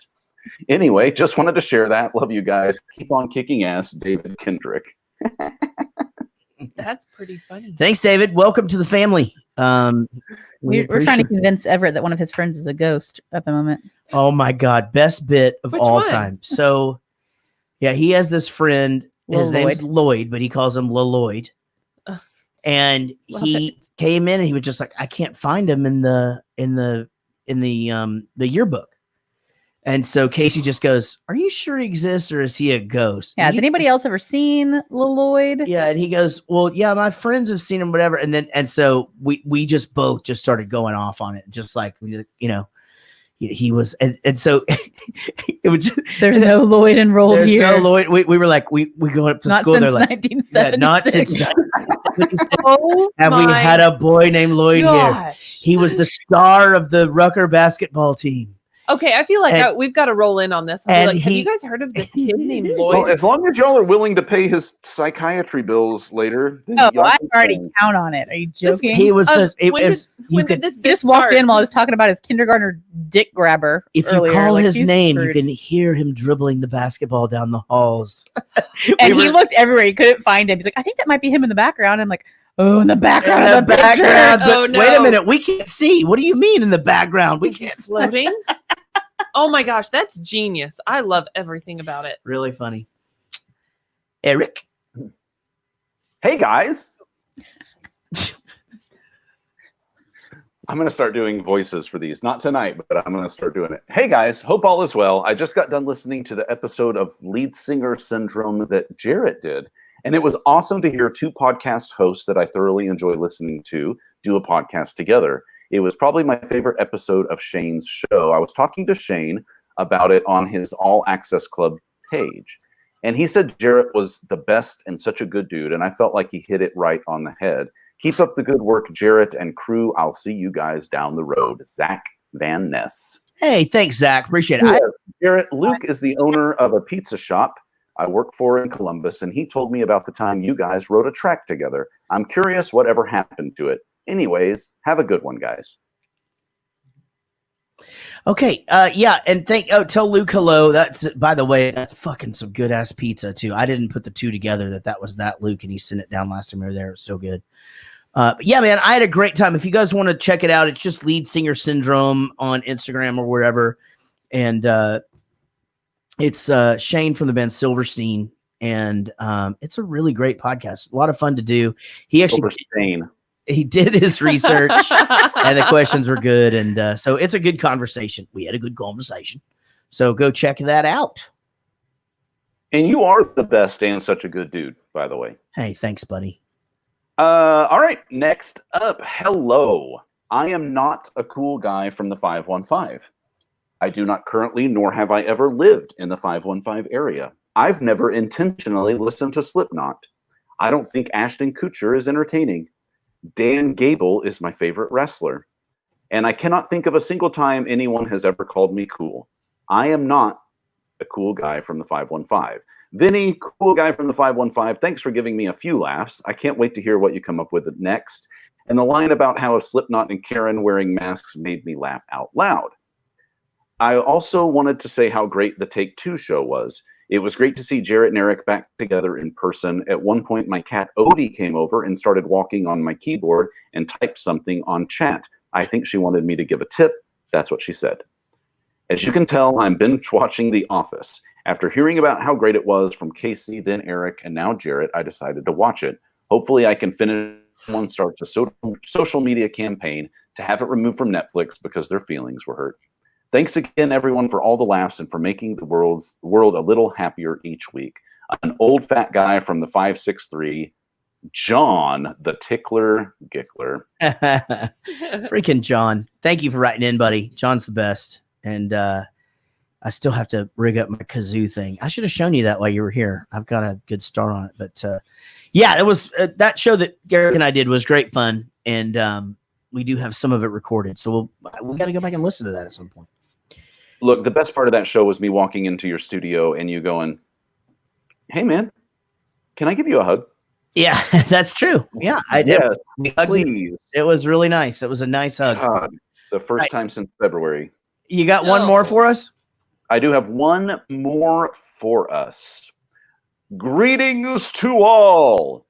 Anyway, just wanted to share that. Love you guys. Keep on kicking ass, David Kendrick. That's pretty funny. Thanks, David. Welcome to the family. We're trying to convince Everett that one of his friends is a ghost at the moment. Oh my God. Best bit of Which all one? time. So yeah, he has this friend. His name's Lloyd, but he calls him Lloyd. And he came in and he was just like, I can't find him in the yearbook. And so Casey just goes, are you sure he exists or is he a ghost? Yeah. Has anybody else ever seen Lil Lloyd? Yeah. And he goes, well, yeah, my friends have seen him, whatever. And so we just both just started going off on it. Just like, he was, and so it was just, there's no Lloyd enrolled here. No Lloyd. We were like, we going up to not school. Since they're like, 1976. yeah, not since 1976. Oh, have we had a boy named Lloyd here? gosh. He was the star of the Rucker basketball team. Okay, I feel like we've got to roll in on this. Have you guys heard of this kid named Lloyd? Well, as long as y'all are willing to pay his psychiatry bills later. Oh, I already count on it. Are you joking? He was when did this he just walked in while I was talking about his kindergartner dick grabber. If earlier. you call Like, his he's name, screwed. you can hear him dribbling the basketball down the halls. And he looked everywhere. He couldn't find him. He's like, I think that might be him in the background. I'm like, oh, in the background. In of the background. picture. But wait a minute, we can't see. What do you mean in the background? We can't floating. Oh my gosh, that's genius. I love everything about it. Really funny. Eric. Hey guys. I'm going to start doing voices for these. Not tonight, but I'm going to start doing it. Hey guys, hope all is well. I just got done listening to the episode of Lead Singer Syndrome that Jarrett did. And it was awesome to hear two podcast hosts that I thoroughly enjoy listening to do a podcast together. It was probably my favorite episode of Shane's show. I was talking to Shane about it on his All Access Club page. And he said Jarrett was the best and such a good dude. And I felt like he hit it right on the head. Keep up the good work, Jarrett and crew. I'll see you guys down the road. Zach Van Ness. Hey, thanks, Zach. Appreciate it. Yeah, Jarrett, Luke is the owner of a pizza shop I work for in Columbus. And he told me about the time you guys wrote a track together. I'm curious whatever happened to it. Anyways, have a good one, guys. Okay. Yeah. And tell Luke hello. That's, by the way, that's fucking some good ass pizza too. I didn't put the two together that was that Luke, and he sent it down last time we were there. It was so good. But yeah, man, I had a great time. If you guys want to check it out, it's just Lead Singer Syndrome on Instagram or wherever. And it's Shane from the band Silverstein. And it's a really great podcast. A lot of fun to do. He actually he did his research and the questions were good. And so it's a good conversation. We had a good conversation. So go check that out. And you are the best and such a good dude, by the way. Hey, thanks, buddy. All right. Next up. Hello. I am not a cool guy from the 515. I do not currently, nor have I ever lived in the 515 area. I've never intentionally listened to Slipknot. I don't think Ashton Kutcher is entertaining. Dan Gable is my favorite wrestler. And I cannot think of a single time anyone has ever called me cool. I am not a cool guy from the 515. Vinny, cool guy from the 515, thanks for giving me a few laughs. I can't wait to hear what you come up with next. And the line about how a Slipknot and Karen wearing masks made me laugh out loud. I also wanted to say how great the Take Two show was. It was great to see Jarrett and Eric back together in person. At one point, my cat Odie came over and started walking on my keyboard and typed something on chat. I think she wanted me to give a tip. That's what she said. As you can tell, I'm binge watching The Office. After hearing about how great it was from Casey, then Eric, and now Jarrett, I decided to watch it. Hopefully I can finish. Someone starts a social media campaign to have it removed from Netflix because their feelings were hurt. Thanks again, everyone, for all the laughs and for making the world a little happier each week. An old fat guy from the 563, John the Tickler Gickler. Freaking John. Thank you for writing in, buddy. John's the best. And I still have to rig up my kazoo thing. I should have shown you that while you were here. I've got a good start on it. But yeah, it was that show that Garrick and I did was great fun. And we do have some of it recorded. So we got to go back and listen to that at some point. Look, the best part of that show was me walking into your studio and you going, hey, man, can I give you a hug? Yeah, that's true. Yeah, I did. Yes, please. It was really nice. It was a nice hug. God, the first time since February. You got one more for us? I do have one more for us. Greetings to all.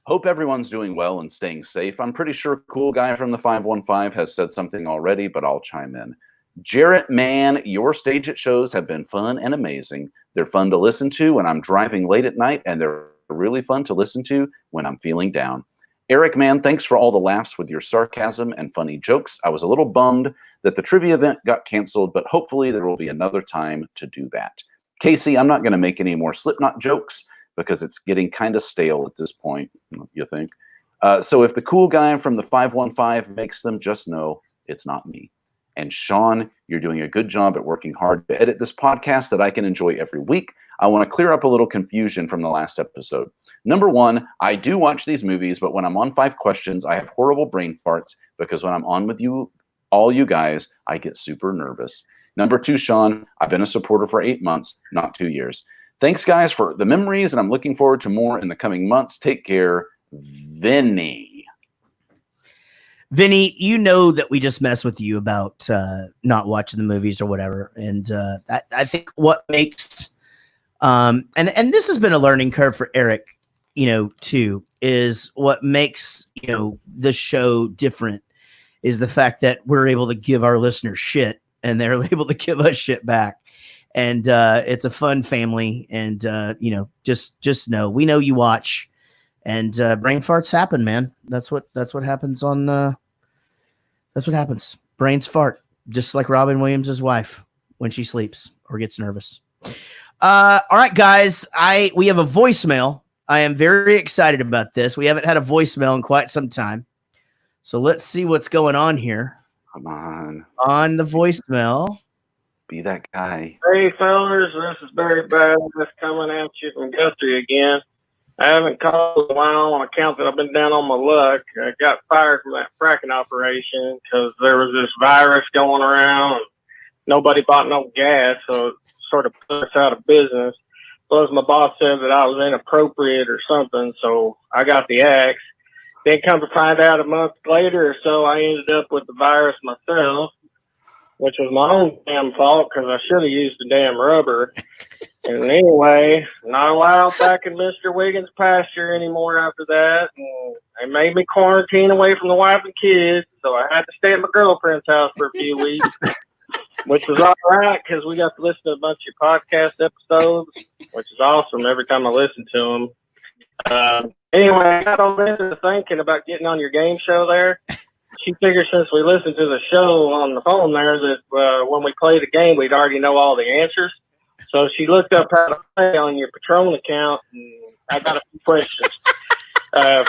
Hope everyone's doing well and staying safe. I'm pretty sure Cool Guy from the 515 has said something already, but I'll chime in. Jarrett, man, your stage at shows have been fun and amazing. They're fun to listen to when I'm driving late at night, and they're really fun to listen to when I'm feeling down. Eric, man, thanks for all the laughs with your sarcasm and funny jokes. I was a little bummed that the trivia event got canceled, but hopefully there will be another time to do that. Casey, I'm not going to make any more Slipknot jokes because it's getting kind of stale at this point, you think? So if the cool guy from the 515 makes them, just know it's not me. And Sean, you're doing a good job at working hard to edit this podcast that I can enjoy every week. I want to clear up a little confusion from the last episode. Number one, I do watch these movies, but when I'm on 5 Questions, I have horrible brain farts because when I'm on with you, all you guys, I get super nervous. Number 2, Sean, I've been a supporter for 8 months, not 2 years. Thanks, guys, for the memories, and I'm looking forward to more in the coming months. Take care, Vinny. Vinny, you know that we just mess with you about not watching the movies or whatever. And I think what makes, and this has been a learning curve for Eric, too, is what makes, the show different is the fact that we're able to give our listeners shit and they're able to give us shit back. And it's a fun family. And, just know, we know you watch, and brain farts happen, man. That's what happens on, that's what happens. Brains fart, just like Robin Williams' wife when she sleeps or gets nervous. All right, guys, we have a voicemail. I am very excited about this. We haven't had a voicemail in quite some time. So let's see what's going on here. Come on. On the voicemail. Be that guy. Hey, fellas, this is Barry Badass coming at you from Guthrie again. I haven't called in a while on account that I've been down on my luck. I got fired from that fracking operation because there was this virus going around and nobody bought no gas, so it sort of put us out of business. Plus, my boss said that I was inappropriate or something, so I got the axe. Then come to find out a month later or so, I ended up with the virus myself, which was my own damn fault because I should have used the damn rubber. And anyway, not allowed back in Mr. Wiggins' pasture anymore after that. And they made me quarantine away from the wife and kids, so I had to stay at my girlfriend's house for a few weeks, which was all right because we got to listen to a bunch of your podcast episodes, which is awesome every time I listen to them. Anyway, I got all into thinking about getting on your game show there. She figured since we listened to the show on the phone there that when we play the game, we'd already know all the answers. So she looked up how to play on your Patron account, and I got a few questions.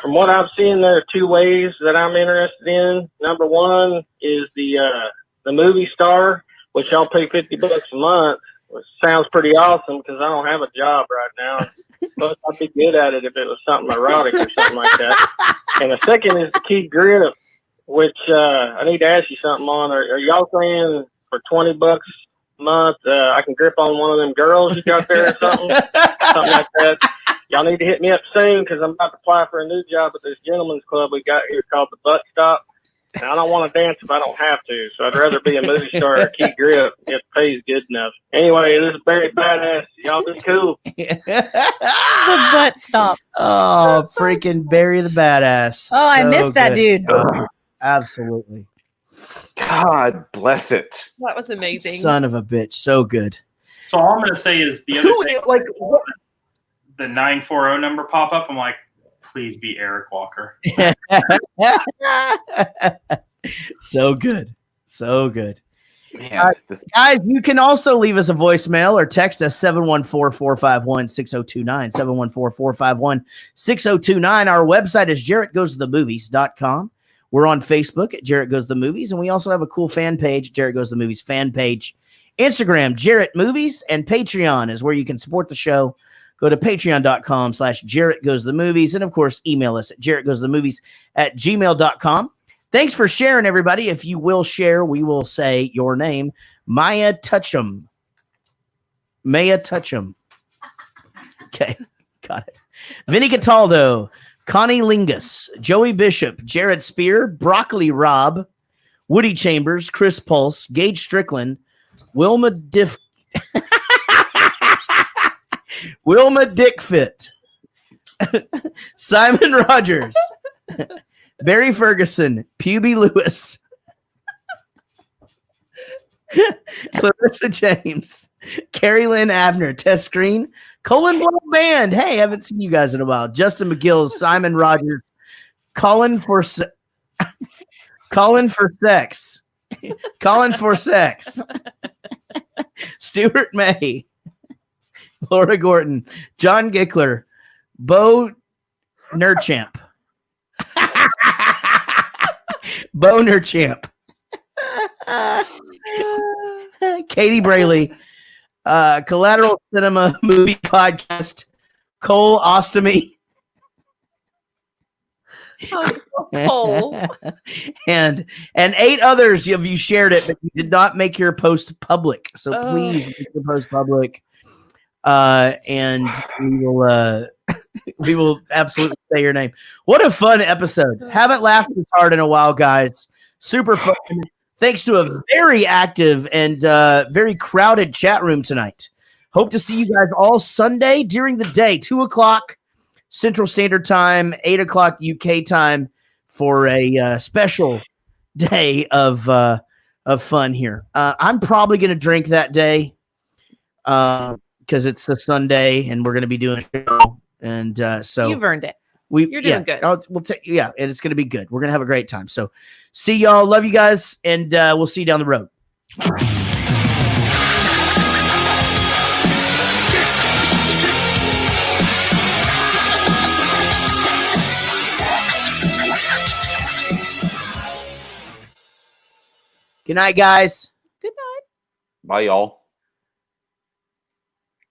From what I've seen, there are 2 ways that I'm interested in. Number 1 is the movie star, which I'll pay $50 a month, which sounds pretty awesome because I don't have a job right now. Plus, I'd be good at it if it was something erotic or something like that. And the second is the key grip, which I need to ask you something on. Are y'all saying for $20 a month, I can grip on one of them girls you got there or something? Something like that. Y'all need to hit me up soon because I'm about to apply for a new job at this gentleman's club we got here called the Butt Stop. And I don't want to dance if I don't have to, so I'd rather be a movie star or key grip if it pays good enough. Anyway, this is Barry Badass. Y'all be cool. The Butt Stop. Oh, freaking Barry the Badass. Oh, I missed that dude. Oh, absolutely. God bless it. That was amazing. Son of a bitch. So good. So all I'm going to say is the other thing, the 940 number pop up. I'm like, please be Eric Walker. So good. So good. Man, guys, you can also leave us a voicemail or text us 714-451-6029, 714-451-6029. Our website is jarrettgoesthemovies.com. We're on Facebook at Jarrett Goes the Movies, and we also have a cool fan page, Jarrett Goes the Movies fan page. Instagram, Jarrett Movies, and Patreon is where you can support the show. Go to patreon.com/Jarrett Goes the Movies, and of course, email us at jarrettgoesthemovies@gmail.com. Thanks for sharing, everybody. If you will share, we will say your name. Maya Touchum. Maya Touchum. Okay, got it. Vinny Cataldo, Connie Lingus, Joey Bishop, Jared Spear, Broccoli Rob, Woody Chambers, Chris Pulse, Gage Strickland, Wilma Dickfit, Simon Rogers, Barry Ferguson, Puby Lewis, Clarissa James, Carrie Lynn Abner, Tess Screen, Colin Blow Band. Hey, haven't seen you guys in a while. Justin McGill, Simon Rogers, Calling for sex. Calling for sex. Stuart May, Laura Gordon, John Gickler, Bo Nerdchamp. Bo Nerdchamp. Katie Brayley, Collateral Cinema Movie Podcast, Cole Ostomy. Cole. and 8 others of you shared it, but you did not make your post public. So please make your post public. And we will absolutely say your name. What a fun episode. Haven't laughed as hard in a while, guys. Super fun. Thanks to a very active and very crowded chat room tonight. Hope to see you guys all Sunday during the day, 2:00 Central Standard Time, 8:00 UK time for a special day of fun here. I'm probably going to drink that day because it's a Sunday and we're going to be doing a show. And so you've earned it. You're doing good. We'll take and it's going to be good. We're going to have a great time. So see y'all. Love you guys, and we'll see you down the road. Good night, guys. Good night. Bye, y'all.